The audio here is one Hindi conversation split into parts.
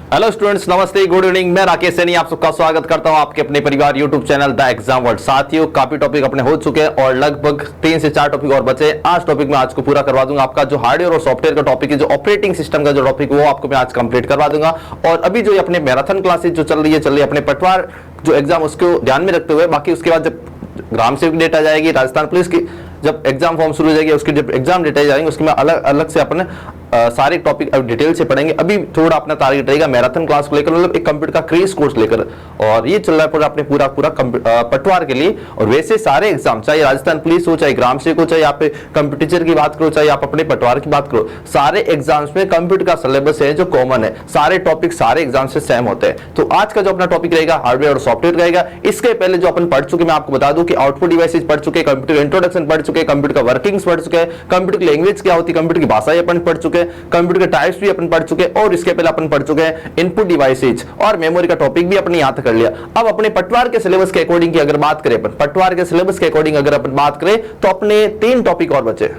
हेलो स्टूडेंट्स, नमस्ते, गुड इवनिंग। मैं राकेश सैनी आप सबका स्वागत करता हूं आपके अपने परिवार YouTube channel the exam world. साथियों, काफी टॉपिक अपने हो चुके हैं और लगभग 3 से 4 टॉपिक और बचे। आज टॉपिक मैं आज को पूरा करवा दूंगा। आपका जो हार्डवेयर और सॉफ्टवेयर का टॉपिक है, जो ऑपरेटिंग सिस्टम का जो टॉपिक वो आपको मैं आज कंप्लीट करवा दूंगा। और अभी जो अपने मैराथन क्लासेज जो चल रही है अपने पटवार जो एग्जाम उसको ध्यान में रखते हुए, बाकी उसके बाद जब ग्राम सेवक डेट आ जाएगी, राजस्थान पुलिस की जब एग्जाम फॉर्म शुरू हो जाएगी, उसकी जब एग्जाम डेट आ जाएंगे उसके में अलग अलग से अपने सारे टॉपिक अब डिटेल से पढ़ेंगे। अभी थोड़ा अपना टारगेट रहेगा मैराथन क्लास को लेकर, मतलब एक कंप्यूटर का क्रेज कोर्स लेकर, और ये चल रहा है अपने पूरा पटवार के लिए। और वैसे सारे एग्जाम, चाहे राजस्थान पुलिस हो, चाहे ग्राम सेवक हो, चाहे आप कंप्यूटर टीचर की बात करो, चाहे आप अपने पटवार की बात करो, सारे एग्जाम्स में कंप्यूटर का सिलेबस है जो कॉमन है। सारे टॉपिक सारे एग्जाम से सेम होते हैं। तो आज का जो अपना टॉपिक रहेगा हार्डवेयर और सॉफ्टवेयर रहेगा। इसके पहले जो अपन पढ़ चुके, मैं आपको बता दूं कि आउटपुट डिवाइसेज पढ़ चुके, कंप्यूटर इंट्रोडक्शन पढ़ चुके, कंप्यूटर का वर्किंग्स पढ़ चुके, कंप्यूटर की लैंग्वेज क्या होती है, कंप्यूटर की भाषाएं अपन पढ़ चुके, कंप्यूटर के टाइप्स भी अपन पढ़ चुके, और इसके पहले अपन पढ़ चुके हैं इनपुट डिवाइसेज और मेमोरी का टॉपिक भी अपने यहां तक कर लिया। अब अपने पटवार के सिलेबस के अकॉर्डिंग की अगर बात करें, अपन पटवार के सिलेबस के अकॉर्डिंग अगर अपन बात करें तो अपने 3 टॉपिक और बचे।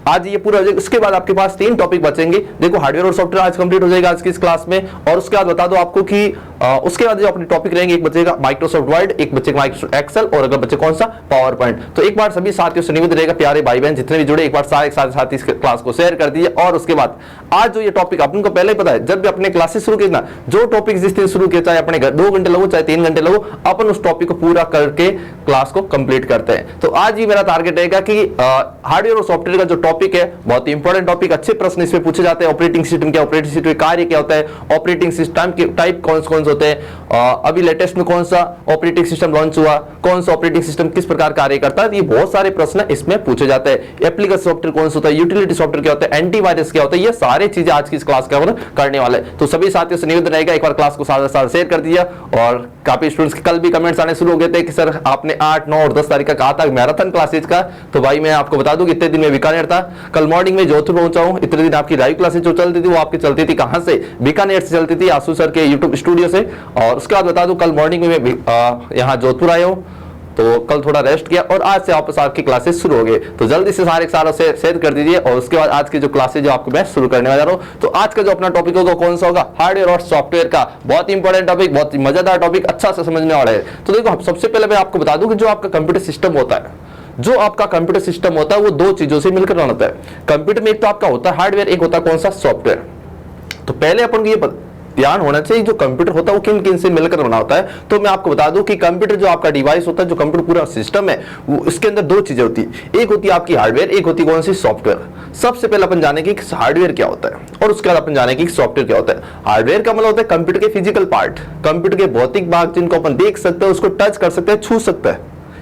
आज ये पूरा हो जाएगा, उसके बाद आपके पास 3 टॉपिक बचेंगे। देखो, हार्डवेयर और सॉफ्टवेयर आज कंप्लीट हो जाएगा आज की इस क्लास में। और उसके बाद बता दो आपको कि उसके बाद जो अपने टॉपिक रहेंगे, एक बचेगा माइक्रोसॉफ्ट वर्ड, एक बचेगा माइक्रोसॉफ्ट एक्सेल, और अगर बचे कौन सा, पावर पॉइंट। तो एक बार सभी साथियों से निवेदन रहेगा, प्यारे भाई बहन जितने भी जुड़े, एक बार साथ इस क्लास को शेयर कर दीजिए। और उसके बाद आज जो ये टॉपिक अपन को पहले ही पता है, जब भी अपने क्लासेस शुरू की ना, जो टॉपिक जिस दिन शुरू किया, चाहे अपने 2 घंटे लगो चाहे 3 घंटे लगो, अपन उस टॉपिक को पूरा करके क्लास को कंप्लीट करते हैं। तो आज ही मेरा टारगेट रहेगा कि हार्डवेयर और सॉफ्टवेयर का जो टॉपिक है बहुत इंपॉर्टेंट टॉपिक, अच्छे प्रश्न इसमें पूछे जाते हैं। ऑपरेटिंग सिस्टम क्या, ऑपरेटिंग सिस्टम कार्य क्या होता है, ऑपरेटिंग सिस्टम के टाइप कौन कौन से होते हैं, अभी लेटेस्ट में कौन सा ऑपरेटिंग सिस्टम लॉन्च हुआ, कौन सा ऑपरेटिंग सिस्टम किस प्रकार कार्य करता है, ये बहुत सारे प्रश्न इसमें पूछे जाते हैं। एप्लीकेशन सॉफ्टवेयर कौन सा होता है, यूटिलिटी सॉफ्टवेयर क्या होता है, एंटीवायरस क्या होता है, ये सारी चीजें आज की इस क्लास का करने वाले। तो सभी साथियों से निवेदन रहेगा, एक बार क्लास को साथ शेयर कर दिया। और काफी स्टूडेंट्स के कल भी कमेंट्स आने शुरू हो गए थे कि सर आपने 8, 9 और 10 तारीख का कहा था मैराथन क्लासेज का। तो भाई मैं आपको बता दूं कि इतने दिन में बीकानेर था, कल मॉर्निंग में जोधपुर पहुंचा हूं। इतने दिन आपकी लाइव क्लासेज जो चलती थी वो आपकी चलती थी कहां से, बीकानेर से चलती थी, आसू सर के यूट्यूब स्टूडियो से। और उसके बाद बता दूं कल मॉर्निंग में मैं यहाँ जोधपुर आया हूँ, तो कल थोड़ा रेस्ट किया और आज से वापस आपकी क्लासेस शुरू हो गए। तो जल्दी से सारे सालों से शेयर कर दीजिए। और उसके बाद आज की जो क्लासेज जो आपको मैं शुरू करने वाला हूं, तो आज का जो अपना टॉपिक होगा कौन सा होगा, हार्डवेयर और सॉफ्टवेयर का। बहुत इंपॉर्टेंट टॉपिक, बहुत मजेदार टॉपिक, अच्छा से समझने वाला है। तो देखो, सबसे पहले मैं आपको बता दूं कि जो आपका कंप्यूटर सिस्टम होता है, जो आपका कंप्यूटर सिस्टम होता है वो 2 चीजों से मिलकर बनता है। कंप्यूटर में एक तो आपका होता है हार्डवेयर, एक होता है कौन सा, सॉफ्टवेयर। तो पहले अपन को ये ध्यान होना चाहिए जो कंप्यूटर होता है वो किन किन से मिलकर बना होता है। तो मैं आपको बता दूं कि कंप्यूटर जो आपका डिवाइस होता है, जो कंप्यूटर पूरा सिस्टम है, वो इसके अंदर 2 चीजें होती है। एक होती है आपकी हार्डवेयर, एक होती है कौन सी, सॉफ्टवेयर। सबसे पहले अपन जाने की हार्डवेयर क्या होता है और उसके बाद अपन जाने की सॉफ्टवेयर क्या होता है। हार्डवेयर का मतलब होता है कंप्यूटर के फिजिकल पार्ट, कंप्यूटर के भौतिक भाग जिनको अपन देख सकते हैं, उसको टच कर सकते हैं, छू सकते हैं।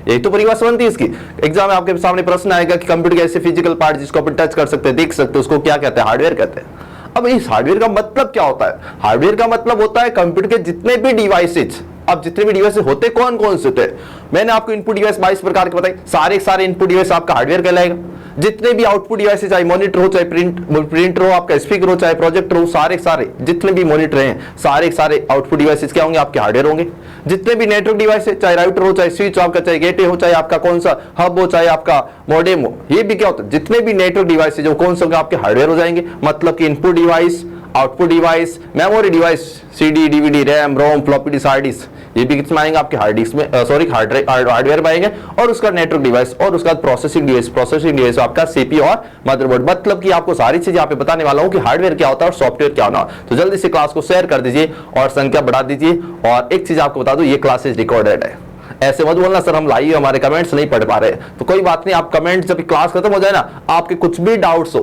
यही तो परिभाषा बनती है इसकी। एग्जाम में आपके सामने प्रश्न आएगा कि कंप्यूटर के ऐसे फिजिकल पार्ट जिसको अपन टच कर सकते हैं, देख सकते हैं, उसको क्या कहते हैं, हार्डवेयर कहते हैं। अब इस हार्डवेयर का मतलब क्या होता है, हार्डवेयर का मतलब होता है कंप्यूटर के जितने भी डिवाइसेज, अब जितने भी डिवाइस होते कौन कौन से होते हैं, मैंने आपको इनपुट डिवाइस 22 प्रकार के बताए, सारे इनपुट डिवाइस आपका हार्डवेयर कहलाएगा। जितने भी आउटपुट डिवाइस, चाहे मॉनिटर हो, चाहे प्रिंटर हो, आपका स्पीकर हो, चाहे प्रोजेक्टर हो, सारे जितने भी मॉनिटर हैं, सारे आउटपुट डिवाइसेस क्या होंगे, आपके हार्डवेयर होंगे। जितने भी नेटवर्क डिवाइस है, चाहे राउटर हो, चाहे स्विच हो आपका, चाहे गेटवे हो, चाहे आपका कौन सा हब हो, चाहे आपका मॉडेम हो, ये भी क्या होता है, जितने भी नेटवर्क डिवाइस है जो कौन से आपके हार्डवेयर हो जाएंगे। मतलब कि input device, output device, memory device, CD, DVD, RAM, ROM, floppy disk, hard disk, ये भी किसमें आएंगे, आपके हार्ड डिस्क में, सॉरी हार्डवेयर में आएंगे। और उसका नेटवर्क डिवाइस, और उसका प्रोसेसिंग डिवाइस आपका सीपीयू और मदरबोर्ड। मतलब कि आपको सारी चीजें यहाँ पे बताने वाला हूँ कि हार्डवेयर क्या होता है और सॉफ्टवेयर क्या होना। तो जल्दी से क्लास को शेयर कर दीजिए और संख्या बढ़ा दीजिए। और एक चीज आपको बता दूं, ये क्लासेस रिकॉर्डेड है। ऐसे मत बोलना सर हम लाइव हमारे कमेंट्स नहीं पढ़ पा रहे, तो कोई बात नहीं, आप कमेंट जब क्लास खत्म हो जाए ना, आपके कुछ भी डाउट्स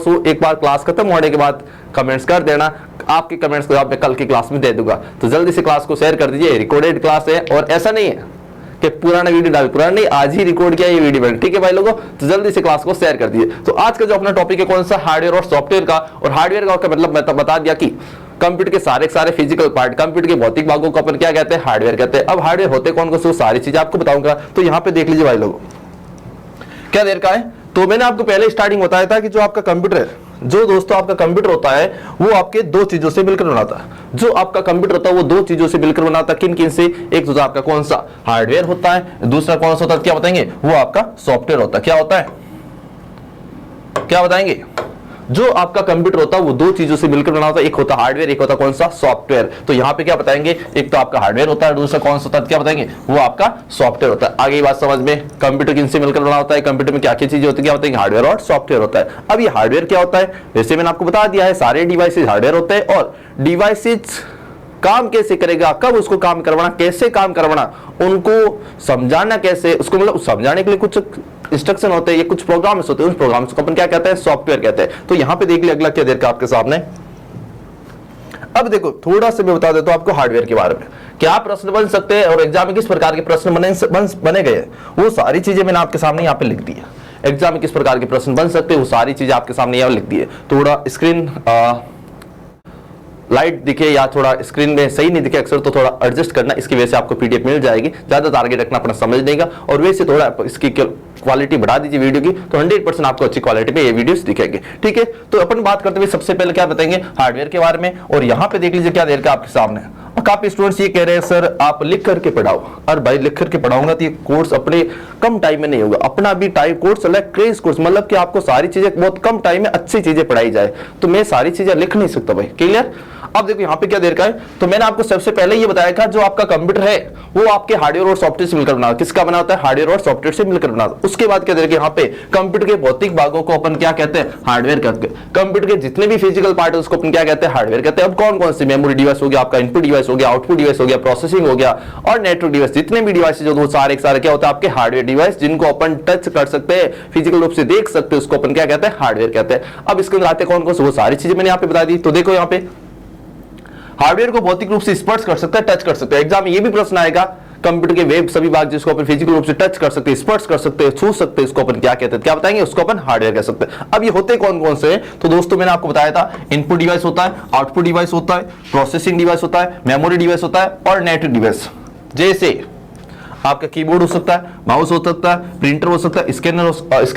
हो, एक बार क्लास खत्म होने के बाद कमेंट्स कर देना। आपके कमेंट्स को जवाब मैं कल की क्लास में दे दूंगा। तो जल्दी से क्लास को शेयर कर दीजिए। रिकॉर्डेड क्लास है और ऐसा नहीं है कि पुराना वीडियो डाल, पुराना नहीं, आज ही रिकॉर्ड किया ये वीडियो, ठीक है भाई लोगों। तो जल्दी से क्लास को शेयर कर दिए। तो आज का जो अपना टॉपिक है कौन सा, हार्डवेयर और सॉफ्टवेयर का। और हार्डवेयर का मतलब मैं तो बता दिया कि कंप्यूटर के सारे फिजिकल पार्ट, कंप्यूटर के भौतिक भागों को अपन क्या कहते हैं, हार्डवेयर कहते हैं। अब हार्डवेयर होते कौन कौन से, सारी चीजें आपको बताऊंगा। तो यहाँ पे देख लीजिए भाई लोगों, क्या देर का है। तो मैंने आपको पहले स्टार्टिंग बताया था कि जो आपका कंप्यूटर है, जो दोस्तों आपका कंप्यूटर होता है वो आपके 2 चीजों से मिलकर बनाता है। जो आपका कंप्यूटर होता है वो 2 चीजों से मिलकर बनाता है। किन किन से, एक तो आपका कौन सा हार्डवेयर होता है, दूसरा कौन सा होता है, क्या बताएंगे, वो आपका सॉफ्टवेयर होता है। क्या होता है, क्या बताएंगे, जो आपका कंप्यूटर होता है वो दो चीजों से मिलकर बना होता है, एक होता है हार्डवेयर, एक होता है कौन सा, सॉफ्टवेयर। तो यहाँ पे क्या बताएंगे, एक तो आपका हार्डवेयर होता है, दूसरा कौन सा होता है, क्या बताएंगे, वो आपका सॉफ्टवेयर होता है। आगे बात समझ में, कंप्यूटर किनसे मिलकर बना होता है, कंप्यूटर में क्या क्या चीजें होती है, क्या बताएंगे, हार्डवेयर और सॉफ्टवेयर होता है। अब ये हार्डवेयर क्या होता है, वैसे मैंने आपको बता दिया है, सारे डिवाइसेज हार्डवेयर होते हैं, और डिवाइसेज काम कैसे करेगा, कब उसको काम करवाना, कैसे काम करवाना, उनको समझाना कैसे, उसको मतलब समझाने के लिए कुछ इंस्ट्रक्शन होते हैं, ये कुछ प्रोग्राम्स होते हैं, उस प्रोग्राम्स को अपन क्या कहते हैं, सॉफ्टवेयर कहते हैं। तो यहां पे देख लिया अगला क्या देर का आपके सामने। अब देखो थोड़ा सा मैं बता देता हूं आपको हार्डवेयर के बारे में, क्या प्रश्न बन सकते हैं और एग्जाम में किस प्रकार के प्रश्न बने गए, वो सारी चीजें मैंने आपके सामने यहाँ पे लिख दी है। एग्जाम में किस प्रकार के प्रश्न बन सकते हैं वो सारी चीजें आपके सामने यहाँ लिख दी है। थोड़ा स्क्रीन लाइट दिखे या थोड़ा स्क्रीन में सही नहीं दिखे अक्सर, तो थोड़ा एडजस्ट करना, इसकी वजह से आपको पीडीएफ मिल जाएगी। ज्यादा टारगेट रखना अपना समझने का, और वैसे थोड़ा इसकी क्वालिटी बढ़ा दीजिए वीडियो की, तो 100% आपको अच्छी क्वालिटी में ये वीडियोस दिखेंगे। ठीक है, तो अपन बात करते हुए सबसे पहले क्या बताएंगे, हार्डवेयर के बारे में। और यहाँ पे देख लीजिए क्या देर का आपके सामने, और काफी स्टूडेंट्स ये कह रहे हैं सर आप लिख करके पढ़ाओ। और भाई लिख करके पढ़ाऊंगा तो ये कोर्स अपने कम टाइम में नहीं होगा, अपना भी टाइम कोर्स चला है क्रेज कोर्स, मतलब कि आपको सारी चीजें बहुत कम टाइम में अच्छी चीजें पढ़ाई जाए, तो मैं सारी चीजें लिख नहीं सकता भाई। क्लियर। अब देखो यहाँ पे क्या देर का है, तो मैंने आपको सबसे पहले ये बताया था जो आपका कंप्यूटर है वो आपके हार्डवेयर और सॉफ्टवेयर से मिलकर बना, किसका बना होता है, हार्डवेयर और सॉफ्टवेयर से मिलकर बना। उसके बाद क्या देर यहाँ पे कंप्यूटर के भौतिक भागों को अपन क्या कहते हैं, हार्डवेयर कहते हैं। कंप्यूटर के जितने भी फिजिकल पार्ट है उसको अपन क्या कहते हैं, हार्डवेयर कहते हैं। अब कौन कौन से, मेमोरी डिवाइस हो गया, आपका इनपुट डिवाइस हो गया, आउटपुट डिवाइस हो गया, प्रोसेसिंग हो गया, और नेटवर्क डिवाइस, जितने भी डिवाइस जो वो सारे क्या होता है आपके हार्डवेयर डिवाइस, जिनको अपन टच कर सकते हैं, फिजिकल रूप से देख सकते हैं, उसको अपन क्या कहते हैं, हार्डवेयर कहते हैं। अब इसके अंदर आते कौन कौन से, वो सारी चीजें मैंने यहाँ पे बता दी। तो देखो यहाँ पे हार्डवेयर को भौतिक रूप से स्पर्श कर सकता है, टच कर सकते हैं। एग्जाम में ये भी प्रश्न आएगा, कंप्यूटर के वेब सभी भाग जिसको अपन फिजिकल रूप से टच कर सकते हैं, स्पर्श कर सकते हैं, छू सकते हैं, इसको अपन क्या कहते हैं, क्या बताएंगे, उसको अपन हार्डवेयर कह सकते हैं। अब ये होते कौन कौन से हैं, तो दोस्तों मैंने आपको बताया था, इनपुट डिवाइस होता है, आउटपुट डिवाइस होता है, प्रोसेसिंग डिवाइस होता है, मेमोरी डिवाइस होता है, और नेटवर्क डिवाइस। जैसे आपका कीबोर्ड हो सकता है, माउस हो सकता है, प्रिंटर हो सकता है, स्कैनर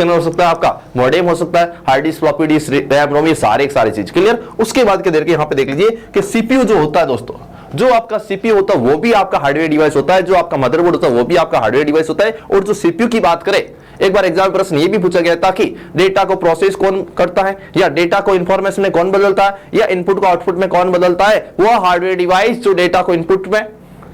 हो सकता है, आपका मॉडेम हो सकता है, hard disk, floppy disk, RAM, ROM, ये सारे चीज। क्लियर। उसके बाद क्या देर के यहाँ पे देख लीजिए कि सीपीयू जो होता है दोस्तों, जो आपका सीपीयू होता है वो भी आपका हार्डवेयर डिवाइस होता है, जो आपका मदरबोर्ड होता है वो भी आपका हार्डवेयर डिवाइस होता है। और जो सीपीयू की बात करें, एक बार एग्जाम प्रश्न ये भी पूछा गया था कि डेटा को प्रोसेस कौन करता है, या डेटा को इंफॉर्मेशन में कौन बदलता है, या इनपुट को आउटपुट में कौन बदलता है, वो हार्डवेयर डिवाइस जो डेटा को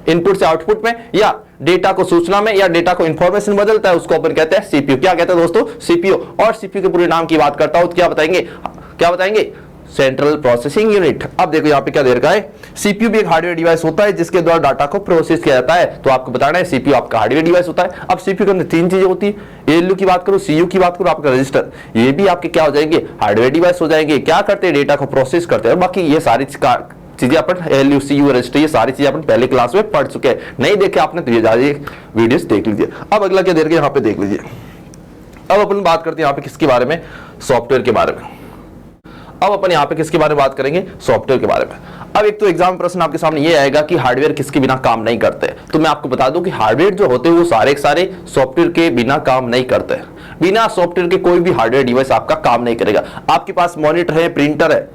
इनपुट से आउटपुट में, या डेटा को सूचना में, या डेटा को इंफॉर्मेशन बदलता है, उसको अपन कहते हैं सीपीयू। क्या कहते हैं दोस्तों, सीपीयू। और सीपीयू के पूरे नाम की बात करता हूं तो क्या बताएंगे, सेंट्रल प्रोसेसिंग यूनिट। अब देखो यहाँ पे क्या देर का है, सीपीयू भी एक हार्डवेयर डिवाइस होता है जिसके द्वारा डाटा को प्रोसेस किया जाता है। तो आपको बताना है सीपीयू आपका हार्डवेयर डिवाइस होता है। अब सीपीयू के अंदर तीन चीजें होती है, एएलयू की बात करो, सीयू की बात करो, आपका रजिस्टर, ये भी आपके क्या हो जाएंगे, हार्डवेयर डिवाइस हो जाएंगे। क्या करते हैं, डेटा को प्रोसेस करते हैं। बाकी ये सारी चीजें अपन एएलयू, सीयू, रजिस्टर, ये सारी चीजें अपन पहले क्लास में पढ़ चुके हैं, नहीं देखे आपने तो ये जाइए वीडियोस देख लीजिए। अब अगला क्या देर के यहाँ पे देख लीजिए। अब अपन बात करते हैं यहाँ पे किसके बारे में, सॉफ्टवेयर के बारे में। अब अपन यहाँ पे किसके बारे में बात करेंगे, सॉफ्टवेयर के बारे में। अब एक तो एग्जाम प्रश्न आपके सामने ये आएगा कि हार्डवेयर किसके बिना काम नहीं करते, तो मैं आपको बता दूं कि हार्डवेयर जो होते हैं वो सारे सॉफ्टवेयर के बिना काम नहीं करते। बिना सॉफ्टवेयर के कोई भी हार्डवेयर डिवाइस आपका काम नहीं करेगा। आपके पास मॉनिटर है, प्रिंटर है,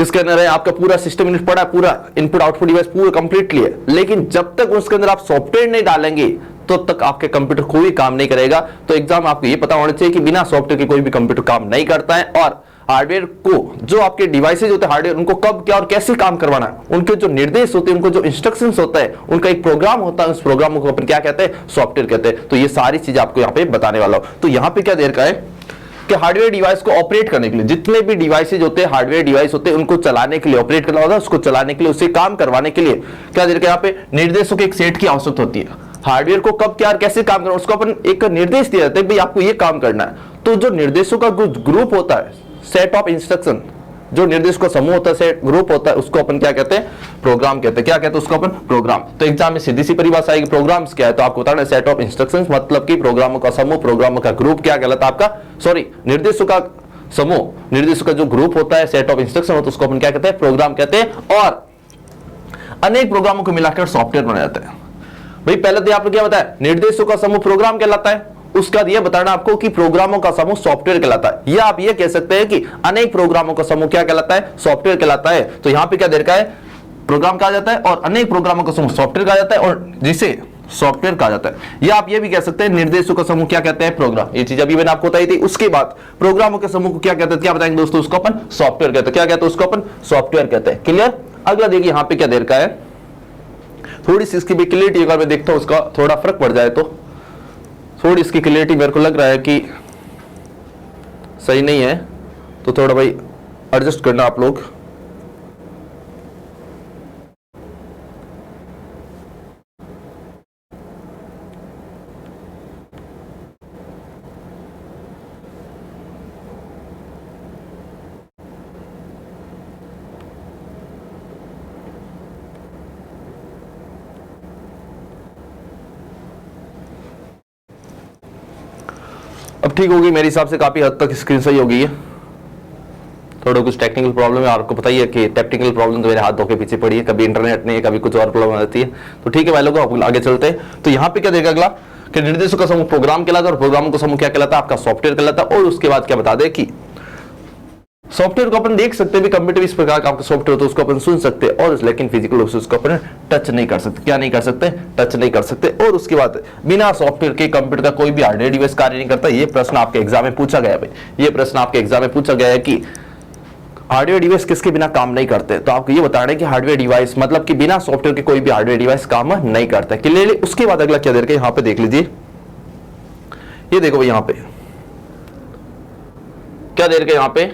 स्कैनर है, आपका पूरा सिस्टम यूनिट पड़ा है, पूरा इनपुट आउटपुट डिवाइस पूरा कंप्लीटली है, लेकिन जब तक उसके अंदर आप सॉफ्टवेयर नहीं डालेंगे तो तक आपके कंप्यूटर कोई काम नहीं करेगा। तो एग्जाम आपको ये पता होना चाहिए कि बिना सॉफ्टवेयर के कोई भी कंप्यूटर काम नहीं करता है। और हार्डवेयर को, जो आपके डिवाइसेज होते हैं हार्डवेयर, उनको कब क्या और कैसे काम करवाना है, उनके जो निर्देश होते हैं, उनको जो इंस्ट्रक्शंस होता है, उनका एक प्रोग्राम होता है, उस प्रोग्राम को अपन क्या कहते हैं, सॉफ्टवेयर कहते हैं। तो ये सारी चीज आपको यहाँ पे बताने वाला हूं। तो यहाँ पे क्या देर का है कि हार्डवेयर डिवाइस को ऑपरेट करने के लिए, जितने भी डिवाइसेज होते हैं, हार्डवेयर डिवाइस होते हैं, उनको चलाने के लिए, ऑपरेट करना होता है, उसको चलाने के लिए, उसे काम करवाने के लिए क्या देर का यहाँ पे निर्देशों के एक सेट की आवश्यकता होती है। हार्डवेयर को कब क्या कैसे काम करना, उसको अपन एक निर्देश दिया जाता है, भाई आपको ये काम करना है। तो जो निर्देशों का ग्रुप होता है, सेट ऑफ इंस्ट्रक्शन, जो निर्देश का समूह होता है, सेट ग्रुप होता है, उसको अपन क्या कहते हैं, प्रोग्राम कहते हैं। क्या कहते हैं उसको अपन, प्रोग्राम। तो एग्जाम में सीधी सी परिभाषा आएगी, प्रोग्राम्स क्या है, तो आपको बताना है सेट ऑफ इंस्ट्रक्शंस, मतलब कि प्रोग्रामों का समूह, प्रोग्रामों का ग्रुप क्या कहलाता है आपका, सॉरी, निर्देशों का समूह, निर्देशों का जो ग्रुप होता है, सेट ऑफ इंस्ट्रक्शन होता है, उसको अपन क्या कहते हैं, प्रोग्राम कहते हैं। और अनेक प्रोग्रामों को मिलाकर सॉफ्टवेयर बनाया जाता है। भाई पहले तो आपने क्या बताया, निर्देशों का समूह प्रोग्राम कहलाता है, उसका यह बताना आपको कि प्रोग्रामों का समूह सॉफ्टवेयर कहलाता है, या आप ये कह सकते हैं कि अनेक प्रोग्रामों का समूह क्या कहलाता है, सॉफ्टवेयर कहलाता है। तो यहां पे क्या देर का है, प्रोग्राम कहा जाता है, और अनेक प्रोग्रामों का समूह सॉफ्टवेयर कहा जाता है। और जिसे सॉफ्टवेयर कहा जाता है। या आप ये भी कह सकते हैं निर्देशों का समूह क्या कहते हैं, प्रोग्राम। ये चीज अभी मैंने आपको बताई थी। उसके बाद प्रोग्रामों के समूह को क्या कहते हैं, क्या बताएंगे दोस्तों, उसको अपन सॉफ्टवेयर कहते हैं। क्या कहते हैं उसको अपन, सॉफ्टवेयर कहते हैं। क्लियर। अगला देखिए यहाँ पे क्या दे रखा है, थोड़ी सी इसकी भी क्लियरिटी अगर मैं देखता हूं उसका थोड़ा फर्क पड़ जाए तो, थोड़ी इसकी क्लियरिटी मेरे को लग रहा है कि सही नहीं है, तो थोड़ा भाई एडजस्ट करना आप लोग। अब ठीक होगी मेरे हिसाब से, काफी हद तक स्क्रीन सही हो गई है। थोड़ा कुछ टेक्निकल प्रॉब्लम है, आपको पता ही है कि टेक्निकल प्रॉब्लम तो मेरे हाथ धो के पीछे पड़ी है, कभी इंटरनेट नहीं है, कभी कुछ और प्रॉब्लम आती है। तो ठीक है भाई लोगों, आगे चलते हैं। तो यहाँ पे क्या देगा अगला कि निर्देशों का समूह प्रोग्राम कहलाता है, और प्रोग्राम का समूह क्या कहलाता है, आपका सॉफ्टवेयर कहलाता है। और उसके बाद क्या बता दे कि सॉफ्टवेयर को अपन देख सकते हैं, कंप्यूटर इस प्रकार का आपका सॉफ्टवेयर होता है, उसको अपन सुन सकते हैं, और लेकिन फिजिकल रूप से उसको अपन टच नहीं कर सकते। क्या नहीं कर सकते, टच नहीं कर सकते। और उसके बाद बिना सॉफ्टवेयर के कंप्यूटर का कोई भी हार्डवेयर डिवाइस कार्य नहीं करता। ये प्रश्न आपके एग्जाम में पूछा गया है भाई, ये प्रश्न आपके एग्जाम में पूछा गया है कि हार्डवेयर डिवाइस किसके बिना काम नहीं करते। तो आपको ये बताना है कि हार्डवेयर डिवाइस मतलब कि बिना सॉफ्टवेयर के कोई भी हार्डवेयर डिवाइस काम नहीं करता। क्लियरली। उसके बाद अगला क्या दे रखा है, यहाँ पे देख लीजिए, ये देखो भाई, यहाँ पे क्या दे रखा है, यहाँ पे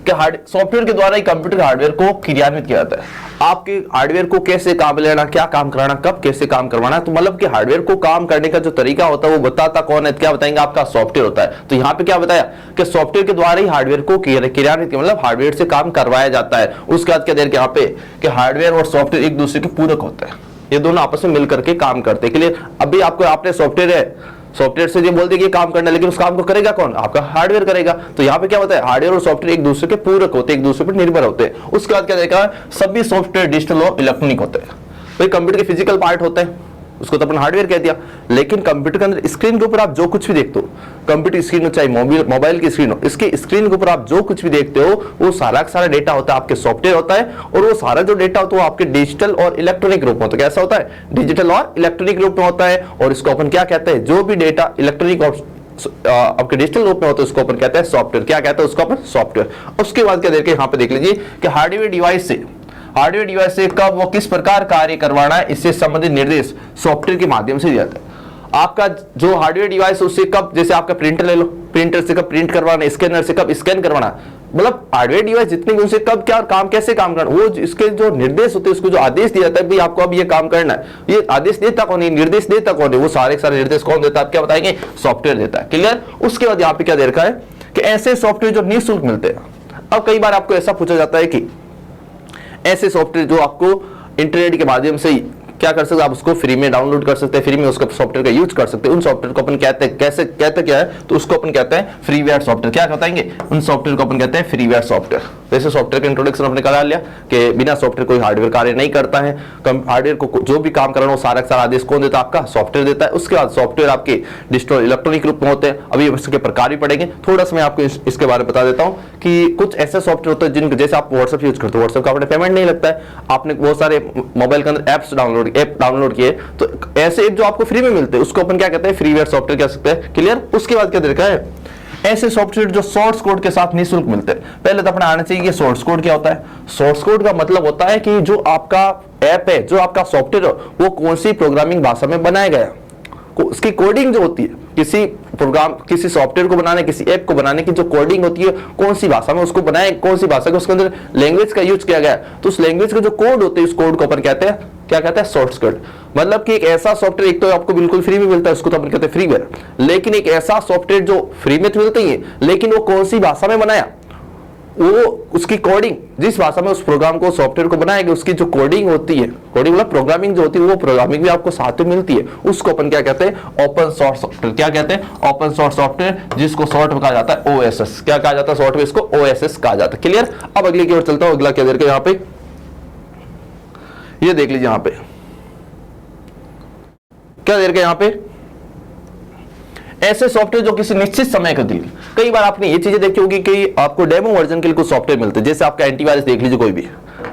कि सॉफ्टवेयर के द्वारा ही कंप्यूटर हार्डवेयर को क्रियान्वित किया जाता है। आपके हार्डवेयर को कैसे काम लेना, क्या काम कराना, कब कैसे काम करवाना, तो मतलब कि हार्डवेयर को काम करने का जो तरीका होता है वो बताता कौन है, क्या बताएंगे, आपका सॉफ्टवेयर होता है। तो यहाँ पे क्या बताया कि सॉफ्टवेयर के द्वारा ही हार्डवेयर को क्रियान्वित, मतलब हार्डवेयर से काम करवाया जाता है। उसके बाद क्या देर के यहाँ पे कि हार्डवेयर और सॉफ्टवेयर एक दूसरे के पूरक होते हैं, ये दोनों आपस में मिलकर के काम करते हैं। क्लियर। अभी आपको आपने सॉफ्टवेयर है, सॉफ्टवेयर से ये बोलते कि ये काम करना है, लेकिन उस काम को करेगा कौन, आपका हार्डवेयर करेगा। तो यहाँ पे क्या होता है, हार्डवेयर और सॉफ्टवेयर एक दूसरे के पूरक होते हैं, एक दूसरे पर निर्भर होते हैं। उसके बाद क्या देखा, सभी सॉफ्टवेयर डिजिटल और इलेक्ट्रॉनिक होते हैं। भाई कंप्यूटर के फिजिकल पार्ट होते हैं, उसको तो अपन हार्डवेयर कह दिया, लेकिन कंप्यूटर के अंदर स्क्रीन के ऊपर आप जो कुछ भी देखते हो, कंप्यूटर स्क्रीन हो चाहे मोबाइल की स्क्रीन हो, इसके स्क्रीन के ऊपर आप जो कुछ भी देखते हो वो सारा का सारा डेटा होता है आपके सॉफ्टवेयर होता है। और वो सारा जो डेटा होता है वो आपके डिजिटल और इलेक्ट्रॉनिक रूप में होता है। कैसा होता है, डिजिटल और इलेक्ट्रॉनिक रूप में होता है। और इसको अपन क्या कहते हैं, जो भी डेटा इलेक्ट्रॉनिक और आपके डिजिटल रूप में होता है उसको अपन कहते हैं सॉफ्टवेयर। क्या कहते हैं उसको अपन, सॉफ्टवेयर। उसके बाद क्या देखिए, यहाँ पे देख लीजिए कि हार्डवेयर डिवाइस से कब वो किस प्रकार कार्य करवाना है, इससे संबंधित निर्देश सॉफ्टवेयर के माध्यम से दिया जाता है। आपका जो हार्डवेयर डिवाइस है उससे कब, जैसे आपका प्रिंटर ले लो, प्रिंटर से कब प्रिंट करवाना, स्कैनर से कब स्कैन करवाना, मतलब हार्डवेयर डिवाइस जितने भी उनसे कब क्या काम कैसे काम करना, वो इसके जो निर्देश होते हैं, उसको जो आदेश दिया जाता है भाई आपको अब ये काम करना है, ये आदेश देता कौन है, निर्देश देता कौन है, वो सारे निर्देश कौन देता है, आप क्या बताएंगे, सॉफ्टवेयर देता है। क्लियर। उसके बाद यहाँ पे क्या दे रखा है कि ऐसे सॉफ्टवेयर जो निःशुल्क मिलते हैं। अब कई बार आपको ऐसा पूछा जाता है कि ऐसे सॉफ्टवेयर जो आपको इंटरनेट के माध्यम से क्या कर सकते हैं, आप उसको फ्री में डाउनलोड कर सकते हैं, फ्री में उसका सॉफ्टवेयर का यूज कर सकते हैं। उन सॉफ्टवेयर को अपन कहते हैं, कैसे कहते क्या है, तो उसको अपन कहते हैं फ्रीवेयर सॉफ्टवेयर। क्या बताएंगे, उन सॉफ्टवेयर को अपन कहते हैं फ्रीवेयर सॉफ्टवेयर। वैसे सॉफ्टवेयर का इंट्रोडक्शन अपने करा लिया कि बिना सॉफ्टवेयर कोई हार्डवेयर कार्य नहीं करता है। हार्डवेयर को जो भी काम करना वो सारा का सारा आदेश कौन देता है, आपका सॉफ्टवेयर देता है। उसके बाद सॉफ्टवेयर आपके डिजिटल इलेक्ट्रॉनिक रूप में होते हैं। अभी इसके प्रकार भी पढ़ेंगे, थोड़ा सा मैं आपको इसके बारे में बता देता हूँ कि कुछ ऐसे सॉफ्टवेयर होते हैं जिनके, जैसे आप व्हाट्सएप यूज करते हो, व्हाट्सएप का आपने पेमेंट नहीं लगता है, आपने बहुत सारे मोबाइल के अंदर ऐप डाउनलोड किए, तो ऐसे जो आपको फ्री में मिलते हैं उसको अपन क्या कहते हैं, फ्रीवेयर सॉफ्टवेयर कह सकते हैं। क्लियर। उसके बाद क्या देखा है, ऐसे सॉफ्टवेयर जो सोर्स कोड के साथ निःशुल्क मिलते हैं। पहले तो अपना आना चाहिए कि सोर्स कोड क्या होता है। सोर्स कोड का मतलब होता है कि जो आपका ऐप है, जो आपका सॉफ्टवेयर है, वो कौन सी प्रोग्रामिंग भाषा में बनाया गया, उसकी कोडिंग जो होती है, किसी प्रोग्राम, किसी सॉफ्टवेयर को बनाने, किसी ऐप को बनाने की जो कोडिंग होती है, कौन सी भाषा में उसको बनाए, कौन सी भाषा का उसके अंदर लैंग्वेज का यूज किया गया, तो उस लैंग्वेज का जो कोड होते हैं उस कोड को अपन कहते हैं, क्या कहते हैं, सोर्स कोड। मतलब कि एक ऐसा सॉफ्टवेयर, एक तो आपको बिल्कुल फ्री में मिलता है, उसको तो अपन कहते हैं फ्रीवेयर, लेकिन एक ऐसा सॉफ्टवेयर जो फ्री में तो मिलता ही है, लेकिन वो कौन सी भाषा में बनाया, वो उसकी कोडिंग, जिस भाषा में उस प्रोग्राम को सॉफ्टवेयर को बनाएंगे, उसकी जो कोडिंग होती है, कोडिंग मतलब प्रोग्रामिंग जो होती है, वो प्रोग्रामिंग भी आपको साथ में मिलती है, उसको अपन क्या कहते हैं, ओपन सोर्स सॉफ्टवेयर। क्या कहते हैं, ओपन सोर्स सॉफ्टवेयर, जिसको शॉर्ट में कहा जाता है ओएसएस। क्या कहा जाता है शॉर्ट में, इसको ओएसएस कहा जाता है। क्लियर। अब अगले की ओर चलता हूं, अगला क्या देर के यहाँ पे ये देख लीजिए, यहाँ पे क्या देर के यहाँ पे ऐसे सॉफ्टवेयर जो किसी निश्चित समय के लिए, कई बार आपने ये चीजें देखी होगी कि आपको डेमो वर्जन के लिए कुछ सॉफ्टवेयर मिलते हैं, जैसे आपका एंटीवायरस देख लीजिए, कोई भी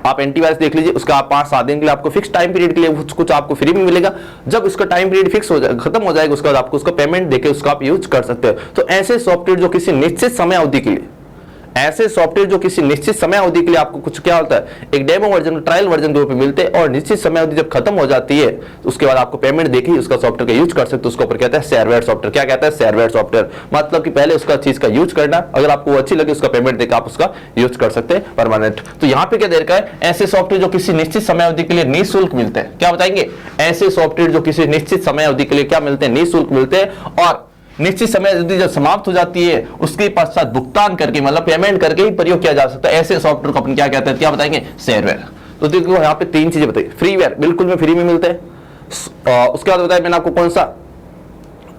आप एंटीवायरस देख लीजिए, उसका आप 5-7 दिन के लिए आपको फिक्स टाइम पीरियड के लिए कुछ आपको फ्री में मिलेगा। जब उसका टाइम पीरियड फिक्स हो जाए, खत्म हो जाएगा, उसके बाद आपको उसका पेमेंट देके उसका आप यूज कर सकते हो। तो ऐसे सॉफ्टवेयर जो किसी निश्चित समय अवधि के लिए, ऐसे सॉफ्टवेयर जो किसी निश्चित समय अवधि के लिए आपको कुछ क्या होता है, एक डेमो वर्जन, ट्रायल वर्जन के रूप में मिलते हैं, और निश्चित समय अवधि जब खत्म हो जाती है तो उसके बाद आपको पेमेंट देखी उसका सॉफ्टवेयर का यूज कर सकते हो। उसको ऊपर कहता है शेयरवेयर सॉफ्टवेयर। क्या कहता है? Shareware software. मतलब कि पहले उसका चीज का यूज करना, अगर आपको अच्छी लगे उसका पेमेंट देकर आप उसका यूज कर सकते हैं परमानेंट। तो यहाँ पे क्या दे रखा है, ऐसे सॉफ्टवेयर जो किसी निश्चित समय अवधि के लिए निःशुल्क मिलते हैं। क्या बताएंगे? ऐसे सॉफ्टवेयर जो किसी निश्चित समय अवधि के लिए क्या मिलते हैं, निःशुल्क मिलते हैं, और निश्चित समय अवधि जब समाप्त हो जाती है उसके पश्चात भुगतान करके, मतलब पेमेंट करके ही प्रयोग किया जा सकता है। ऐसे सॉफ्टवेयर को अपन क्या कहते हैं, क्या बताएंगे? शेयरवेयर। तो देखो यहाँ पे 3 चीजें बताई। फ्रीवेयर बिल्कुल में फ्री में मिलते हैं। उसके बाद बताया मैंने आपको कौन सा,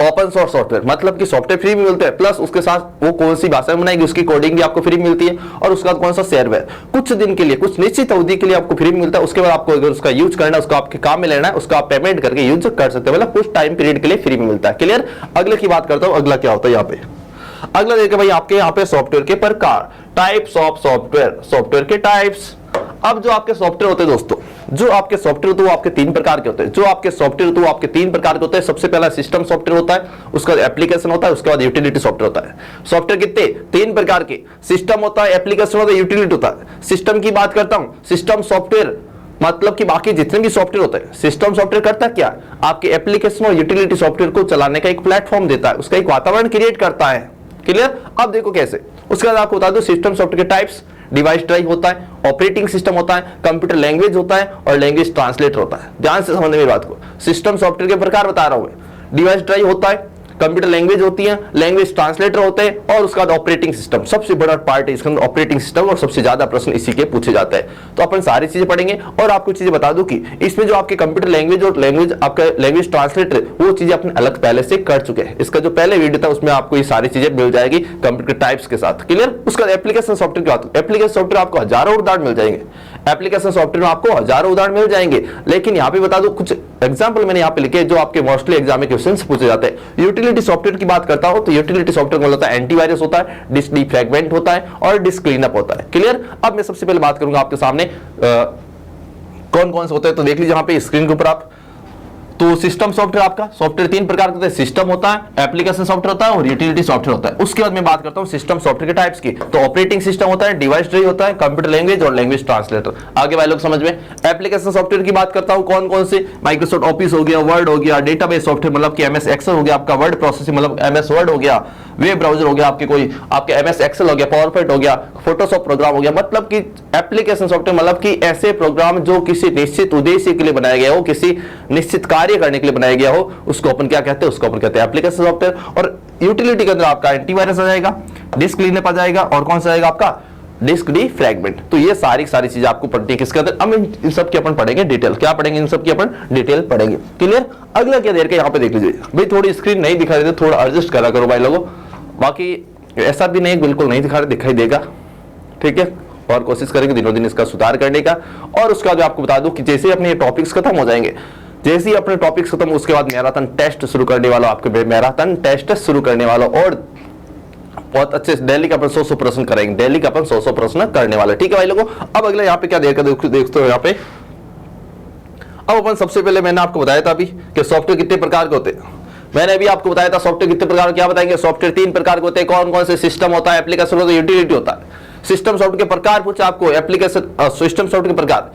ओपन सोर्स सॉफ्टवेयर, मतलब कि सॉफ्टवेयर फ्री में मिलते हैं, प्लस उसके साथ वो कौन सी भाषा में बनाएगी उसकी कोडिंग भी आपको फ्री मिलती है। और उसके बाद कौन सा? शेयरवेयर। कुछ दिन के लिए, कुछ निश्चित अवधि के लिए आपको फ्री मिलता है। उसके बाद आपको अगर उसका यूज करना है, उसको आपके काम में लेना है, उसका आप पेमेंट करके यूज कर सकते हैं, मतलब कुछ टाइम पीरियड के लिए फ्री में मिलता है। क्लियर? अगले की बात करता हूं, अगला क्या होता है यहाँ पे। अगला देखिए भाई, आपके यहाँ पे सॉफ्टवेयर के प्रकार, टाइप्स ऑफ सॉफ्टवेयर, सॉफ्टवेयर के टाइप्स। अब जो आपके सॉफ्टवेयर होते हैं दोस्तों, जो आपके सॉफ्टवेयर होते हैं वो आपके 3 प्रकार के होते हैं। जो आपके सॉफ्टवेयर होते हैं वो आपके 3 प्रकार के होते हैं। सबसे पहला सिस्टम सॉफ्टवेयर होता है, उसका एप्लीकेशन होता है, उसके बाद यूटिलिटी सॉफ्टवेयर होता है। सॉफ्टवेयर कितने? 3 प्रकार के। सिस्टम होता है, एप्लीकेशन होता है, यूटिलिटी होता है। सिस्टम की बात करता हूं, सिस्टम सॉफ्टवेयर मतलब कि बाकी जितने भी सॉफ्टवेयर होते हैं, सिस्टम सॉफ्टवेयर करता क्या, आपके एप्लीकेशन और यूटिलिटी सॉफ्टवेयर को चलाने का एक प्लेटफॉर्म देता है, उसका एक वातावरण क्रिएट करता है। क्लियर? अब देखो कैसे। उसके बाद आपको बता दो सिस्टम सॉफ्टवेयर के टाइप्स। डिवाइस ड्राइव होता है, ऑपरेटिंग सिस्टम होता है, कंप्यूटर लैंग्वेज होता है, और लैंग्वेज ट्रांसलेटर होता है। ध्यान से समझने मेरी बात को। सिस्टम सॉफ्टवेयर के प्रकार बता रहा हूं मैं। डिवाइस ड्राइव होता है, कंप्यूटर लैंग्वेज होती है, लैंग्वेज ट्रांसलेटर होते हैं, और उसका ऑपरेटिंग सिस्टम सबसे बड़ा पार्ट है इसके अंदर, ऑपरेटिंग सिस्टम, और सबसे ज्यादा प्रश्न इसी के पूछे जाते हैं। तो अपन सारी चीजें पढ़ेंगे, और आपको चीजें बता दूं कि इसमें जो आपके कंप्यूटर लैंग्वेज और लैंग्वेज आपका लैंग्वेज ट्रांसलेटर, वो चीजें अपने अलग पहले से कर चुके हैं। इसका जो पहले वीडियो था उसमें आपको ये सारी चीजें मिल जाएगी कंप्यूटर टाइप्स के साथ। क्लियर? उसका एप्लीकेशन सॉफ्टवेयर की बात, एप्लीकेशन सॉफ्टवेयर आपको हजारों उदाहरण मिल जाएंगे। एप्लीकेशन सॉफ्टवेयर में आपको हजारों उदाहरण मिल जाएंगे, लेकिन यहाँ पे बता दो कुछ एग्जांपल मैंने यहाँ पे लिखे जो आपके मोस्टली एग्जाम में क्वेश्चंस पूछे जाते हैं। यूटिलिटी सॉफ्टवेयर की बात करता हूं तो यूटिलिटी सॉफ्टवेयर में होता है एंटीवायरस होता है, डिस्क डिफ्रैगमेंट होता है, और डिस्क क्लीनअप होता है। क्लियर? अब मैं सबसे पहले बात करूंगा आपके सामने कौन कौन से होते हैं। तो देख लीजिए यहाँ पे स्क्रीन के ऊपर आप। तो सिस्टम सॉफ्टवेयर, आपका सॉफ्टवेयर 3 प्रकार के होते हैं। सिस्टम होता है, एप्लीकेशन सॉफ्टवेयर होता है, और यूटिलिटी सॉफ्टवेयर होता है। उसके बाद मैं बात करता हूं सिस्टम सॉफ्टवेयर के टाइप्स की। तो ऑपरेटिंग सिस्टम होता है, डिवाइस ड्राइव होता है, कंप्यूटर लैंग्वेज और लैंग्वेज ट्रांसलेटर। आगे भाई लोग समझ में। एप्लीकेशन सॉफ्टवेयर की बात करता हूं, कौन कौन से, माइक्रोसॉफ्ट ऑफिस हो गया, वर्ड हो गया, डेटाबेस सॉफ्टवेयर मतलब कि एमएस एक्सेल हो गया, आपका वर्ड प्रोसेसिंग मतलब एमएस वर्ड हो गया, वेब ब्राउजर हो गया, आपके कोई आपके एमएस एक्सेल हो गया, पावर पॉइंट हो गया, फोटोशॉप प्रोग्राम हो गया। मतलब कि एप्लीकेशन सॉफ्टवेयर मतलब कि ऐसे प्रोग्राम जो किसी निश्चित उद्देश्य के लिए बनाया गया हो, किसी निश्चित कार्य करने के लिए बनाया गया हो, उसको अपन क्या कहते हैं, उसको अपन कहते हैं एप्लीकेशन सॉफ्टवेयर। और यूटिलिटी के अंदर आपका एंटीवायरस आ जाएगा, डिस्क क्लीनअप आ जाएगा, और कौन सा आएगा आपका डिस्क डिफ्रैगमेंट। तो ये सारी चीजें आपको पढ़नी है किसके अंदर। अब इन सब की अपन पढ़ेंगे डिटेल। क्या पढ़ेंगे? इन सब की अपन डिटेल पढ़ेंगे। क्लियर? अगला क्या देर के यहाँ पे देख लीजिए भाई, थोड़ी स्क्रीन नहीं दिखा रही, थोड़ा एडजस्ट करा करो भाई लोगों। बाकी ऐसा भी नहीं बिल्कुल नहीं दिखा रहे, दिखाई देगा, ठीक है। और कोशिश करेंगे दिनों दिन इसका सुधार करने का। और उसके बाद आपको बता दूं कि जैसे अपने टॉपिक्स खत्म हो जाएंगे, जैसे ही अपने टॉपिक्स खत्म, उसके बाद मैराथन टेस्ट शुरू करने वाला, आपके मैराथन टेस्ट शुरू करने वाला, और बहुत अच्छे से डेली का अपन 100 प्रश्न करेंगे। डेली का अपन 100 प्रश्न करने वाला, ठीक है भाई लोगों। अब अगला यहाँ पे क्या देखते हो यहाँ पे। अब अपन सबसे पहले मैंने आपको बताया था अभी कि सॉफ्टवेयर कितने प्रकार के होते हैं। मैंने अभी आपको बताया था सॉफ्टवेयर कितने प्रकार, क्या बताएंगे। सॉफ्टवेयर 3 प्रकार के होते हैं। कौन कौन से? सिस्टम होता है, एप्लीकेशन होता है, यूटिलिटी होता है। सिस्टम सॉफ्टवेयर के प्रकार पूछा आपको, एप्लीकेशन सिस्टम सॉफ्टवेयर के प्रकार,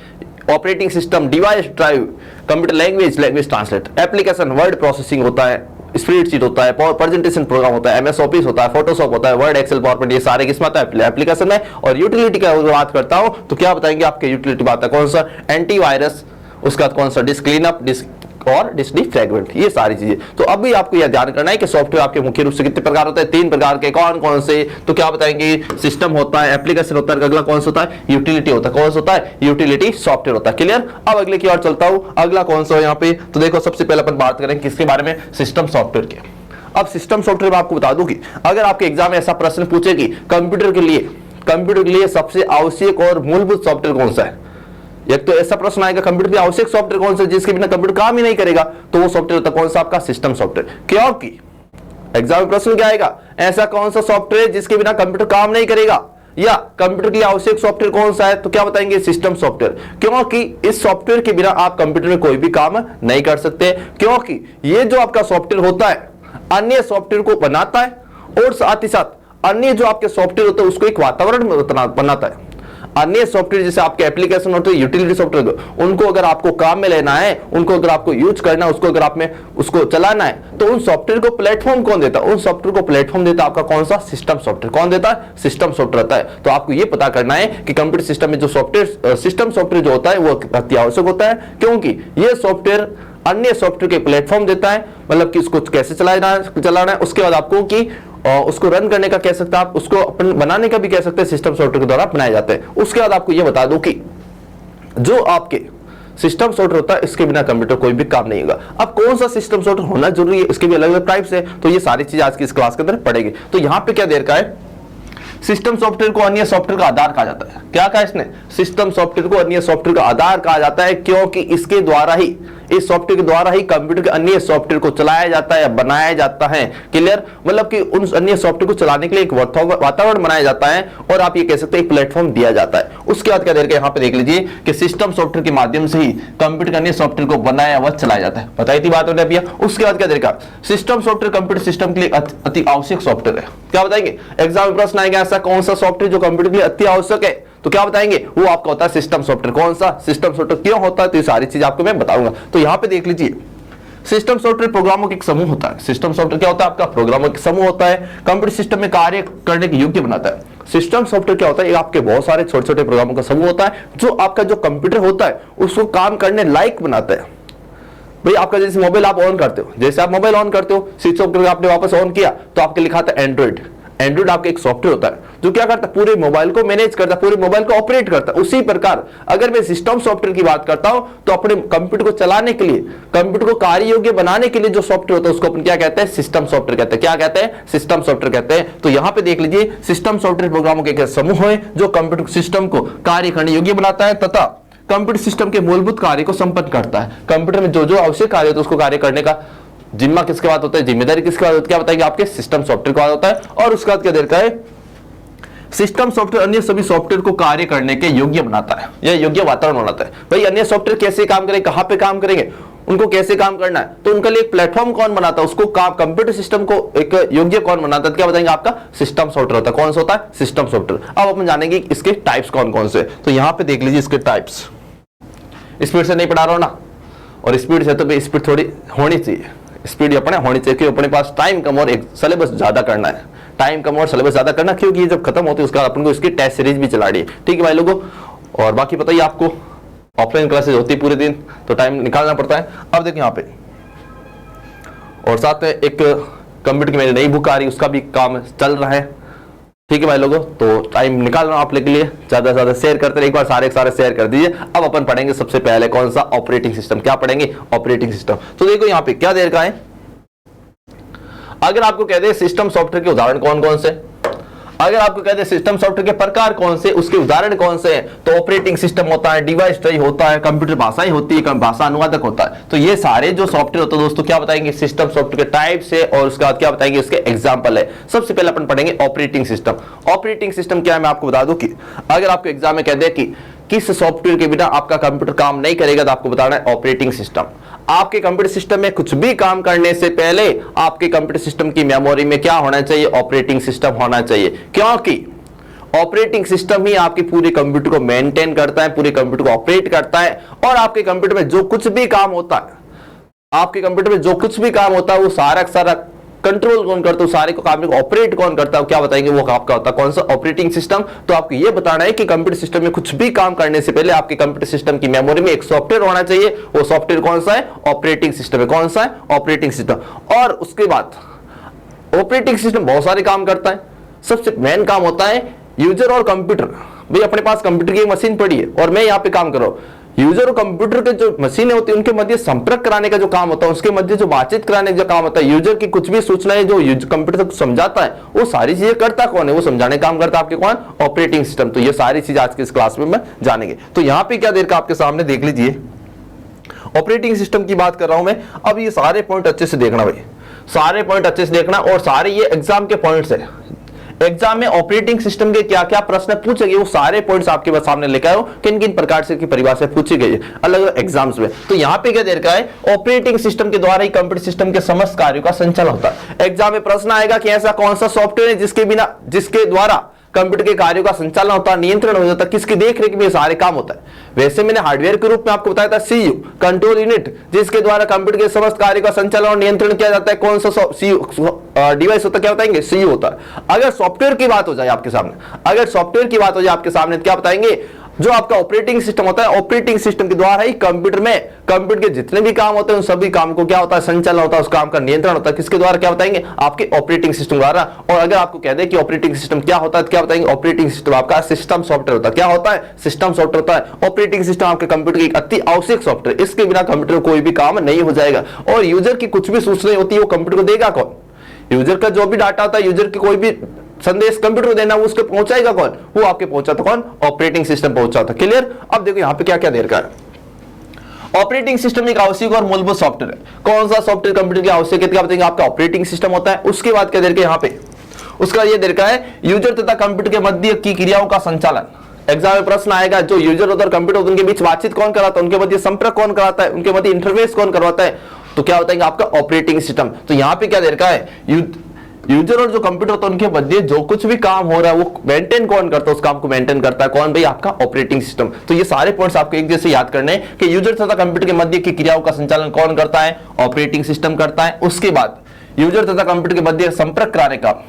operating system, device drive, computer language, language translator, application word processing होता है, स्प्रेडशीट होता है, पावर प्रेजेंटेशन प्रोग्राम होता है, एमएस ऑफिस होता है, फोटोशॉप होता है, वर्ड एक्सेल पावर पॉइंट, ये सारे किसमें आता है? एप्लीकेशन में। और यूटिलिटी की बात करता हूं तो क्या बताएंगे आपके यूटिलिटी बात है कौन सा? एंटीवायरस, उसका कौन सा? डिस्क क्लीनअप, डिस्क और डिस्क डिफ्रैगमेंट, ये सारी चीजें। तो अभी आपको यह ध्यान करना है कि सॉफ्टवेयर आपके मुख्य रूप से कितने प्रकार होते हैं? 3 प्रकार के। कौन कौन से? तो क्या बताएंगे? सिस्टम होता है, एप्लीकेशन होता है, अगला कौन सा होता है? यूटिलिटी होता है। कौन सा होता है? यूटिलिटी सॉफ्टवेयर होता है। क्लियर? अब अगले की ओर चलता हूं, अगला कौन सा है यहाँ पे। तो देखो सबसे पहले अपन बात करें किसके बारे में? सिस्टम सॉफ्टवेयर के। अब सिस्टम सॉफ्टवेयर में आपको बता दूं कि अगर आपके एग्जाम में ऐसा प्रश्न पूछे कि कंप्यूटर के लिए सबसे आवश्यक और मूलभूत सॉफ्टवेयर कौन सा है, एक तो ऐसा प्रश्न आएगा कंप्यूटर के आवश्यक सॉफ्टवेयर कौन सा जिसके बिना कंप्यूटर काम ही नहीं करेगा, तो वो सॉफ्टवेयर होता कौन सा? आपका सिस्टम सॉफ्टवेयर। क्योंकि एग्जाम में प्रश्न क्या आएगा? ऐसा कौन सा सॉफ्टवेयर जिसके बिना कंप्यूटर काम नहीं करेगा, या कंप्यूटर के लिए आवश्यक सॉफ्टवेयर कौन सा है, तो क्या बताएंगे सिस्टम सॉफ्टवेयर, क्योंकि इस सॉफ्टवेयर के बिना आप कंप्यूटर में कोई भी काम नहीं कर सकते, क्योंकि ये जो आपका सॉफ्टवेयर होता है अन्य सॉफ्टवेयर को बनाता है और साथ ही साथ अन्य जो आपके सॉफ्टवेयर होते हैं उसको एक वातावरण बनाता है। अन्य सॉफ्टवेयर जैसे आपके एप्लीकेशन होते हैं, यूटिलिटी सॉफ्टवेयर, उनको अगर आपको काम में लेना है, उनको अगर आपको यूज करना है, उसको अगर आप में उसको चलाना है, तो उन सॉफ्टवेयर को प्लेटफॉर्म कौन देता है, उन सॉफ्टवेयर को प्लेटफॉर्म देता है आपका कौन सा सिस्टम सॉफ्टवेयर। कौन देता है, सिस्टम सॉफ्टवेयर रहता है। तो आपको ये पता करना है कि कंप्यूटर सिस्टम में जो सॉफ्टवेयर सिस्टम सॉफ्टवेयर जो होता है वो अति आवश्यक होता है, क्योंकि ये सॉफ्टवेयर अन्य सॉफ्टवेयर के प्लेटफॉर्म देता है, मतलब कि उसको कैसे चलाना है, उसके बाद आपको कि उसको रन करने का कह सकते हैं आप, उसको अपन बनाने का भी कह सकते हैं, सिस्टम सॉफ्टवेयर के द्वारा बनाए जाते हैं। उसके बाद आपको यह बता दूं कि जो आपके सिस्टम सॉफ्टवेयर होता है इसके बिना कंप्यूटर कोई भी काम नहीं होगा। अब कौन सा सिस्टम सॉफ्टवेयर होना जरूरी है, इसके भी अलग अलग टाइप्स है, तो ये सारी चीज आज की इस क्लास के अंदर पढ़ेगी। तो यहां पे क्या देर का है, सिस्टम सॉफ्टवेयर को अन्य सॉफ्टवेयर का आधार कहा जाता है। क्या कहा इसने, सिस्टम सॉफ्टवेयर को अन्य सॉफ्टवेयर का आधार कहा जाता है, क्योंकि इसके द्वारा ही, इस सॉफ्टवेयर के द्वारा ही कंप्यूटर के अन्य सॉफ्टवेयर को चलाया जाता है या बनाया जाता है। क्लियर, मतलब कि उन अन्य सॉफ्टवेयर को चलाने के लिए एक वातावरण बनाया जाता है और आप ये कह सकते हैं एक प्लेटफॉर्म दिया जाता है। उसके बाद क्या देर का यहाँ पे देख लीजिए कि सिस्टम सॉफ्टवेयर के माध्यम से ही कंप्यूटर के अन्य सॉफ्टवेयर को बनाया व चलाया जाता है। बताई थी बात भैया। उसके बाद क्या देर का, सिस्टम सॉफ्टवेयर कंप्यूटर सिस्टम के लिए अति आवश्यक सॉफ्टवेयर है। क्या बताएंगे, एग्जाम में प्रश्न आएगा ऐसा कौन सा सॉफ्टवेयर जो कंप्यूटर के लिए अति आवश्यक है, तो क्या बताएंगे, वो आपका होता है सिस्टम सॉफ्टवेयर। कौन सा सिस्टम सॉफ्टवेयर, क्यों होता है, तो ये सारी चीज आपको मैं बताऊंगा। तो यहां पे देख लीजिए, सिस्टम सॉफ्टवेयर प्रोग्रामों का एक समूह होता है। सिस्टम सॉफ्टवेयर क्या होता है, आपका प्रोग्रामों का समूह होता है, कंप्यूटर सिस्टम में कार्य करने के योग्य बनाता है। सिस्टम सॉफ्टवेयर क्या होता है, ये आपके बहुत सारे छोटे छोटे प्रोग्रामों का समूह होता है, जो आपका जो कंप्यूटर होता है उसको काम करने लायक बनाता है। भाई आपका जैसे मोबाइल आप ऑन करते हो, जैसे आप मोबाइल ऑन करते हो, स्विच ऑफ करके आपने वापस ऑन किया तो आपके लिखा था एंड्रॉइड। एंड्रॉइड आपका एक सॉफ्टवेयर होता है जो क्या करता है, पूरे मोबाइल को मैनेज करता है, पूरे मोबाइल को ऑपरेट करता है। उसी प्रकार अगर मैं सिस्टम सॉफ्टवेयर की बात करता हूं तो अपने कंप्यूटर को चलाने के लिए, कंप्यूटर को कार्य योग्य बनाने के लिए जो सॉफ्टवेयर होता है उसको अपन क्या कहते हैं, सिस्टम सॉफ्टवेयर कहते हैं। क्या कहते हैं, सिस्टम सॉफ्टवेयर कहते हैं। तो यहां पे देख लीजिए, सिस्टम सॉफ्टवेयर प्रोग्रामों के एक समूह है जो कंप्यूटर सिस्टम को कार्य करने योग्य बनाता है तथा कंप्यूटर सिस्टम के मूलभूत कार्य को संपन्न करता है। कंप्यूटर में जो जो आवश्यक कार्य होता है उसको कार्य करने का जिम्मा किसके बाद होता है, जिम्मेदारी किसके बाद होती है, क्या बताएंगे, आपके सिस्टम सॉफ्टवेयर के बाद होता है। और उसके बाद क्या देर का है, सिस्टम सॉफ्टवेयर अन्य सभी सॉफ्टवेयर को कार्य करने के योग्य बनाता है, यह योग्य वातावरण बनाता है। भाई अन्य सॉफ्टवेयर कैसे काम करेंगे, कहां पे काम करेंगे, उनको कैसे काम करना है, तो उनके लिए एक प्लेटफॉर्म कौन बनाता है, उसको कंप्यूटर सिस्टम को एक योग्य कौन बनाता है, क्या बताएंगे, आपका सिस्टम सॉफ्टवेयर होता है। कौन सा होता है, सिस्टम सॉफ्टवेयर। अब अपन जानेंगे इसके टाइप्स कौन कौन से। तो यहां पे देख लीजिए इसके टाइप्स, स्पीड से नहीं पढ़ा रहा हूं ना, और स्पीड से तो स्पीड थोड़ी होनी चाहिए, स्पीड अपने होनी चाहिए, क्योंकि अपने पास टाइम कम और एक सिलेबस ज्यादा करना है, टाइम कम और सिलेबस ज्यादा करना, क्योंकि ये जब खत्म होती है उसके बाद अपन को इसकी टेस्ट सीरीज भी चलानी है। ठीक है भाई लोगों, और बाकी बताइए, आपको ऑफलाइन क्लासेस होती है पूरे दिन तो टाइम निकालना पड़ता है। अब देखिए यहाँ पे, और साथ में एक कंप्यूटर की मेरी नई बुक आ रही है, उसका भी काम चल रहा है। ठीक है भाई लोगों, तो टाइम निकाल रहा हूं आप लोगों के लिए, ज्यादा से ज्यादा शेयर करते रहिए, एक बार सारे शेयर कर दीजिए। अब अपन पढ़ेंगे सबसे पहले कौन सा, ऑपरेटिंग सिस्टम। क्या पढ़ेंगे, ऑपरेटिंग सिस्टम। तो देखो यहाँ पे क्या देर का है, अगर आपको कह दे सिस्टम सॉफ्टवेयर के उदाहरण कौन कौन से, अगर आपको कहते हैं सिस्टम सॉफ्टवेयर के प्रकार कौन से, उसके उदाहरण कौन से हैं, तो ऑपरेटिंग सिस्टम होता है, डिवाइस ट्री होता है, कंप्यूटर भाषाएं होती है, भाषा अनुवादक होता है। तो ये सारे जो सॉफ्टवेयर होते हैं दोस्तों, क्या बताएंगे, सिस्टम सॉफ्टवेयर के टाइप्स है, और उसके बाद क्या बताएंगे, उसके एग्जांपल है। सबसे पहले अपन पढ़ेंगे ऑपरेटिंग सिस्टम। ऑपरेटिंग सिस्टम क्या है, मैं आपको बता दूं कि अगर आपको एग्जाम में कह दे कि किस सॉफ्टवेयर के बिना आपका कंप्यूटर काम नहीं करेगा, तो आपको बताना है ऑपरेटिंग सिस्टम। आपके कंप्यूटर सिस्टम में कुछ भी काम करने से पहले आपके कंप्यूटर सिस्टम की मेमोरी में क्या होना चाहिए, ऑपरेटिंग सिस्टम होना चाहिए, क्योंकि ऑपरेटिंग सिस्टम ही आपके पूरे कंप्यूटर को मेंटेन करता है, पूरे कंप्यूटर को ऑपरेट करता है, और आपके कंप्यूटर में जो कुछ भी काम होता है, आपके कंप्यूटर में जो कुछ भी काम होता है वो सारा कंट्रोल कौन करता है, सारे को काम को ऑपरेट कौन करता है, क्या बताएंगे, वो आपका होता है कौन सा, ऑपरेटिंग सिस्टम। तो आपको ये बताना है कि कंप्यूटर सिस्टम में कुछ भी काम करने से पहले आपके कंप्यूटर सिस्टम की मेमोरी में एक सॉफ्टवेयर होना चाहिए, वो सॉफ्टवेयर कौन सा है, ऑपरेटिंग सिस्टम है। कौन सा है, ऑपरेटिंग सिस्टम। और उसके बाद ऑपरेटिंग सिस्टम बहुत सारे काम करता है, सबसे मेन काम होता है यूजर और कंप्यूटर। भाई अपने पास कंप्यूटर की मशीन पड़ी है और मैं यहाँ पे काम कर रहा हूँ, यूजर और कंप्यूटर के जो मशीनें होती है उनके मध्य संपर्क कराने का जो काम होता है, उसके मध्य जो बातचीत कराने का जो काम होता है, यूजर की कुछ भी सूचनाएं जो कंप्यूटर तक समझाता है, वो सारी चीजें करता कौन है, वो समझाने काम करता है आपके कौन, ऑपरेटिंग सिस्टम। तो ये सारी चीज आज की इस क्लास में मैं जानेंगे। तो यहाँ पे क्या देर का आपके सामने देख लीजिए, ऑपरेटिंग सिस्टम की बात कर रहा हूं मैं। अब ये सारे पॉइंट अच्छे से देखना भाई, सारे पॉइंट अच्छे से देखना, और सारे ये एग्जाम के पॉइंट्स है, एग्जाम में ऑपरेटिंग सिस्टम के क्या क्या प्रश्न पूछे गए वो सारे पॉइंट्स आपके सामने लेकर आए हो, किन किन प्रकार से की परिभाषा पूछी गई है अलग अलग एग्जाम्स में। तो यहाँ पे क्या दे रखा है, ऑपरेटिंग सिस्टम के द्वारा ही कंप्यूटर सिस्टम के समस्त कार्यों का संचालन होता है। एग्जाम में प्रश्न आएगा कि ऐसा कौन सा सॉफ्टवेयर है जिसके द्वारा कंप्यूटर के कार्यों का संचालन होता है, नियंत्रण हो जाता है, किसकी देखरेख में सारे काम होता है। वैसे मैंने हार्डवेयर के रूप में आपको बताया था सीयू, कंट्रोल यूनिट, जिसके द्वारा कंप्यूटर के समस्त कार्यों का संचालन और नियंत्रण किया जाता है। कौन सा डिवाइस होता है, क्या बताएंगे, सीयू होता है। अगर सॉफ्टवेयर की बात हो जाए आपके सामने, अगर सॉफ्टवेयर की बात हो जाए आपके सामने, क्या बताएंगे, जो आपका ऑपरेटिंग सिस्टम होता है, ऑपरेटिंग सिस्टम के द्वारा ही कंप्यूटर के जितने भी काम होते हैं उन सभी काम को क्या होता है, संचालन होता है, उस काम का नियंत्रण होता है, किसके द्वारा, क्या बताएंगे, आपके ऑपरेटिंग सिस्टम द्वारा। और अगर आपको कह दे कि ऑपरेटिंग सिस्टम क्या होता है, तो क्या बताएंगे, ऑपरेटिंग सिस्टम आपका सिस्टम सॉफ्टवेयर होता है। क्या होता है, सिस्टम सॉफ्टवेयर होता है। ऑपरेटिंग सिस्टम आपके कंप्यूटर की एक अति आवश्यक सॉफ्टवेयर, इसके बिना कंप्यूटर कोई भी काम नहीं हो जाएगा। और यूजर की कुछ भी सूचना होती है वो कंप्यूटर को देगा कौन, यूजर का जो भी डाटा होता है, यूजर की कोई भी संदेश कंप्यूटर को देना, वो उसको पहुंचाएगा कौन, वो आपके पहुंचाता कौन, ऑपरेटिंग सिस्टम पहुंचाता। क्लियर। अब देखो यहां पे क्या क्या दे रखा है। ऑपरेटिंग सिस्टम एक आवश्यक और मूलभूत सॉफ्टवेयर है। कौन सा सॉफ्टवेयर कंप्यूटर की आवश्यक है, क्या बताएंगे, आपका ऑपरेटिंग सिस्टम होता है। उसके बाद क्या दे रखा है यहां पे, उसका ये दे रखा है यूजर तथा कंप्यूटर के मध्य की क्रियाओं का संचालन। एग्जाम में प्रश्न आएगा, जो यूजर होता है कंप्यूटर होता है, उनके बीच बातचीत कौन कराता है, उनके मध्य संपर्क कौन कराता है, उनके मध्य इंटरफेस कौन करवाता है, तो क्या बताएंगे, आपका ऑपरेटिंग सिस्टम। तो यहां पे क्या दे रखा है, यूजर और जो कंप्यूटर होता है उनके मध्य जो कुछ भी काम हो रहा है वो मेंटेन कौन करता है, उस काम को मेंटेन करता है कौन, भाई आपका ऑपरेटिंग सिस्टम। तो ये सारे पॉइंट्स आपको एक जैसे याद करने हैं कि यूजर तथा कंप्यूटर के मध्य की क्रियाओं का संचालन कौन करता है, ऑपरेटिंग सिस्टम करता है। उसके बाद यूजर तथा कंप्यूटर के मध्य संपर्क कराने का,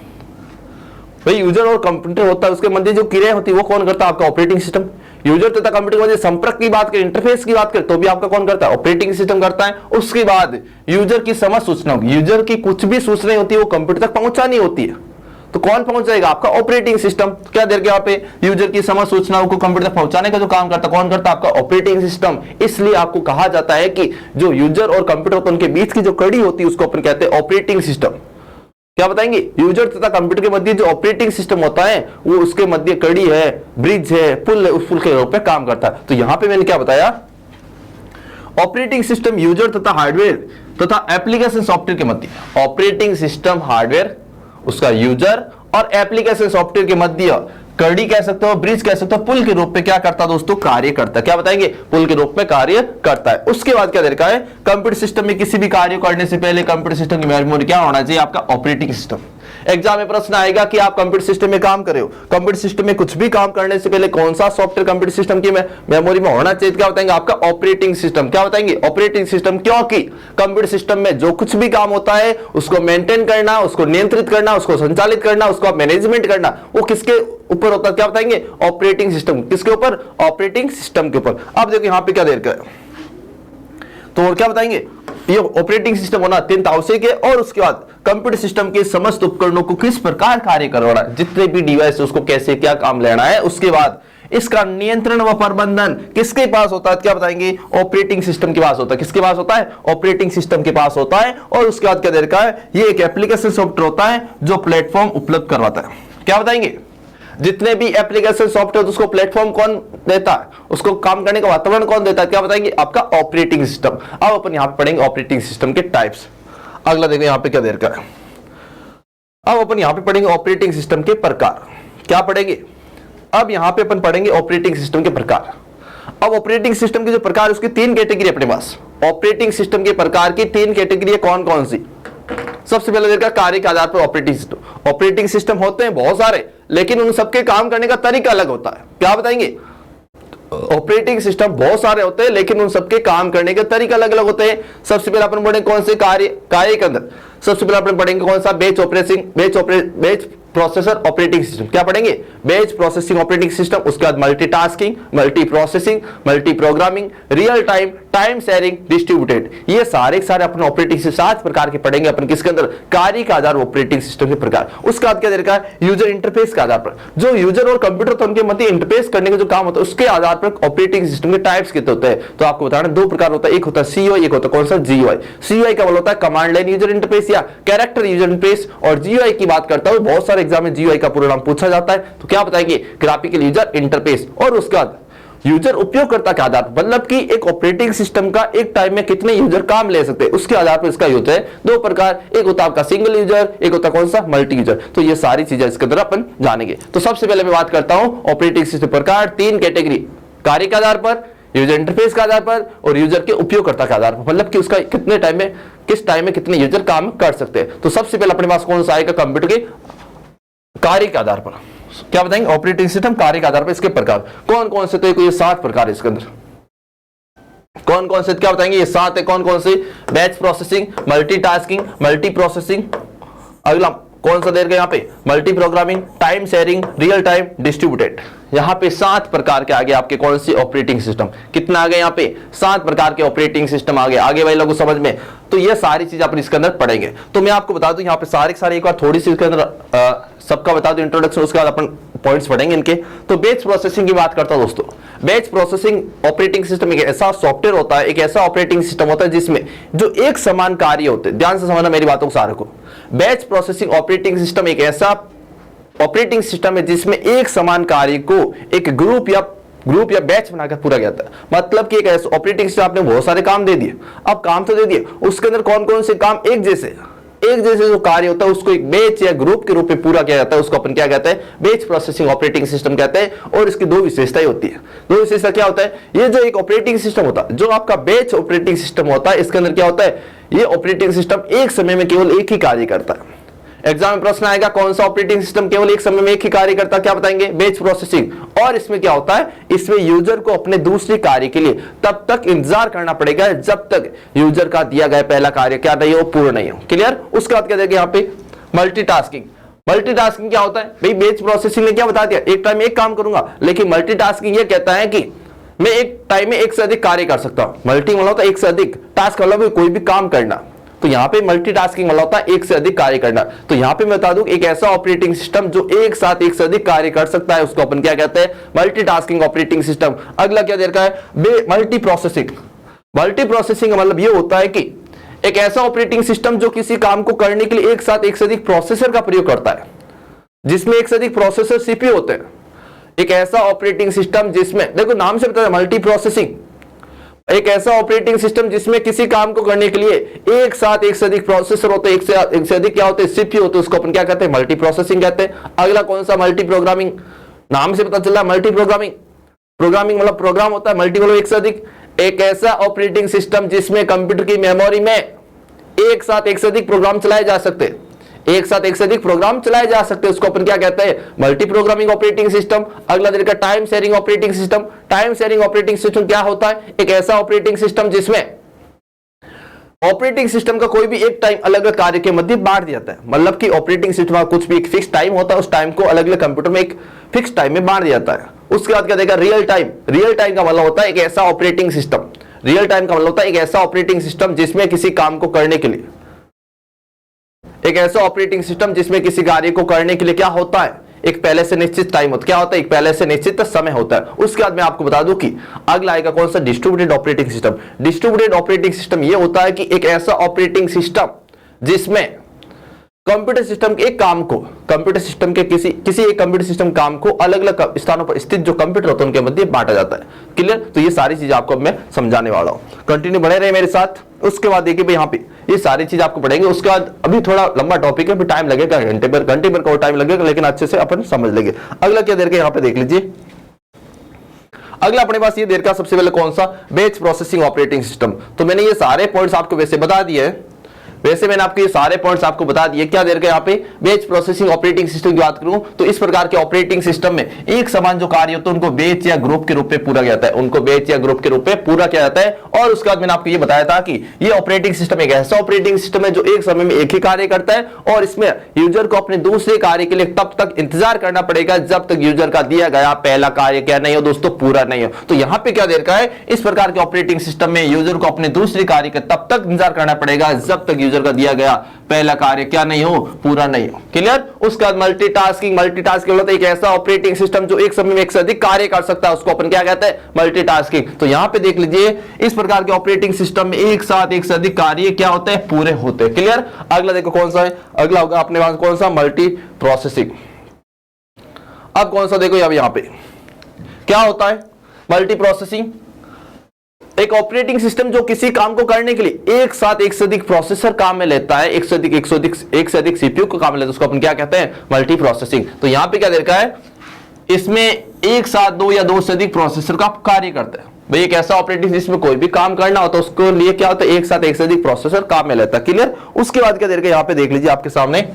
भाई यूजर और कंप्यूटर होता है उसके मध्य जो क्रिया होती है वो कौन करता है, आपका ऑपरेटिंग सिस्टम। यूजर तथा कंप्यूटर के मध्य संपर्क की बात करें, इंटरफेस की बात करें, तो भी आपका कौन करता है, ऑपरेटिंग सिस्टम करता है। उसके बाद यूजर की समस्त सूचना, यूजर की कुछ भी सूचनाएं होती है वो कंप्यूटर तक पहुंचानी होती है, तो कौन पहुंचाएगा, आपका ऑपरेटिंग सिस्टम। क्या देर के यहाँ पे यूजर की समस्त सूचनाओं को कंप्यूटर तक पहुंचाने का जो काम करता कौन करता, आपका ऑपरेटिंग सिस्टम। इसलिए आपको कहा जाता है कि जो यूजर और कंप्यूटर होता है उनके बीच की जो कड़ी होती है उसको अपन कहते हैं ऑपरेटिंग सिस्टम। क्या बताएंगे, यूजर तथा कंप्यूटर के मध्य जो ऑपरेटिंग सिस्टम होता है वो उसके मध्य कड़ी है, ब्रिज है, पुल है, उस पुल के रूप में काम करता है। तो यहां पे मैंने क्या बताया, ऑपरेटिंग सिस्टम यूजर तथा हार्डवेयर तथा एप्लीकेशन सॉफ्टवेयर के मध्य, ऑपरेटिंग सिस्टम हार्डवेयर, उसका यूजर और एप्लीकेशन सॉफ्टवेयर के मध्य कड़ी कह सकते हो, ब्रिज कह सकते हो, पुल के रूप में क्या करता है दोस्तों, कार्य करता है। क्या बताएंगे, पुल के रूप में कार्य करता है। उसके बाद क्या देखा है, कंप्यूटर सिस्टम में किसी भी कार्य करने से पहले कंप्यूटर सिस्टम की मेमोरी क्या होना चाहिए, आपका ऑपरेटिंग सिस्टम। एग्जाम में प्रश्न आएगा कि आप कंप्यूटर सिस्टम में काम कर रहे हो, कंप्यूटर सिस्टम में कुछ भी काम करने से पहले कौन सा सॉफ्टवेयर कंप्यूटर सिस्टम की मेमोरी में होना चाहिए, क्या बताएंगे, आपका ऑपरेटिंग सिस्टम। क्या बताएंगे, ऑपरेटिंग सिस्टम, क्योंकि कंप्यूटर सिस्टम में जो कुछ भी काम होता है उसको मेंटेन करना, उसको नियंत्रित करना, उसको संचालित करना, उसको मैनेजमेंट करना, वो किसके ऊपर होता है, क्या बताएंगे, ऑपरेटिंग सिस्टम। किसके ऊपर, ऑपरेटिंग सिस्टम के ऊपर। अब देखो यहां पे क्या देर का है, तो क्या बताएंगे, ये ऑपरेटिंग सिस्टम होना अत्यंत आवश्यक है। और उसके बाद कंप्यूटर सिस्टम के समस्त उपकरणों को किस प्रकार कार्य करवाना है, जितने भी डिवाइस उसको कैसे क्या काम लेना है। उसके बाद इसका नियंत्रण व प्रबंधन किसके पास होता है, क्या बताएंगे, ऑपरेटिंग सिस्टम के पास होता है। किसके पास होता है, ऑपरेटिंग सिस्टम के पास होता है। और उसके बाद क्या दे रखा है, ये एक एप्लीकेशन सॉफ्टवेयर होता है जो प्लेटफॉर्म उपलब्ध करवाता है। क्या बताएंगे, जितने भी एप्लीकेशन सॉफ्टवेयर उसको प्लेटफॉर्म कौन देता है, उसको काम करने का वातावरण कौन देता है, क्या बताएंगे, आपका ऑपरेटिंग सिस्टम। अब अपन यहां पर पढ़ेंगे ऑपरेटिंग सिस्टम के टाइप्स। अगला देखो यहां पे क्या दे रखा है, अब अपन यहां पे पढ़ेंगे ऑपरेटिंग सिस्टम के प्रकार। क्या पढ़ेंगे, अब यहां पे अपन पढ़ेंगे ऑपरेटिंग सिस्टम के प्रकार। अब ऑपरेटिंग सिस्टम के जो प्रकार, उसकी तीन कैटेगरी अपने पास। ऑपरेटिंग सिस्टम के प्रकार की तीन कैटेगरी कौन कौन सी। सबसे पहले देखा कार्य के आधार पर ऑपरेटिंग सिस्टम। ऑपरेटिंग सिस्टम होते हैं बहुत सारे, लेकिन उन सबके काम करने का तरीका अलग होता है। क्या बताएंगे, ऑपरेटिंग सिस्टम बहुत सारे होते हैं लेकिन उन सबके काम करने के तरीके अलग अलग होते हैं। सबसे पहले अपन पढ़ेंगे कौन से कार्य के अंदर, सबसे पहले अपन पढ़ेंगे कौन सा, बेच प्रोसेसर ऑपरेटिंग सिस्टम। क्या पढ़ेंगे, बेच प्रोसेसिंग ऑपरेटिंग सिस्टम। उसके बाद multitasking, multi processing, multi programming, real time, time sharing, distributed. ये सारे अपन ऑपरेटिंग से 7 प्रकार के पढ़ेंगे अपन किसके अंदर, कार्य के आधार ऑपरेटिंग सिस्टम के प्रकार। उसके बाद क्या दे रखा है, यूजर इंटरफेस के आधार पर, जो यूजर और कंप्यूटर तो उनके मध्य इंटरफेस करने का जो काम होता है उसके आधार पर ऑपरेटिंग सिस्टम के टाइप्स कितने होते हैं। तो आपको बताना 2 प्रकार होता है, एक होता है सीयूआई, एक होता है कौन सा, जीयूआई। सीयूआई का मतलब होता है कमांड लाइन यूजर इंटरफेस या कैरेक्टर यूजर इंटरफेस। और जीयूआई की बात करता हूं, बहुत सारे एग्जाम में जीयूआई का पूरा नाम पूछा जाता है, तो क्या बताएंगे, ग्राफिकल यूजर इंटरफेस। और उसके बाद यूजर उपयोगकर्ता के आधार पर, मतलब कि एक ऑपरेटिंग सिस्टम का एक टाइम में कितने यूजर काम ले सकते हैं उसके आधार पर इसका यूज है। दो प्रकार, एक होता है आपका सिंगल यूजर, एक होता है कौन सा, मल्टी यूजर। तो ये सारी चीजें इसके अंदर अपन जानेंगे। तो सबसे पहले मैं बात करता हूं ऑपरेटिंग सिस्टम प्रकार, तीन कैटेगरी, कार्य के आधार पर, यूजर इंटरफेस के आधार पर और यूजर के उपयोगकर्ता के आधार पर, मतलब कि उसका कितने टाइम में, किस टाइम में कितने यूजर काम कर सकते हैं। तो सबसे पहले अपने पास कौन सा आएगा, कंप्यूटर के कार्य के आधार पर। क्या बताएंगे, ऑपरेटिंग सिस्टम कार्य के आधार पर इसके प्रकार कौन कौन से, तो ये 7 प्रकार है इसके अंदर। कौन कौन से, क्या बताएंगे, ये 7 है। कौन कौन से, batch processing, multitasking, multi processing, अगला कौन सा देर यहाँ पे, multi programming, time sharing, real time, distributed. यहाँ पे 7 प्रकार के आगे आपके कौन सी ऑपरेटिंग सिस्टम, कितना आ गए यहाँ पे, 7 प्रकार के ऑपरेटिंग सिस्टम आगे भाई लोगों समझ में। तो ये सारी चीज अपन इसके अंदर पढ़ेंगे। तो मैं आपको बता दूं यहाँ पे सारे एक बार थोड़ी सी इसके अंदर सबका बता दूं इंट्रोडक्शन, उसके बाद अपन पॉइंट्स पढ़ेंगे इनके। तो बैच प्रोसेसिंग की बात करता हूं दोस्तों। बैच प्रोसेसिंग ऑपरेटिंग सिस्टम एक ऐसा सॉफ्टवेयर होता है, एक ऐसा ऑपरेटिंग सिस्टम होता है जिसमें जो एक समान कार्य होते हैं, ध्यान से समझना मेरी बातों को सारे को। बैच प्रोसेसिंग ऑपरेटिंग सिस्टम एक ऐसा ऑपरेटिंग सिस्टम है जिसमें एक समान कार्य को एक ग्रुप या बैच बनाकर पूरा किया जाता है। मतलब कि एक ऐसा ऑपरेटिंग सिस्टम, आपने बहुत सारे काम दे दिए, अब काम तो दे दिए, उसके अंदर कौन कौन से काम एक जैसे जो कार्य होता है उसको एक बैच या ग्रुप के रूप में पूरा किया जाता है, उसको अपन क्या कहते हैं, बैच प्रोसेसिंग ऑपरेटिंग सिस्टम कहते हैं। और इसकी दो विशेषताएं होती है। दो विशेषता क्या होता है, ये जो एक ऑपरेटिंग सिस्टम होता है, जो आपका बैच ऑपरेटिंग सिस्टम होता है, इसके अंदर क्या होता है, ये ऑपरेटिंग सिस्टम एक समय में केवल एक ही कार्य करता है। एग्जाम में प्रश्न आएगा कौन सा ऑपरेटिंग सिस्टम केवल एक समय में एक ही कार्य करता है, क्या बताएंगे, बैच प्रोसेसिंग। और इसमें क्या होता है, इसमें यूजर को अपने दूसरे कार्य के लिए तब तक इंतजार करना पड़ेगा जब तक यूजर का दिया गया पहला कार्य क्या नहीं हो, पूर्ण नहीं हो। क्लियर। उसके बाद क्या देखेंगे यहाँ पे, मल्टीटास्किंग। मल्टीटास्किंग क्या होता है भाई, बैच प्रोसेसिंग ने क्या बता दिया, एक टाइम में एक काम करूंगा, लेकिन मल्टीटास्किंग ये कहता है कि मैं एक टाइम में एक से अधिक कार्य कर सकता हूं। मल्टी मतलब एक से अधिक, टास्क मतलब कोई भी काम करना। तो यहां पे मल्टीटास्किंग मतलब होता है एक से अधिक कार्य करना। तो यहां पे मैं बता दूं एक ऐसा ऑपरेटिंग सिस्टम जो एक साथ एक से अधिक कार्य कर सकता है, उसको अपन क्या कहते हैं, मल्टीटास्किंग ऑपरेटिंग सिस्टम। अगला क्या दे रखा है, मल्टी प्रोसेसिंग। मल्टी प्रोसेसिंग का मतलब ये होता है कि एक ऐसा ऑपरेटिंग सिस्टम जो किसी काम को करने के लिए एक साथ एक से अधिक प्रोसेसर का प्रयोग करता है, जिसमें एक से अधिक प्रोसेसर सीपीयू होते हैं। एक ऐसा ऑपरेटिंग सिस्टम जिसमें, देखो नाम से बताया मल्टी प्रोसेसिंग, एक ऐसा ऑपरेटिंग सिस्टम जिसमें किसी काम को करने के लिए एक साथ एक से अधिक प्रोसेसर होते हैं, एक से अधिक क्या होते हैं, सीपीयू होते हैं, उसको अपन क्या कहते हैं, मल्टी प्रोसेसिंग कहते हैं। अगला कौन सा, मल्टी प्रोग्रामिंग। नाम से पता चल रहा है मल्टी प्रोग्रामिंग। प्रोग्रामिंग मतलब प्रोग्राम होता है, मल्टी मतलब एक से अधिक। एक ऐसा ऑपरेटिंग सिस्टम जिसमें कंप्यूटर की मेमोरी में एक साथ एक से अधिक प्रोग्राम चलाए जा सकते हैं, एक साथ एक से अधिक प्रोग्राम चलाए जा सकते हैं, उसको अपन क्या कहते हैं, मल्टी प्रोग्रामिंग ऑपरेटिंग सिस्टम। अगला तरीका time sharing operating system. Time sharing operating system क्या होता है, एक ऐसा ऑपरेटिंग सिस्टम जिसमें ऑपरेटिंग सिस्टम का कोई भी एक टाइम अलग अलग कार्य के मध्य बांट दिया जाता है। मतलब कि ऑपरेटिंग सिस्टम का कुछ भी एक फिक्स टाइम होता है, उस टाइम को अलग अलग कंप्यूटर में एक फिक्स टाइम में बांट दिया जाता है। उसके बाद क्या देगा, रियल टाइम। रियल टाइम का मतलब होता है एक ऐसा ऑपरेटिंग सिस्टम, रियल टाइम का मतलब होता है एक ऐसा ऑपरेटिंग सिस्टम जिसमें किसी काम को करने के लिए, एक ऐसा ऑपरेटिंग सिस्टम जिसमें किसी कार्य को करने के लिए क्या होता है, एक पहले से निश्चित टाइम होता है। क्या होता है, एक पहले से निश्चित समय होता है। उसके बाद मैं आपको बता दूं कि अगला आएगा कौन सा, distributed operating system. Distributed operating system ये होता है कि एक ऐसा ऑपरेटिंग सिस्टम जिसमें कंप्यूटर सिस्टम के एक काम को, कंप्यूटर सिस्टम के किसी एक कंप्यूटर सिस्टम काम को अलग अलग स्थानों पर स्थित जो कंप्यूटर होते हैं उनके मध्य बांटा जाता है। क्लियर। तो ये सारी चीज आपको मैं समझाने वाला हूं, कंटिन्यू बने रहे मेरे साथ। उसके बाद देखिए भाई यहाँ पे ये सारी चीज आपको पढ़ेंगे। उसके बाद अभी थोड़ा लंबा टॉपिक है, टाइम लगेगा, घंटे भर का टाइम लगेगा, लेकिन अच्छे से अपन समझ लेंगे। अगला क्या देर का यहाँ पे देख लीजिए। अगला अपने पास ये देर का सबसे पहले कौन सा, बैच प्रोसेसिंग ऑपरेटिंग सिस्टम। तो मैंने ये सारे पॉइंट्स आपको वैसे बता दिए हैं, वैसे मैंने आपको ये सारे पॉइंट्स आपको बता दिए। क्या देर का यहाँ पे बैच प्रोसेसिंग ऑपरेटिंग सिस्टम की बात करूं तो इस प्रकार के ऑपरेटिंग सिस्टम में एक समान जो कार्य होते हैं उनको बैच या ग्रुप के रूप में पूरा किया जाता है, उनको बैच या ग्रुप के रूप में पूरा किया जाता है। और उसके बाद मैंने आपको ये बताया था कि ये ऑपरेटिंग सिस्टम एक ऐसा ऑपरेटिंग सिस्टम है जो एक समय में एक ही कार्य करता है, और इसमें यूजर को अपने दूसरे कार्य के लिए तब तक इंतजार करना पड़ेगा जब तक यूजर का दिया गया पहला कार्य क्या नहीं हो दोस्तों, पूरा नहीं हो। तो यहाँ पे क्या देर का है, इस प्रकार के ऑपरेटिंग सिस्टम में यूजर को अपने दूसरे कार्य का तब तक इंतजार करना पड़ेगा जब तक यूजर का दिया गया पहला कार्य क्या नहीं हो, पूरा नहीं हो। क्लियर। उसके बाद मल्टीटास्किंग। मल्टीटास्किंग मतलब एक ऐसा ऑपरेटिंग सिस्टम जो एक समय में एक से अधिक कार्य कर सकता है, उसको अपन क्या कहते हैं, मल्टीटास्किंग। तो यहां पे देख लीजिए इस प्रकार के ऑपरेटिंग सिस्टम में एक साथ एक से अधिक कार्य क्या होते हैं, पूरे होते हैं। क्लियर। अगला देखो कौन सा है, अगला होगा अपने पास कौन सा, मल्टी प्रोसेसिंग। अब कौन सा देखो, अब यहां पे क्या होता है, मल्टी प्रोसेसिंग, एक ऑपरेटिंग सिस्टम जो किसी काम को करने के लिए एक साथ एक से अधिक प्रोसेसर काम में लेता है, एक से अधिक सीपीयू को काम में लेता है, उसको अपन क्या कहते हैं, मल्टी प्रोसेसिंग। तो यहां पे क्या दे रखा है, इसमें एक साथ दो या दो से अधिक प्रोसेसर का कार्य करता है। भाई एक ऐसा ऑपरेटिंग सिस्टम कोई भी काम करना होता है उसको लिए क्या होता है, एक साथ एक से अधिक प्रोसेसर काम में लेता है। क्लियर। उसके बाद क्या दे रखा है, यहां पे देख लीजिए आपके सामने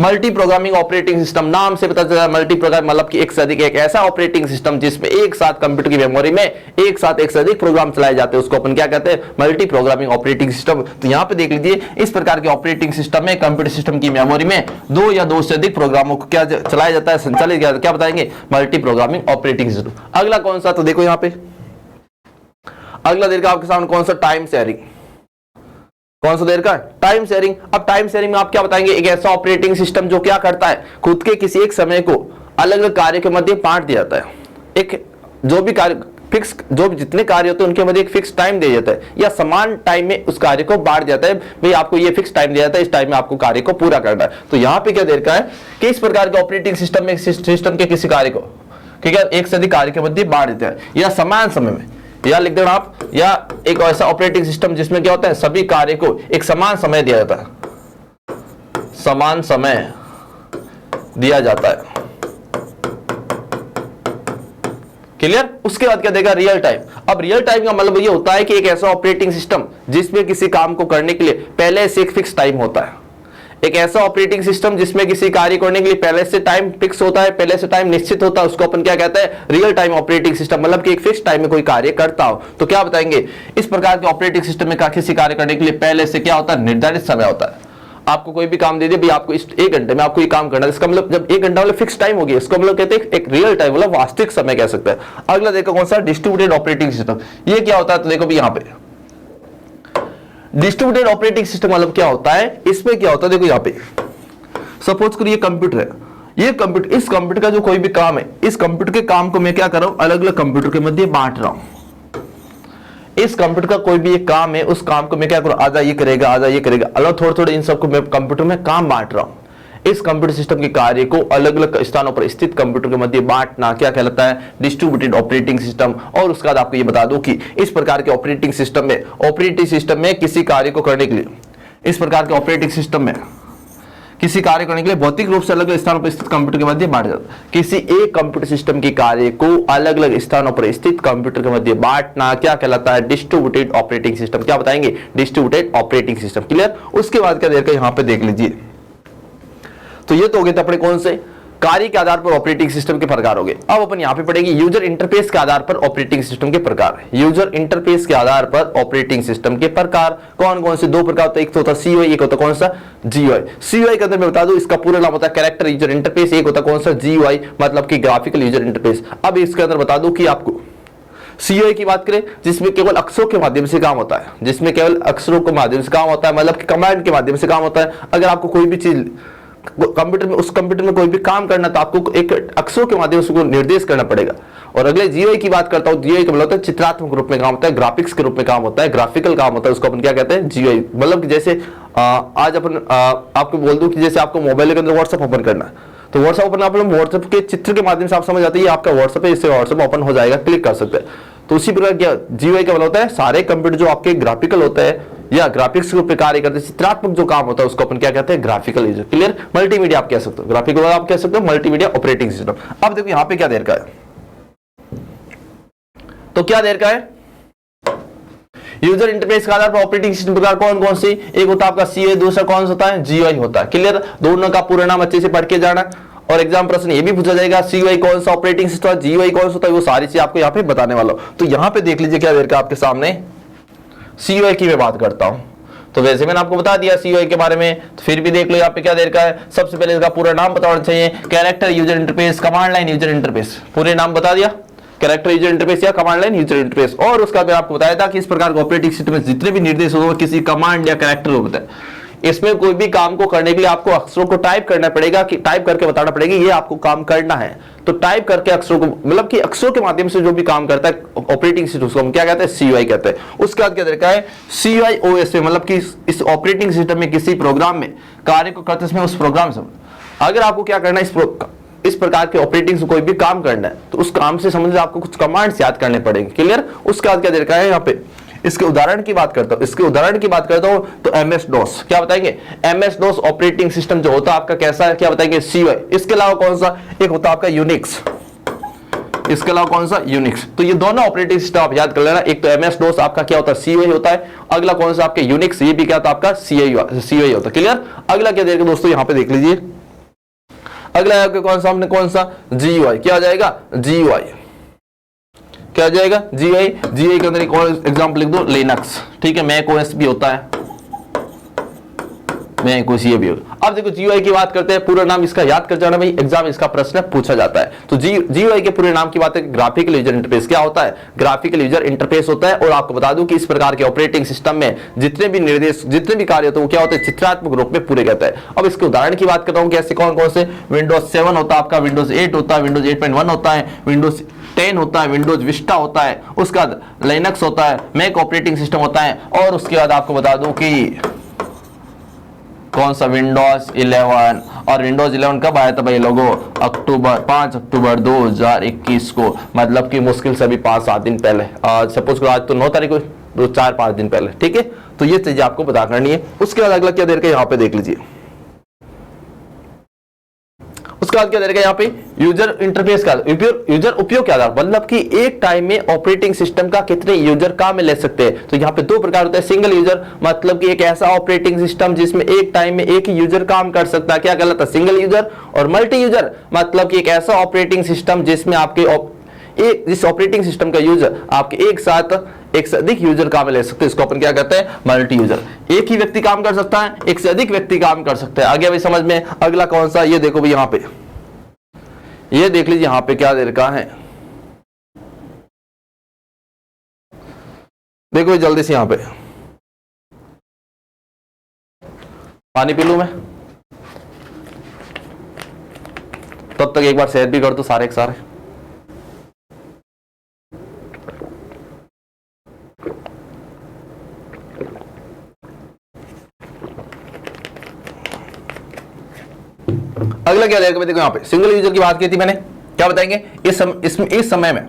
मल्टी प्रोग्रामिंग ऑपरेटिंग सिस्टम, नाम से पता चला मल्टी प्रोग्राम मतलब कि एक से अधिक, एक ऐसा ऑपरेटिंग सिस्टम जिसमें एक साथ कंप्यूटर की मेमोरी में एक साथ एक से अधिक प्रोग्राम चलाए जाते हैं, उसको अपन क्या कहते हैं, मल्टी प्रोग्रामिंग ऑपरेटिंग सिस्टम। तो यहां पे देख लीजिए इस प्रकार के ऑपरेटिंग सिस्टम में कंप्यूटर सिस्टम की मेमोरी में दो या दो से अधिक प्रोग्रामों को क्या चलाया जाता है, संचालित किया, क्या बताएंगे, मल्टी प्रोग्रामिंग ऑपरेटिंग सिस्टम। अगला कौन सा, तो देखो यहां पे अगला देर का आपके सामने कौन सा, टाइम शेयरिंग। कौन सा देर का, टाइम शेयरिंग। अब टाइम शेयरिंग में आप क्या बताएंगे, एक ऐसा ऑपरेटिंग सिस्टम जो क्या करता है, खुद के किसी एक समय को अलग अलग कार्य के मध्य बांट दिया जाता है। एक जो भी कार्य फिक्स, जो भी जितने कार्य होते हैं उनके मध्य एक फिक्स टाइम दिया जाता है या समान टाइम में उस कार्य को बांट जाता है। भाई आपको ये फिक्स टाइम दिया जाता है, इस टाइम में आपको कार्य को पूरा करना है। तो यहां पे क्या देर का है कि इस प्रकार के ऑपरेटिंग सिस्टम में सिस्टम के किसी कार्य को ठीक है एक से अधिक कार्य के मध्य बांट देता है या समान समय में, या लिख देना आप, या एक ऐसा ऑपरेटिंग सिस्टम जिसमें क्या होता है, सभी कार्य को एक समान समय दिया जाता है, समान समय दिया जाता है। क्लियर। उसके बाद क्या देगा, रियल टाइम। अब रियल टाइम का मतलब ये होता है कि एक ऐसा ऑपरेटिंग सिस्टम जिसमें किसी काम को करने के लिए पहले से एक फिक्स टाइम होता है, एक ऐसा ऑपरेटिंग सिस्टम जिसमें किसी कार्य करने के लिए पहले से टाइम फिक्स होता है, पहले से टाइम निश्चित होता है, उसको अपन क्या कहते हैं, रियल टाइम ऑपरेटिंग सिस्टम। मतलब कि एक फिक्स टाइम में कोई कार्य करता हो। तो क्या बताएंगे, इस प्रकार के ऑपरेटिंग सिस्टम में किसी कार्य करने के लिए पहले से क्या होता है, निर्धारित समय होता है। आपको कोई भी काम दे दिया, भाई आपको इस 1 घंटे में आपको ये काम करना है, इसका मतलब जब 1 घंटा मतलब फिक्स टाइम हो गया, इसको मतलब कहते हैं एक रियल टाइम, मतलब वास्तविक समय कह सकते हैं। अगला देखो कौन सा, डिस्ट्रीब्यूटेड ऑपरेटिंग सिस्टम। ये क्या होता है, तो देखो भी यहाँ पे डिस्ट्रीब्यूटेड ऑपरेटिंग सिस्टम मतलब क्या होता है, इसमें क्या होता है, देखो यहाँ पे सपोज करिए कंप्यूटर है, ये कंप्यूटर, इस कंप्यूटर का जो कोई भी काम है, इस कंप्यूटर के काम को मैं क्या कर रहा हूं, अलग अलग कंप्यूटर के मध्य बांट रहा हूं। इस कंप्यूटर का कोई भी एक काम है, उस काम को मैं क्या करूं, आधा ये करेगा, आधा ये करेगा, अलग थोड़े थोड़े इन सबको मैं कंप्यूटर में काम बांट रहा हूं। इस कंप्यूटर सिस्टम के कार्य को अलग अलग स्थानों पर स्थित कंप्यूटर के मध्य बांटना क्या कहलाता है, डिस्ट्रीब्यूटेड ऑपरेटिंग सिस्टम। और उसके बाद आपको ये बता दूं कि इस प्रकार के ऑपरेटिंग सिस्टम में किसी कार्य को करने के लिए, इस प्रकार के ऑपरेटिंग सिस्टम में किसी कार्य करने के लिए भौतिक रूप से अलग अलग स्थानों पर स्थित कंप्यूटर के मध्य बांट जाता है। किसी एक कंप्यूटर सिस्टम के कार्य को अलग अलग स्थानों पर स्थित कंप्यूटर के मध्य बांटना क्या कहलाता है, डिस्ट्रीब्यूटेड ऑपरेटिंग सिस्टम। क्या बताएंगे, डिस्ट्रीब्यूटेड ऑपरेटिंग सिस्टम। क्लियर। उसके बाद क्या देखा, यहां पे देख लीजिए, तो ये तो हो गए थे अपने कौन से, कार्य के आधार पर ऑपरेटिंग सिस्टम के प्रकार हो गए। अब अपन यहां पे पढ़ेंगे यूजर इंटरफेस के आधार पर ऑपरेटिंग सिस्टम के प्रकार। यूजर इंटरफेस के आधार पर ऑपरेटिंग सिस्टम के प्रकार कौन कौन से, 2 प्रकार होता है, एक तो होता है सीयूआई, एक होता कौन सा, जीयूआई। सीयूआई के अंदर मैं बता दूं इसका पूरा नाम होता है कैरेक्टर यूजर इंटरफेस, एक होता कौन सा, जीयूआई मतलब कि ग्राफिकल यूजर इंटरफेस। अब इसके अंदर बता दूं कि आपको सीयूआई की बात करें जिसमें केवल अक्षरों के माध्यम से काम होता है, जिसमें केवल अक्षरों के माध्यम से काम होता है, मतलब कि कमांड के माध्यम से काम होता है। अगर आपको कोई भी चीज कंप्यूटर में, उस कंप्यूटर में कोई भी काम करना तो आपको एक अक्षरों के माध्यम से निर्देश करना पड़ेगा। और अगले जीयूआई की बात करता हूं, जीयूआई का मतलब होता है चित्रात्मक रूप में काम होता है, ग्राफिक्स के रूप में काम होता है, ग्राफिकल काम होता है, उसको अपन क्या कहते हैं, जीयूआई। मतलब कि जैसे आज अपन आपको बोल दूं कि जैसे आपको मोबाइल के अंदर व्हाट्सएप ओपन करना है, तो व्हाट्सएप ओपन आप व्हाट्सएप के चित्र के माध्यम से आप समझ आते हैं आपका व्हाट्सएप है, इससे व्हाट्सएप ओपन हो जाएगा, क्लिक कर सकते हैं। तो उसी प्रकार क्या जीयूआई का मतलब होता है, सारे कंप्यूटर जो आपके ग्राफिकल होते हैं या ग्राफिक्स के कार्य करते हैं, चित्रात्मक जो काम होता है उसको अपन क्या कहते हैं, ग्राफिकल यूजर। क्लियर। मल्टीमीडिया आप कह सकते हो, ग्राफिकल आप कह सकते हो, मल्टीमीडिया ऑपरेटिंग सिस्टम। अब देखो यहां पे क्या देर का है, तो क्या देर का है, यूजर इंटरफेस के आधार पर ऑपरेटिंग सिस्टम प्रकार कौन कौन सी, एक होता है आपका सीयूआई, दूसरा कौन सा होता है, जीयूआई होता है। क्लियर। दोनों का पूरा नाम अच्छे से पढ़ के जाना, और एग्जाम प्रश्न ये भी पूछा जाएगा सीयूआई कौन सा ऑपरेटिंग सिस्टम है, जीयूआई कौन सा होता है, वो सारी चीज आपको यहाँ पे बताने वाला हूं। तो यहाँ पे देख लीजिए क्या देर का आपके सामने सीयूआई की मैं बात करता हूं। तो वैसे मैंने आपको बता दिया सीयूआई के बारे में, तो फिर भी देख लो यहाँ पे क्या देर का है। सबसे पहले इसका पूरा नाम बताना चाहिए, character user interface, command line user interface, पूरे नाम बता दिया, कैरेक्टर यूजर इंटरफेस या कमांड लाइन यूजर इंटरफेस। और उसका भी आपको बताया था कि इस प्रकार का ऑपरेटिंग सिस्टम में जितने भी निर्देश होगा किसी कमांड या कैरेक्टर होता है, इसमें कोई भी काम को करने के लिए आपको अक्षरों को टाइप करना पड़ेगा, कि टाइप करके बताना पड़ेगा ये आपको काम करना है। तो टाइप करके अक्षरों को, मतलब कि अक्षरों के माध्यम से जो भी काम करता है ऑपरेटिंग सिस्टम, उसको हम क्या कहते हैं, सीयूआई कहते हैं। उसके बाद क्या तरीका है, सीयूआई ओएस में, मतलब कि इस ऑपरेटिंग सिस्टम में किसी प्रोग्राम में कार्य को करते समय उस प्रोग्राम से अगर आपको क्या करना है, इस इस प्रकार के ऑपरेटिंग से कोई भी काम करना है तो उस काम से संबंधित आपको कुछ कमांड्स याद करने पड़ेंगे। क्लियर? उसके बाद क्या दे रखा है यहाँ पे, इसके उदाहरण की बात करता हूं तो एमएस डॉस, क्या बताएंगे, एमएस डॉस ऑपरेटिंग सिस्टम जो होता है आपका कैसा है, क्या बताएंगे, CUI। इसके अलावा कौन सा एक होता है आपका यूनिक्स, इसके अलावा कौन सा, यूनिक्स। तो ये दोनों ऑपरेटिंग सिस्टम आप याद कर लेना, एक तो एमएस डॉस आपका क्या होता है, CUI होता है, अगला कौन सा आपके यूनिक्स, ये भी क्या होता है आपका CUI होता है। क्लियर? अगला क्या देगा दोस्तों, यहां पे देख लीजिए, अगला आपके कौन सा, हमने कौन सा, GUI, क्या आ जाएगा, GUI, क्या आ जाएगा, GUI के अंदर एक और एग्जांपल लिख दो, लिनक्स, ठीक है, मैक ओएस भी होता है, मैं कुछ ये भी होगा। अब देखो GUI की बात करते हैं, पूरा नाम इसका याद कर जाना भाई, एग्जाम इसका प्रश्न पूछा जाता है। तो GUI के पूरे नाम की बात है, ग्राफिकल यूजर इंटरफेस। क्या होता है, ग्राफिकल यूजर इंटरफेस होता है। और आपको बता दूं कि इस प्रकार के ऑपरेटिंग सिस्टम में जितने भी निर्देश, जितने भी कार्य होते हैं वो क्या होते हैं, चित्रात्मक रूप में पूरे करता है। अब इसके उदाहरण की बात कर रहा हूं, कैसे कौन कौन से, विंडोज 7 होता है आपका, विंडोज 8 होता है, विंडोज 8.1 होता है, विंडोज 10 होता है, विंडोज विस्टा होता है, उसके बाद लिनक्स होता है, मैक ऑपरेटिंग सिस्टम होता है, और उसके बाद आपको बता दूं कि कौन सा, विंडोज 11। और विंडोज 11 कब आया था भाई लोगों, 5 अक्टूबर 2021 को, मतलब कि मुश्किल से अभी 5-7 दिन पहले, सपोज करो आज तो 9 तारीख को, 4-5 दिन पहले, ठीक है। तो ये चीजें आपको पता करनी है। उसके बाद अगला क्या दे रखा है यहाँ पे देख लीजिए, उसके बाद क्या दे रखा है यहाँ पे, यूजर इंटरफेस का यूजर उपयोग क्या था, मतलब कि एक टाइम में ऑपरेटिंग सिस्टम का कितने यूजर काम में ले सकते हैं। तो यहाँ पे दो प्रकार होता है, सिंगल यूजर, मतलब कि एक ऐसा ऑपरेटिंग सिस्टम जिसमें एक टाइम में एक ही यूजर काम कर सकता है, क्या कहलाता है, सिंगल यूजर। और मल्टी यूजर, मतलब कि एक ऐसा ऑपरेटिंग सिस्टम जिसमें आपके जिस ऑपरेटिंग सिस्टम का यूजर आपके एक साथ एक से अधिक यूजर काम ले सकते हैं, इसको अपन क्या कहते हैं, मल्टी यूजर। एक ही व्यक्ति काम कर सकता है, एक से अधिक व्यक्ति काम कर सकते हैं। आगे भाई समझ में। अगला कौन सा, ये देखो भाई यहां पे, ये देख लीजिए यहां पे क्या दे रखा है, देखो भाई जल्दी से यहां पे, पानी पी लूं मैं, तब तक एक बार शेयर भी कर दो सारे के सारे। अगला क्या देखो यहाँ पे, सिंगल यूजर की बात की थी मैंने, क्या बताएंगे, इस समय में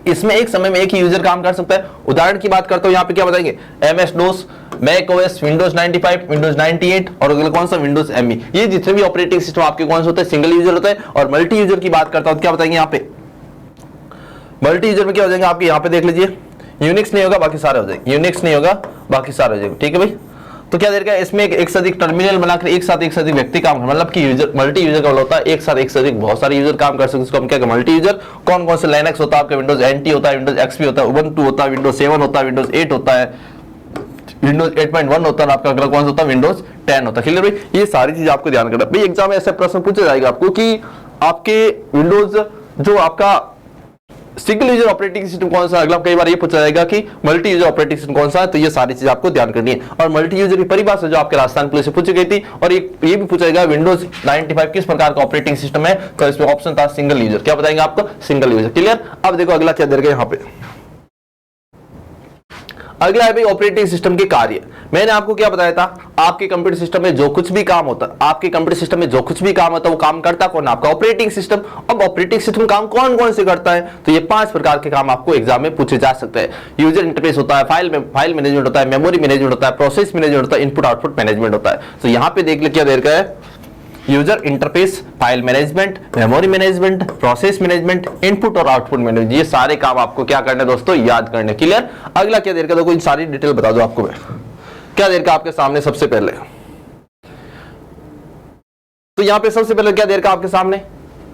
इसमें एक समय में एक ही यूजर काम कर सकता है। उदाहरण की बात करता हूं, यहाँ पे क्या बताएंगे, एमएस डोस, मैक ओएस, विंडोज 95, विंडोज 98 और अगला कौन सा, विंडोज एमई। ये जितने भी ऑपरेटिंग सिस्टम आपके कौन से होते हैं, सिंगल यूजर होता है। और मल्टी यूजर की बात करता हूं, क्या बताएंगे यहाँ पे, मल्टी यूजर में क्या हो जाएंगे आपके, यहाँ पे देख लीजिए, यूनिक्स नहीं होगा बाकी सारे हो जाएंगे, यूनिक्स नहीं होगा बाकी सारे हो जाएंगे, ठीक है भाई। तो क्या देर इसमें एक से अधिक टर्मिनल बनाकर एक साथ व्यक्ति काम कर, मतलब कि यूजर, मल्टी यूजर का होता है एक साथ एक से अधिक बहुत सारे यूजर काम कर सकते हैं, इसको हम क्या कहते हैं, मल्टी यूजर। कौन कौन से, लाइनक्स होता है आपका, विंडोज NT होता है, विंडोज XP होता है, उबंटू होता है, विंडोज 7 होता है, विंडोज 8 होता है, विंडोज 8.1 होता है, आपका अगला कौन सा होता है, विंडोज 10 होता है। क्लियर भाई, ये सारी चीज आपको ध्यान करना भाई। एग्जाम में ऐसा प्रश्न पूछा जाएगा आपको कि आपके विंडोज जो आपका सिंगल यूजर ऑपरेटिंग सिस्टम कौन सा, अगला कई बार ये पूछा जाएगा कि मल्टी यूजर ऑपरेटिंग सिस्टम कौन सा है। तो ये सारी चीज आपको ध्यान करनी है। और मल्टी यूजर की परिभाषा जो आपके राजस्थान पुलिस से पूछी गई थी, और ये भी पूछा जाएगा विंडोज 95 किस प्रकार का ऑपरेटिंग सिस्टम है, तो इसमें ऑप्शन था सिंगल यूजर। क्या बताएंगे आपको, सिंगल यूजर। क्लियर। अब देखो अगला क्या दे रखा है यहाँ पे, अगला है भाई ऑपरेटिंग सिस्टम के कार्य। मैंने आपको क्या बताया था, आपके कंप्यूटर सिस्टम में जो कुछ भी काम होता है, आपके कंप्यूटर सिस्टम में जो कुछ भी काम होता है वो काम करता कौन, आपका ऑपरेटिंग सिस्टम। अब ऑपरेटिंग सिस्टम काम कौन कौन से करता है, तो ये 5 प्रकार के काम आपको एग्जाम में पूछे जा सकते हैं। यूजर इंटरफेस होता है, फाइल मैनेजमेंट होता है, मेमोरी मैनेजमेंट होता है, प्रोसेस मैनेजमेंट होता है, इनपुट आउटपुट मैनेजमेंट होता है। तो यहाँ पे देख ले क्या दे रखा है, user interface, file management, memory management, process management, input और आउटपुट मैनेजमेंट, ये सारे काम आपको क्या करने हैं दोस्तों, याद करने। क्लियर। अगला क्या देर का, देखो इन सारी डिटेल बता दो आपको मैं, क्या देर का आपके सामने सबसे पहले, तो यहां पे सबसे पहले क्या देर का आपके सामने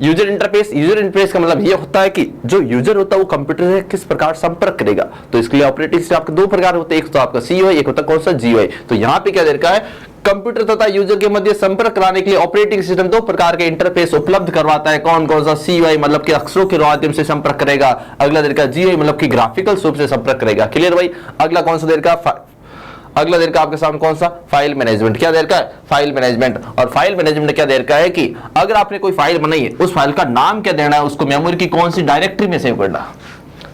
यूजर इंटरफेस। यूजर इंटरफेस का मतलब ये होता है कि जो यूजर होता है वो कंप्यूटर से किस प्रकार संपर्क करेगा। तो इसके लिए ऑपरेटिंग सिस्टम आपके 2 प्रकार होते हैं, एक तो आपका CUI, एक होता है कौन सा, GUI। तो यहाँ पे क्या देर का है, कंप्यूटर तथा यूजर के मध्य संपर्क कराने के लिए ऑपरेटिंग सिस्टम 2 प्रकार के इंटरफेस उपलब्ध करवाता है। कौन कौन सा, CUI मतलब कि अक्षरों के माध्यम से संपर्क करेगा, अगला देर का GUI मतलब कि ग्राफिकल रूप से संपर्क करेगा। क्लियर भाई। अगला कौन सा देर का, अगला देर का आपके सामने कौन सा, फाइल मैनेजमेंट। क्या देर का है, फाइल मैनेजमेंट। और फाइल मैनेजमेंट क्या देर का है कि अगर आपने कोई फाइल बनाई है, उस फाइल का नाम क्या देना है, उसको मेमोरी की कौन सी डायरेक्टरी में सेव करना।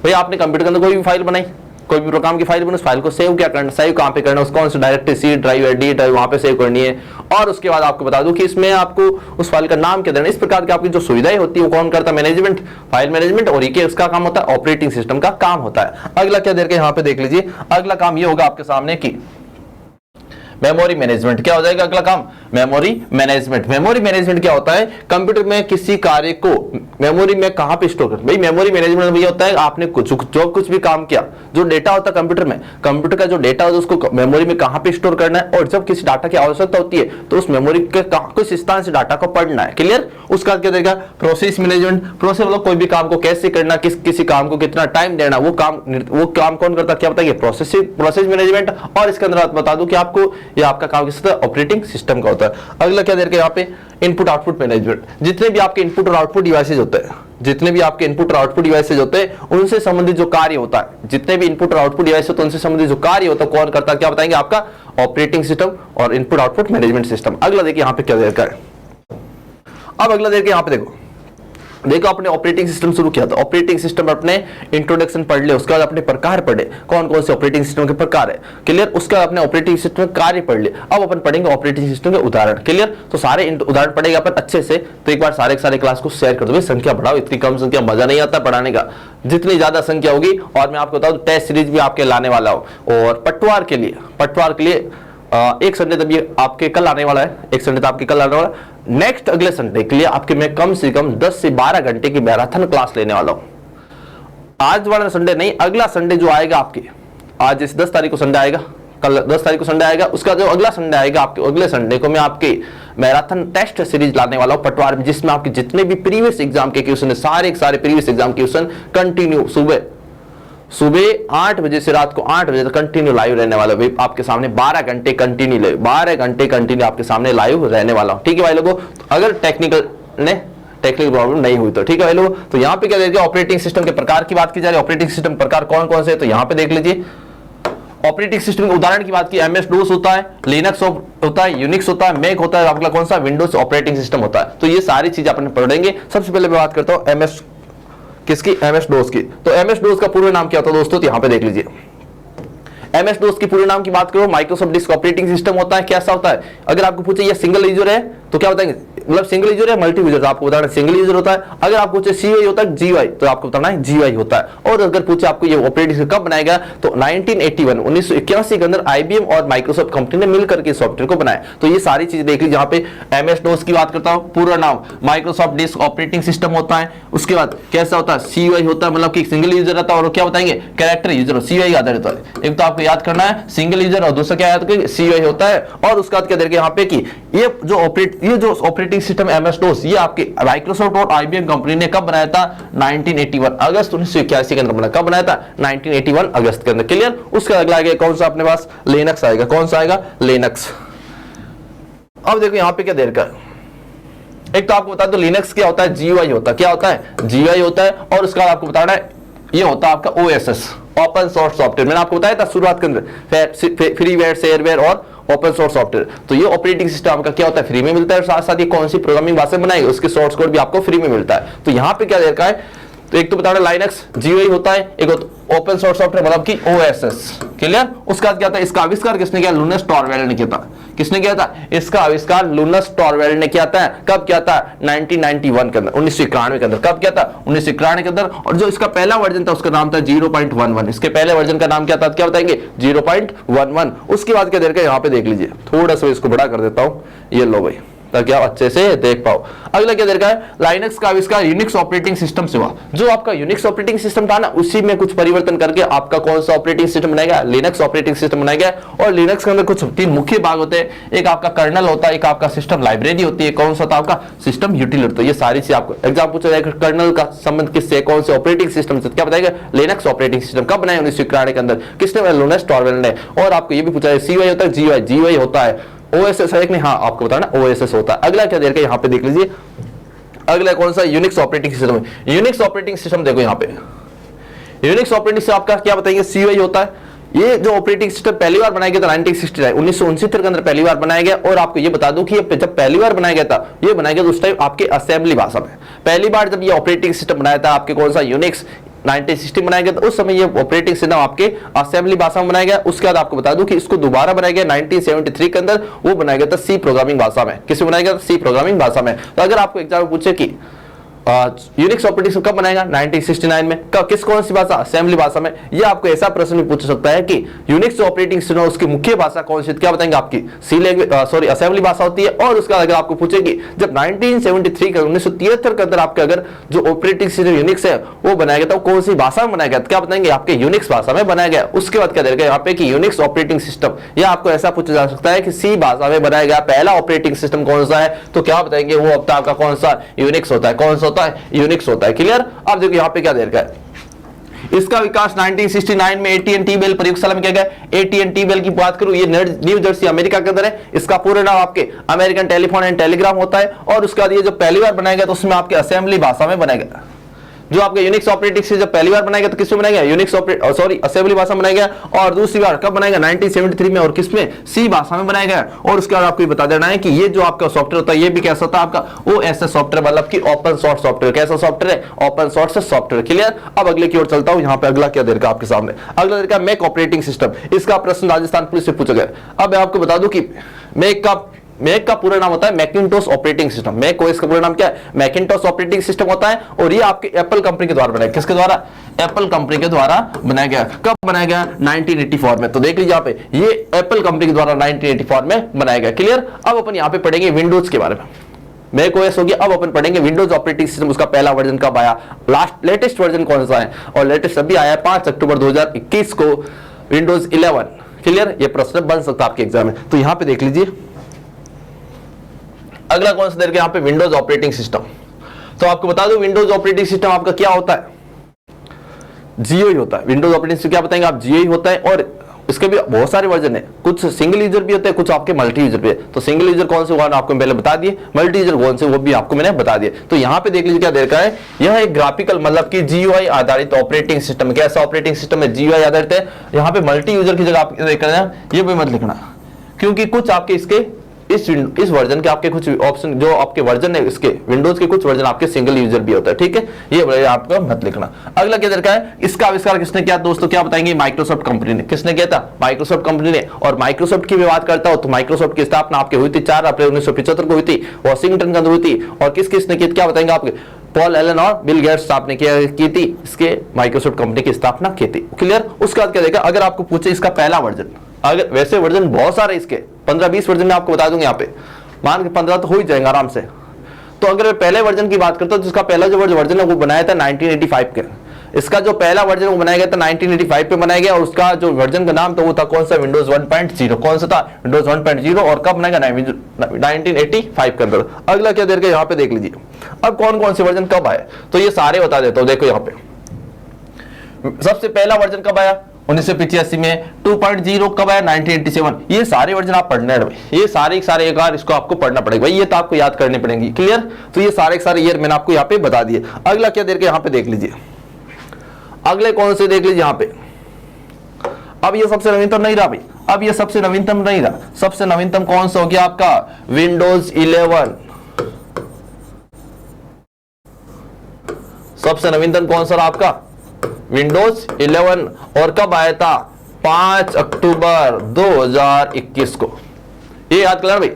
भाई आपने कंप्यूटर के अंदर कोई भी फाइल बनाई, कोई भी प्रोग्राम की फाइल बने, उस फाइल को सेव क्या करना, सेव कहाँ पे करना, उसको कौन सी डायरेक्टरी, सी ड्राइव या डी ड्राइव, वहां पे सेव करनी है। और उसके बाद आपको बता दूं कि इसमें आपको उस फाइल का नाम क्या देना। इस प्रकार की आपकी जो सुविधाएं होती है वो कौन करता है, मैनेजमेंट, फाइल मैनेजमेंट, और ये उसका काम होता है ऑपरेटिंग सिस्टम का काम होता है। अगला क्या देर के यहाँ पे देख लीजिए, अगला काम ये होगा आपके सामने की मेमोरी मैनेजमेंट। क्या हो जाएगा अगला काम, मेमोरी मैनेजमेंट। मेमोरी मैनेजमेंट क्या होता है, कंप्यूटर में किसी कार्य को मेमोरी में कहां पे स्टोर कर, भाई मेमोरी मैनेजमेंट में ये होता है आपने कुछ भी काम किया, जो डेटा होता है कंप्यूटर में, कंप्यूटर का जो डेटा होता है उसको मेमोरी में कहां पे स्टोर करना है, और जब किसी डाटा की आवश्यकता होती है तो उस मेमोरी के कुछ स्थान से डाटा को पढ़ना है। क्लियर। उसका क्या देगा, प्रोसेस मैनेजमेंट। प्रोसेस मतलब कोई भी काम को कैसे करना, किसी काम को कितना टाइम देना, वो काम कौन करता है, क्या बताइए, प्रोसेस मैनेजमेंट। और इसके अंदर बता दूं कि आपको ये आपका काम किस होता है, ऑपरेटिंग सिस्टम का होता है। अगला क्या देर के यहाँ पे इनपुट आउटपुट मैनेजमेंट। जितने भी आपके इनपुट और आउटपुट डिवाइसेज होते हैं, जितने भी आपके इनपुट और आउटपुट डिवाइसेज होते हैं उनसे संबंधित जो कार्य होता है, जितने भी इनपुट और आउटपुट डिवाइस होते हैं उनसे संबंधित जो कार्य होता है कौन करता है, क्या बताएंगे, आपका ऑपरेटिंग सिस्टम और इनपुट आउटपुट मैनेजमेंट सिस्टम। अगला देखिए यहाँ पे क्या देर का है। अब अगला देर के यहाँ पे देखो आपने ऑपरेटिंग सिस्टम शुरू किया था, ऑपरेटिंग सिस्टम अपने इंट्रोडक्शन पढ़ ले, उसके बाद अपने प्रकार पढ़े, कौन कौन से ऑपरेटिंग सिस्टम के प्रकार है। क्लियर। उसके बाद अपने ऑपरेटिंग सिस्टम के कार्य पढ़ ले। अब अपन पढ़ेंगे ऑपरेटिंग सिस्टम के उदाहरण। क्लियर। तो सारे उदाहरण पढ़ेंगे अपन अच्छे से। तो एक बार सारे क्लास को शेयर कर दो, संख्या बढ़ाओ, इतनी कम संख्या मजा नहीं आता पढ़ाने का, जितनी ज्यादा संख्या होगी। और मैं आपको बताऊं टेस्ट सीरीज भी आपके लाने वाला हूं। और पटवार के लिए एक संडे तब ये आपके कल आने वाला है, एक संडे तो आपके कल आने वाला है। नेक्स्ट अगले संडे के लिए आपके मैं कम से कम 10 से 12 घंटे की मैराथन क्लास लेने वाला हूं। आज वाला संडे नहीं, अगला संडे जो आएगा आपके, आज इस 10 तारीख को संडे आएगा, कल 10 तारीख को संडे आएगा, उसका जो अगला संडे आएगा आपके अगले संडे को मैं आपके मैराथन टेस्ट सीरीज लाने वाला हूं पटवार में, जिसमें आपके जितने भी प्रीवियस एग्जाम के क्वेश्चन है, सारे प्रीवियस एग्जाम के क्वेश्चन कंटिन्यू सुबह 8 बजे से रात को 8 बजे तक कंटिन्यू लाइव रहने वाला है आपके सामने। 12 घंटे कंटिन्यू आपके सामने लाइव रहने वाला हूं। ठीक है भाई लोगों। अगर टेक्निकल प्रॉब्लम नहीं हुई तो ठीक है भाई लोगों। तो यहाँ पे क्या देखिए, ऑपरेटिंग सिस्टम के प्रकार की बात की जा रही है। ऑपरेटिंग सिस्टम प्रकार कौन कौन से है, तो यहाँ पे देख लीजिए। ऑपरेटिंग सिस्टम के उदाहरण की बात की, MS DOS होता है, लिनक्स होता है, यूनिक्स होता है, मैक होता है, आपका कौन सा विंडोज ऑपरेटिंग सिस्टम होता है। तो ये सारी चीज अपन पढ़ेंगे। सबसे पहले मैं बात करता हूँ MS DOS की। तो MS DOS का पूरा नाम क्या होता है दोस्तों, तो यहाँ पे देख लीजिए। MS DOS की पूरे नाम की बात करो, माइक्रोसॉफ्ट डिस्क ऑपरेटिंग सिस्टम होता है। कैसा होता है, अगर आपको पूछे ये सिंगल यूजर है तो क्या बताएंगे, मतलब सिंगल यूजर है मल्टी यूजर, आपको बताना सिंगल यूजर होता है। अगर आपको पूछे CUI होता है GUI, तो आपको बताना है GUI होता है। और अगर पूछे आपको ये ऑपरेटिंग कब बनाया गया, तो 1981 के अंदर IBM और माइक्रोसॉफ्ट कंपनी ने मिलकर के सॉफ्टवेयर को बनाया। तो ये सारी चीज देख लीजिए। यहाँ पे MS DOS की बात करता हूँ, पूरा नाम माइक्रोसॉफ्ट डिस्क ऑपरेटिंग सिस्टम होता है। उसके बाद कैसा होता है, CUI होता है, मतलब कि सिंगल यूजर रहता है। और क्या बताएंगे, कैरेक्टर यूजर, CUI याद रहता है। एक तो आपको याद करना है सिंगल यूजर, और दूसरा क्या याद करेंगे, CUI होता है। और उसके बाद क्या देखेंगे यहाँ पे कि ये जो ऑपरेटिंग सिस्टम MS DOS, ये आपके माइक्रोसॉफ्ट और IBM कंपनी ने कब बनाया था, 1981 अगस्त 1981 के अंदर बनाया। कब बनाया था, 1981 अगस्त के अंदर। क्लियर। उसका अगला आएगा कौन सा अपने पास, लिनक्स आएगा। कौन सा आएगा, लिनक्स। अब देखो यहाँ पे क्या देर का, एक तो आपको बता दो लिनक्स क्या होता है, GUI होता है। क्या होता है, GUI होता है। और उसका आपको बताना है ये होता है आपका OSS, ओपन सोर्स सॉफ्टवेयर। मैंने आपको बताया था शुरुआत के अंदर, फ्रीवेयर, शेयरवेयर और ओपन सोर्स सॉफ्टवेयर। तो ये ऑपरेटिंग सिस्टम आपका क्या होता है, फ्री में मिलता है। और साथ साथ ये कौन सी प्रोग्रामिंग भाषा बनाई, उसके सोर्स कोड भी आपको फ्री में मिलता है। तो यहाँ पे क्या देखा है, तो एक तो बताना लाइनक्स GUI होता है, एक ओपन सोर्स सॉफ्टवेयर मतलब कि OSS। क्लियर। उसका क्या था, इसका आविष्कार किसने किया, लुनस टॉरवेल्ड ने किया था। किसने किया था, इसका आविष्कार लुनस टॉरवेल्ड ने किया था। कब किया था, 1991 के अंदर, 1991 के अंदर। कब किया था, 1991 के अंदर। और जो इसका पहला वर्जन था उसका नाम था 0.11। इसके पहले वर्जन का नाम क्या था, क्या बताएंगे, 0.11। उसके बाद क्या देर का, यहाँ पे देख लीजिए, थोड़ा सा इसको बड़ा कर देता हूँ, ये लो भाई, ताकि आप अच्छे से देख पाओ। अगला क्या देर का है, लाइनक्स का आविष्कार यूनिक्स ऑपरेटिंग सिस्टम से हुआ। जो आपका यूनिक्स ऑपरेटिंग सिस्टम था ना, उसी में कुछ परिवर्तन करके आपका कौन सा ऑपरेटिंग सिस्टम बनाया गया, लिनक्स ऑपरेटिंग सिस्टम बनाया गया। और लिनक्स के अंदर कुछ 3 मुख्य भाग होते हैं, एक आपका कर्नल होता है, एक आपका सिस्टम लाइब्रेरी होती है, कौन सा होता है आपका सिस्टम यूटिलिटी। तो ये सारी चीज आपको एग्जाम पूछा जाएगा, कर्नल का संबंध किससे, कौन से ऑपरेटिंग सिस्टम से, क्या बताएगा, लिनक्स ऑपरेटिंग सिस्टम। कब बनाया, 1991 के अंदर। किसने, लुनस टॉरवेल्ड ने। और आपको ये भी पूछा है CUI होता है, GUI होता है, OSS है कि नहीं, हाँ आपको बताना OSS होता है। अगला क्या देर का, यहाँ पे देख लीजिए, अगला कौन सा, यूनिक्स ऑपरेटिंग सिस्टम है। यूनिक्स ऑपरेटिंग सिस्टम देखो यहाँ पे, यूनिक्स ऑपरेटिंग सिस्टम आपका क्या बताएंगे, CUI होता है। ये जो ऑपरेटिंग सिस्टम पहली बार बनाया गया था 1969 के अंदर पहली बार बनाया गया। और आपको ये बता दूं कि ये जब पहली बार बनाया गया था, ये बनाया गया उस टाइम आपके असेंबली भाषा में। पहली बार जब ये ऑपरेटिंग सिस्टम बनाया था आपके कौन सा, यूनिक्स, 1960 बनाया गया, तो उस समय ये ऑपरेटिंग सिस्टम आपके असेंबली भाषा में बनाया गया। उसके बाद आपको बता दूं कि इसको दोबारा बनाया गया 1973 के अंदर, वो बनाया गया था सी प्रोग्रामिंग भाषा में। किसमें बनाया गया था? सी प्रोग्रामिंग भाषा में। तो अगर आपको एग्जाम में पूछे कि यूनिक्स ऑपरेटिंग सिस्टम कब बनाएगा? 1969 में। किस कौन सी भाषा? असेंबली भाषा में। यह आपको ऐसा प्रश्न भी पूछ सकता है कि यूनिक्स ऑपरेटिंग सिस्टम उसकी मुख्य भाषा कौन सी? क्या बताएंगे? आपकी सी लैंग्वेज असेंबली भाषा होती है। और उसका अगर आपको पूछेगी जब 1973 का 1973 के अंदर आपके अगर जो ऑपरेटिंग सिस्टम यूनिक्स है वो बनाया गया था, कौन सी भाषा में बनाया गया? क्या बताएंगे? आपके यूनिक्स भाषा में बनाया गया। उसके बाद क्या देगा यहाँ पे कि यूनिक्स ऑपरेटिंग सिस्टम, यह आपको ऐसा पूछा जा सकता है कि सी भाषा में बनाया गया पहला ऑपरेटिंग सिस्टम कौन सा है? तो क्या बताएंगे? वो अब आपका कौन सा? यूनिक्स होता है। कौन सा होता है? यूनिक्स होता है। क्लियर? अब देखो यहाँ पे क्या दे रखा है, इसका विकास 1969 में AT&T बेल प्रयोगशाला में किया गया। AT&T बेल की बात करूं, ये न्यू जर्सी अमेरिका के अंदर है। इसका पूरा नाम आपके अमेरिकन टेलीफोन एंड टेलीग्राम होता है। और उसके बाद ये जो पहली बार बनाया गया तो उसमें आपके असेंबली भाषा में बनाया गया। जो आपके यूनिक्स ऑपरेटिंग सिस्टम जब पहली बार बनाया गया तो किसमें बनाया गया? यूनिक्स असेंबली भाषा में बनाया गया। और दूसरी बार कब बनाया गया? 1973 में। और किसमें? सी भाषा में बनाया गया। और उसके बाद आपको बता देना है कि ये जो आपका सॉफ्टवेयर होता है ये भी कैसा होता है? आपका OSS सॉफ्टवेयर, मतलब कि ओपन सोर्स सॉफ्टवेयर। कैसा सॉफ्टवेयर है? Open source software. क्लियर? अब अगले की ओर चलता हूं। यहाँ पे अगला क्या दे रखा आपके सामने? अगला दे रखा मैक ऑपरेटिंग सिस्टम। इसका प्रश्न राजस्थान पुलिस से पूछा गया। अब मैं आपको बता दूं कि मैक का पूरा नाम होता है Macintosh operating system. Mac OS का पूरा नाम क्या है? मैकिंटोश ऑपरेटिंग सिस्टम होता है। और ये आपके एप्पल कंपनी के द्वारा बनाया। किसके द्वारा? एप्पल कंपनी के द्वारा बनाया गया। कब बनाया गया? 1984 में। तो देख लीजिए यहाँ पे, ये एप्पल कंपनी के द्वारा 1984 में बनाया गया। क्लियर? अब अपन यहाँ पे पढ़ेंगे विंडोज के बारे में। मैक ओएस हो गया, अब अपन पढ़ेंगे विंडोज ऑपरेटिंग सिस्टम। उसका पहला वर्जन कब आया? लेटेस्ट वर्जन कौन सा है? और लेटेस्ट अभी आया 5 अक्टूबर 2021 को, विंडोज 11। क्लियर? ये प्रश्न बन सकता है आपके एग्जाम में। तो यहाँ पे देख लीजिए अगला कौन सा दे रखा है यहाँ पे? Windows operating system. तो आपको बता दूं विंडोज ऑपरेटिंग सिस्टम आपका क्या होता है? जीओई होता है। विंडोज ऑपरेटिंग सिस्टम क्या बताएंगे आप? जीओई होता है। और इसके भी बहुत सारे वर्जन है, कुछ सिंगल यूजर भी होते हैं, कुछ आपके मल्टी यूजर भी है। तो सिंगल यूजर कौन से हुआ आपको पहले बता दिए, मल्टी यूजर कौन से वो भी आपको मैंने बता दिए। तो यहाँ पे देख लीजिए क्या दे रखा है, यह एक ग्राफिकल मतलब कि जीयूआई आधारित ऑपरेटिंग सिस्टम। कैसा ऑपरेटिंग सिस्टम है? जीयूआई आधारित है। यहाँ पे मल्टी यूजर की जगह आप देख रहे हैं, ये भी मत लिखना, क्योंकि कुछ आपके इसके इस वर्जन के आपके कुछ ऑप्शन जो आपके वर्जन है इसके विंडोज के कुछ वर्जन आपके सिंगल यूजर भी होता है। ठीक है, ये आपको मत लिखना। अगला क्या दरकार है, इसका आविष्कार किसने किया दोस्तों? क्या बताएंगे? माइक्रोसॉफ्ट कंपनी ने। किसने किया था? माइक्रोसॉफ्ट कंपनी ने। और माइक्रोसॉफ्ट की भी बात करता हूं तो माइक्रोसॉफ्ट की स्थापना आपकी हुई थी 4 अप्रैल 1975 को हुई थी, वॉशिंगटन के अंदर हुई थी। और किसने की? क्या बताएंगे आपके? पॉल एलन और बिल गेट्स आपने की थी इसके माइक्रोसॉफ्ट कंपनी की स्थापना की थी। क्लियर? उसके बाद क्या देखा, अगर आपको पूछे इसका पहला वर्जन, अगर वैसे वर्जन बहुत सारे इसके 15-20 वर्जन में आपको बता दूंगा, यहाँ पे मान के 15 तो हो ही जाएंगे आराम से। तो अगर पहले वर्जन की बात करता हूं तो इसका पहला जो वर्जन है वो बनाया था 1985 के। इसका जो पहला वर्जन वो बनाया गया था 1985 पे बनाया गया। और उसका जो वर्जन का नाम था वो था कौन सा? विंडोज 1.0। कौन सा था? विंडोज 1.0। और कब बनाया गया? 1985 के अंदर। अगला क्या देर के यहाँ पे देख लीजिए, अब कौन कौन से वर्जन कब आए तो ये सारे बता देता हूं। देखो यहाँ पे सबसे पहला वर्जन कब आया? 1985 में। 2.0 कब आया? 1987। ये सारे वर्जन आप पढ़ने हैं, ये सारे एक बार इसको आपको पढ़ना पड़ेगा भाई, ये तो आपको याद करनी पड़ेगी। क्लियर? तो ये सारे ईयर मैंने आपको यहाँ पे बता दिए। अगला क्या देर के यहाँ पे देख लीजिए, अगले कौन से देख लीजिए यहाँ पे। अब ये सबसे नवीनतम नहीं रहा भाई, अब ये सबसे नवीनतम नहीं रहा। सबसे नवीनतम कौन सा हो गया आपका? विंडोज 11। सबसे नवीनतम कौन सा रहा आपका? विंडोज 11। और कब आया था? 5 अक्टूबर 2021 को। ये याद कर भाई,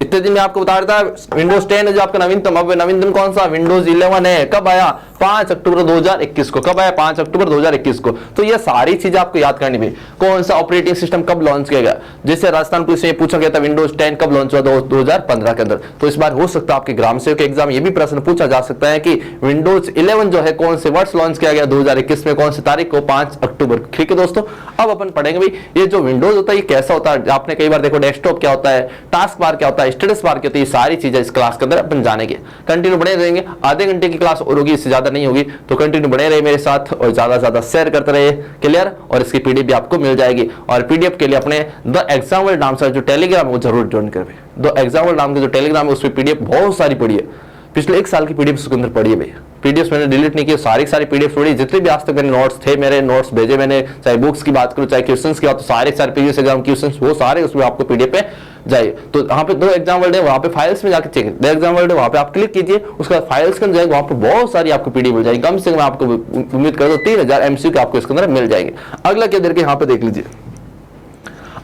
इतने दिन में आपको बता रहा था विंडोज 10 है जो आपका नवीनतम। अब नवीनतम कौन सा? विंडोज 11 है। कब आया? 5 अक्टूबर 2021 को। कब आया? 5 अक्टूबर 2021 को। तो ये सारी चीजें आपको याद करनी भी। कौन सा ऑपरेटिंग सिस्टम कब लॉन्च किया गया? जैसे राजस्थान पुलिस से पूछा गया था विंडोज 10 कब लॉन्च हुआ? 2015 के अंदर। तो इस बार हो सकता है आपके ग्राम सेवक एग्जाम ये भी प्रश्न पूछा जा सकता है कि विंडोज 11 जो है कौन से वर्ष लॉन्च किया गया? 2021 में। कौन सी तारीख को? 5 अक्टूबर। ठीक है दोस्तों, अब अपन पढ़ेंगे भाई ये जो विंडोज होता है ये कैसा होता है। आपने कई बार देखो डेस्कटॉप क्या होता है, टास्क बार क्या होता है, स्टेटस बार क्या होता है, ये सारी चीजें इस क्लास के अंदर अपन जानेंगे। कंटिन्यू बने रहेंगे, आधे घंटे की क्लास और होगी, इससे ज्यादा नहीं होगी। तो कंटिन्यू बने रहे मेरे साथ और ज्यादा से ज्यादा शेयर करते रहे। क्लियर? और इसकी पीडीएफ भी आपको मिल जाएगी। और पीडीएफ के लिए अपने द एग्जाम वर्ल्ड नाम से जो टेलीग्राम वो जरूर ज्वाइन करवे। द एग्जाम वर्ल्ड नाम के जो टेलीग्राम है उसमें पीडीएफ बहुत सारी पड़ी है। पिछले 1 साल की पीडीएफ उसके अंदर पड़ी है भैया। पीडीएफ मैंने डिलीट नहीं किया, सारी पीडीएफ पड़ी, जितने भी आज तक मैंने नोट्स थे, मेरे नोट्स भेजे मैंने, चाहे बुक्स की बात करूं चाहे क्वेश्चंस की, तो सारे प्रीवियस एग्जाम क्वेश्चंस वो सारे उसमें आपको पीडीएफ पे जाइए। तो यहाँ पे 2 एग्जाम वर्ल्ड है, वहाँ पे फाइल्स में जाकर चेक, 2 एग्जाम वर्ल्ड है वहाँ पे आप क्लिक कीजिए, उसके बाद फाइल्स के अंदर जाएगा, वहाँ पे बहुत सारी आपको पीडीएफ मिल जाएगी। कम से कम आपको उम्मीद कर दो 3000 एमसीक्यू आपको इसके अंदर मिल जाएंगे। अगला क्या देर के यहाँ पे देख लीजिए।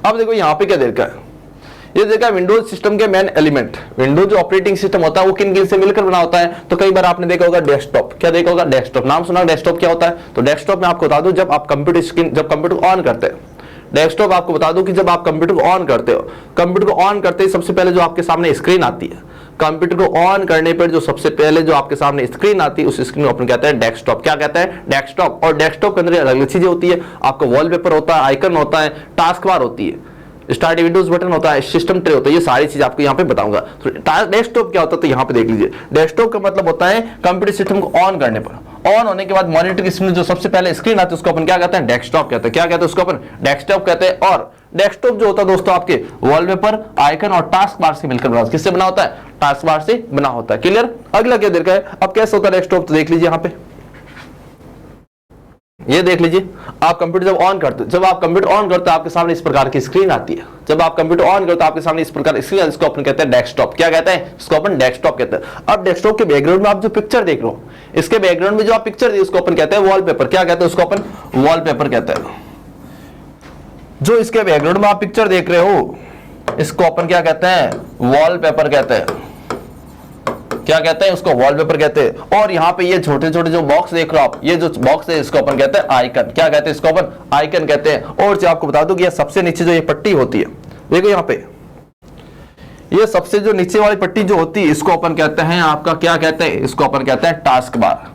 अब देखो यहाँ पे क्या देर का है, ये देखा विंडोज सिस्टम के मेन एलिमेंट। विंडोज जो ऑपरेटिंग सिस्टम होता है वो किन किन से मिलकर बना होता है, तो कई बार आपने देखा होगा डेस्कटॉप। क्या देखा होगा, डेस्कटॉप नाम सुना, डेस्कटॉप क्या होता है। तो डेस्कटॉप में आपको बता दूं, जब आप कंप्यूटर स्क्रीन, जब कंप्यूटर ऑन करते हैं, डेस्कटॉप आपको बता दूं कि जब आप कंप्यूटर को ऑन करते हो, कंप्यूटर को ऑन करते ही सबसे पहले जो आपके सामने स्क्रीन आती है, कंप्यूटर को ऑन करने पर जो सबसे पहले जो आपके सामने स्क्रीन आती है, उस स्क्रीन को अपन कहते हैं डेस्कटॉप। क्या कहते हैं, डेस्कटॉप। और डेस्कटॉप के अंदर अलग अलग चीजें होती है, आपका वॉलपेपर होता है, आइकन होता है, टास्क बार होती है, स्टार्ट विंडोज बटन होता है, सिस्टम ट्रे होता है, ये सारी चीज आपको यहाँ पे बताऊंगा। तो डेस्कटॉप क्या होता है, तो यहाँ पे देख लीजिए। डेस्कटॉप का मतलब होता है कंप्यूटर सिस्टम को ऑन करने पर, ऑन होने के बाद मॉनिटर की स्क्रीन जो सबसे पहले स्क्रीन आती है उसको अपन क्या कहते हैं, डेस्कटॉप कहते हैं। क्या कहते हैं उसको अपन, डेस्कटॉप कहते हैं। और डेस्कटॉप जो होता है दोस्तों आपके वॉलपेपर, आइकन और टास्क बार से मिलकर बना, किससे बना होता है, टास्क बार से बना होता है। क्लियर। अगला क्या देखा है, अब कैसे होता है डेस्कटॉप, तो देख लीजिए यहाँ पे, ये देख लीजिए। आप कंप्यूटर जब ऑन करते, जब आप कंप्यूटर ऑन करते हैं आपके सामने इस प्रकार की स्क्रीन आती है। जब आप कंप्यूटर ऑन करते हैं आपके सामने इस प्रकार की स्क्रीन, इसको अपन कहते हैं डेस्कटॉप। क्या कहते हैं, इसको अपन डेस्कटॉप कहते हैं। अब डेस्कटॉप के बैकग्राउंड में आप जो पिक्चर देख रहे हो, इसके बैकग्राउंड में जो आप पिक्चर देखो उसको अपन कहते हैं वॉलपेपर। क्या कहते हैं उसको अपन, वॉलपेपर कहते हैं। जो इसके बैकग्राउंड में आप पिक्चर देख रहे हो इसको अपन क्या कहते हैं, वॉलपेपर कहते हैं। क्या कहते हैं, उसको वॉलपेपर कहते हैं। और यहाँ पे ये छोटे छोटे जो बॉक्स देख रहे हो आप, ये जो बॉक्स है इसको अपन कहते हैं आइकन। क्या कहते हैं, इसको अपन आइकन कहते हैं। और जो आपको बता दूं कि ये सबसे नीचे जो ये पट्टी होती है, देखो यहाँ पे ये सबसे जो नीचे वाली पट्टी जो होती है इसको अपन कहते हैं आपका, क्या कहते हैं, इसको अपन कहते हैं टास्क बार।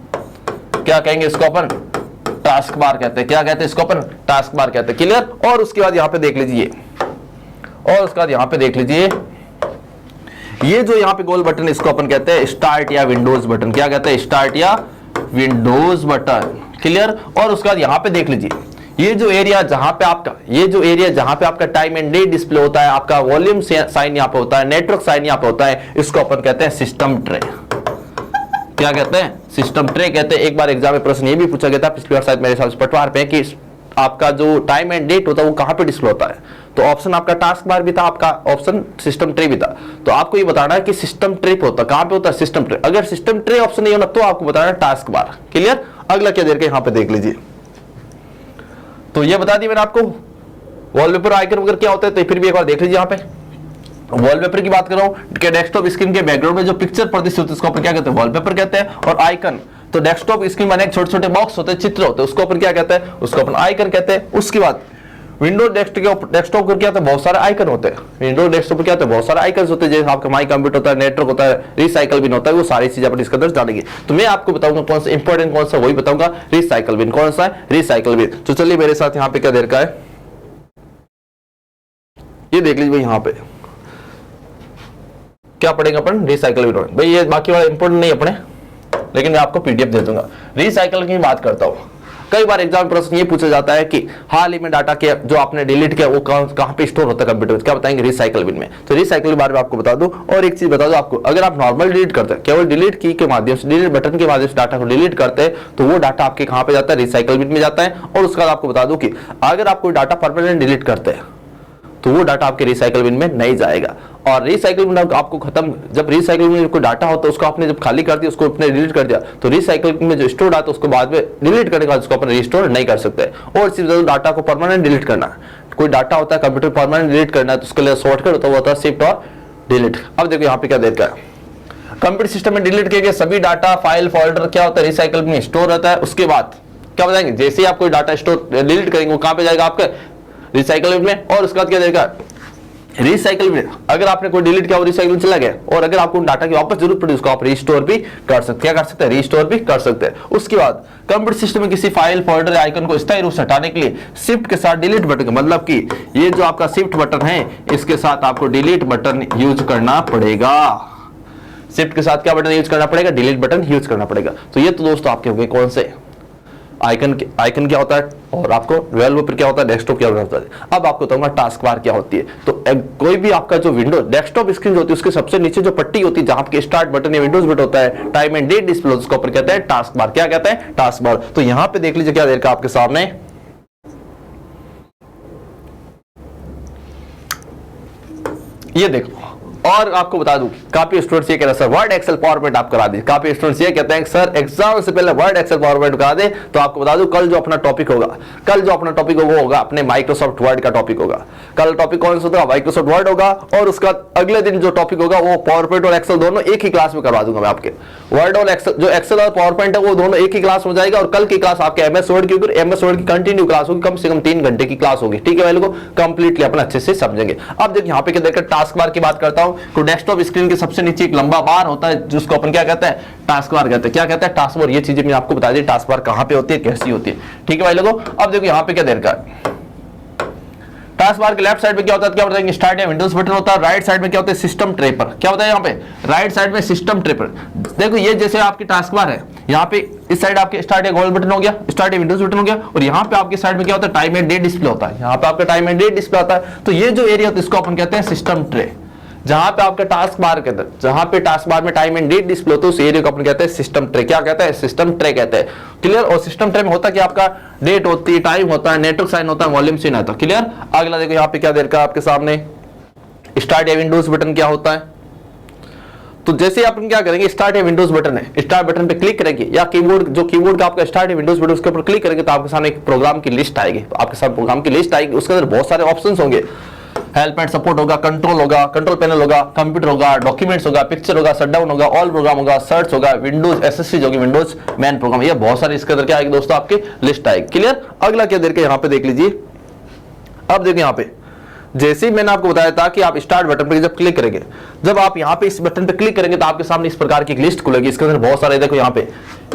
क्या कहेंगे, इसको अपन टास्क बार कहते हैं। क्या कहते हैं, इसको अपन टास्क बार कहते हैं। क्लियर। और उसके बाद यहाँ पे देख लीजिए, और उसके बाद यहाँ पे देख लीजिए, ये जो यहाँ पे गोल बटन इसको अपन कहते हैं स्टार्ट या विंडोज बटन। क्या कहते हैं, स्टार्ट या विंडोज बटन। क्लियर। और उसके बाद यहाँ पे देख लीजिए, ये जो एरिया जहां पे आपका, ये जो एरिया जहां पे आपका टाइम एंड डेट डिस्प्ले होता है, आपका वॉल्यूम साइन यहाँ पे होता है, नेटवर्क साइन यहाँ पे होता है, इसको अपन कहते हैं सिस्टम ट्रे। क्या कहते हैं, सिस्टम ट्रे कहते हैं। एक बार एग्जाम में प्रश्न ये भी पूछा गया था पिछली बार शायद मेरे हिसाब से पटवार पे, कि आपका जो टाइम एंड डेट होता है वो कहां पे डिस्प्ले होता है। तो ऑप्शन आपका टास्क बार भी था, आपका ऑप्शन सिस्टम ट्रे भी था। तो आपको ये बताना है कि सिस्टम ट्रे पे होता है, कहां पे होता है, सिस्टम ट्रे। अगर सिस्टम ट्रे ऑप्शन नहीं होना तो आपको बताना है टास्क बार। क्लियर। अगला क्या देर के यहाँ पे देख लीजिए। तो ये बता दी मैंने आपको वॉलपेपर आइकन वगैरह क्या होता है, तो फिर भी एक बार देख लीजिए। यहाँ पे वॉलपेपर की बात कर रहा हूं कि डेस्कटॉप स्क्रीन के बैकग्राउंड में जो पिक्चर प्रदर्शित होती है उसको अपन क्या कहते हैं, वॉलपेपर कहते हैं। और आइकन, तो डेस्कटॉप स्क्रीन में छोटे छोटे बॉक्स होते हैं, चित्र होते हैं, उसको अपन क्या कहते हैं, उसको अपन आइकन कहते हैं। उसके बाद विंडोज डेस्कटॉप पर क्या होता है, बहुत सारे आइकन होते हैं। विंडोज डेस्कटॉप पर क्या होता है, बहुत सारे आइकन होते हैं, जैसे आपका माई कंप्यूटर होता है, नेटवर्क होता है, रिसाइकल बिन होता है, वो सारी चीजें अपन इसके अंदर जानेंगे। तो मैं आपको बताऊंगा कौन सा इंपॉर्टेंट कौन सा, वही बताऊंगा। रिसाइकल बिन कौन सा है, रिसाइकल बिन। तो चलिए मेरे साथ यहाँ पे क्या देर का है, ये देख लीजिए भाई। यहाँ पे क्या पढ़ेंगे अपन, रिसाइकल बिन भाई। ये बाकी वाला इंपॉर्टेंट नहीं अपने, लेकिन मैं आपको पीडीएफ दे दूंगा। रिसाइकल की बात करता हूँ, कई बार एग्जाम प्रश्न ये पूछा जाता है कि हाल ही में डाटा के जो आपने डिलीट किया वो कहां पे स्टोर होता है कंप्यूटर में, क्या बताएंगे, रिसाइकल बिन में। तो रिसाइकल के बारे में आपको बता दूं। और एक चीज बता दूं आपको, अगर आप नॉर्मल डिलीट करते हैं, केवल डिलीट की के माध्यम से, डिलीट बटन के माध्यम से डाटा को डिलीट करते हैं, तो वो डाटा आपके कहां पे जाता है, रिसाइकल बिन में जाता है। और उसके बाद आपको बता दूं कि अगर आप कोई डाटा परमानेंट डिलीट करते हैं तो वो डाटा आपके रिसाइकल बिन में नहीं जाएगा। और रिसाइकल बिन आपको खत्म, जब रिसाइकल में कोई डाटा होता है उसको आपने जब खाली कर दिया, उसको आपने डिलीट कर दिया, तो रिसाइकल में जो स्टोर आता है उसको बाद में डिलीट करने के बाद उसको अपन रिस्टोर नहीं कर सकते। और सिर्फ डाटा को परमानेंट डिलीट करना, कोई डाटा होता है कंप्यूटर परमानेंट डिलीट करना है तो उसके लिए शॉर्टकट होता है, वो होता है शिफ्ट और डिलीट। अब देखो यहाँ पे क्या देखा है, कंप्यूटर सिस्टम में डिलीट किए गए सभी डाटा, फाइल, फोल्डर क्या होता है, रिसाइकल में स्टोर रहता है। उसके बाद क्या बताएंगे, जैसे ही आप कोई डाटा स्टोर डिलीट करेंगे वो कहां पे जाएगा, आपके रिसाइकल में। और उसके बाद क्या देगा, रिसाइकल में अगर आपने कोई डिलीट किया वो रिसाइकल में चला गया, और अगर आपको डाटा की वापस जरूरत पड़ी उसको आप रिस्टोर भी कर सकते हैं। क्या कर सकते हैं, रिस्टोर भी कर सकते हैं। उसके बाद कंप्यूटर सिस्टम में किसी फाइल, फोल्डर, आइकन को स्थायी रूप से हटाने के लिए शिफ्ट के साथ डिलीट बटन, मतलब कि ये जो आपका शिफ्ट बटन है इसके साथ आपको डिलीट बटन यूज करना पड़ेगा। शिफ्ट के साथ क्या बटन यूज करना पड़ेगा, डिलीट बटन यूज करना पड़ेगा। तो ये तो दोस्तों आपके हो गए कौन से आइकन क्या होता है, और आपको डेवलपर क्या होता है, डेस्कटॉप क्या होता है। अब आपको बताऊंगा टास्क बार क्या होती है। तो कोई भी आपका जो विंडो डेस्कटॉप स्क्रीन होती है उसके सबसे नीचे जो पट्टी होती है जहां आपके स्टार्ट बटन या विंडोज बटन होता है, टाइम एंड डेट डिस्प्ले उसके ऊपर कहते हैं टास्क बार। क्या कहते हैं, टास्क बार। तो यहां पे देख लीजिए क्या देर का आपके सामने, ये देखो। और आपको बता दूं काफी स्टूडेंट्स ये कह रहे हैं sir Word Excel PowerPoint आप करा दे। काफी स्टूडेंट्स ये कहते हैं सर एग्जाम से पहले वर्ड एक्सेल पावर पॉइंट करा दे। तो आपको बता दूं कल जो अपना टॉपिक होगा, वो होगा अपने माइक्रोसॉफ्ट वर्ड का टॉपिक होगा। कल टॉपिक कौन सा होगा, माइक्रोसॉफ्ट वर्ड होगा। और उसका अगले दिन जो टॉपिक होगा वो पावर पॉइंट और एक्सेल दोनों एक ही क्लास में करवा दूंगा मैं आपके। वर्ड और एक्सेल, जो एक्सेल और पावर पॉइंट है वो दोनों एक ही क्लास में जाएगा। और कल की क्लास आपके एमएस वर्ड की, एमएस वर्ड की कंटिन्यू क्लास होगी, कम से कम 3 घंटे की क्लास होगी। ठीक है, लोगों कंप्लीटली अपन अच्छे से समझेंगे। अब देखिए यहाँ पे क्या देखकर टास्क बार की बात करता हूं। तो डेस्कटॉप स्क्रीन के सबसे नीचे एक लंबा बार होता है जिसको अपन क्या कहते हैं, टास्क बार कहते हैं। क्या कहते हैं, टास्क बार। ये चीजें मैंने आपको बता दी टास्क बार कहां पे होती है, कैसी होती है। ठीक है भाई लोगों। अब देखो यहाँ पे क्या देर का टास्क बार के लेफ्ट साइड में क्या होता है, क्या बताएंगे, स्टार्ट या विंडोज बटन होता है। राइट साइड में क्या होता है, सिस्टम ट्रे पर। क्या होता है यहाँ पे, राइट साइड में सिस्टम ट्रे पर। देखो ये जैसे आपकी टास्क बार है, यहाँ पे इस साइड आपके स्टार्ट या गोल बटन हो गया, स्टार्ट या विंडोज बटन हो गया। और यहाँ पे आपके साइड में क्या होता है, टाइम एंड डेट डिस्प्ले होता है। यहाँ पे आपका टाइम एंड डेट डिस्प्ले होता है। तो ये जो एरिया होता है इसको अपन कहते हैं सिस्टम ट्रे। जहां पे आपके टास्क बार के अंदर, जहां पे टास्क बार में टाइम एंड डेट डिस्प्ले होता है उस एरिया को अपन कहते हैं सिस्टम ट्रे। क्या कहते हैं, सिस्टम ट्रे कहते हैं। क्लियर। और सिस्टम ट्रे में होता क्या, आपका डेट होती है, टाइम होता है, नेटवर्क साइन होता है, वॉल्यूम साइन होता है। क्लियर। अगला देखो यहाँ पे क्या देर का आपके सामने स्टार्ट या विंडोज बटन क्या होता है। तो जैसे अपन क्या करेंगे, स्टार्ट या विंडोज बटन है, स्टार्ट बटन पे क्लिक करेंगे या कीबोर्ड, जो कीबोर्ड का आपका स्टार्ट या विंडोज बटन उसके ऊपर क्लिक करेंगे तो आपके सामने एक प्रोग्राम की लिस्ट आएगी। तो आपके सामने प्रोग्राम की लिस्ट आएगी, उसके अंदर बहुत सारे ऑप्शंस होंगे। हेल्प एंड सपोर्ट होगा, कंट्रोल होगा, कंट्रोल पैनल होगा, कंप्यूटर होगा, डॉक्यूमेंट्स होगा, पिक्चर होगा, शटडाउन होगा, ऑल प्रोग्राम होगा, सर्च होगा, विंडोज एसएससी होगी, विंडोज मैन प्रोग्राम। ये बहुत सारे इसके अंदर क्या आएगी दोस्तों, आपकी लिस्ट आएगी। क्लियर। अगला क्या देर के यहाँ पे देख लीजिए। अब देखिए यहाँ पे जैसे ही मैंने आपको बताया था कि आप स्टार्ट बटन पर जब क्लिक करेंगे, जब आप यहाँ पे इस बटन पे क्लिक करेंगे तो आपके सामने इस प्रकार की एक लिस्ट खुलेगी। इसके अंदर बहुत सारे, देखो यहाँ पे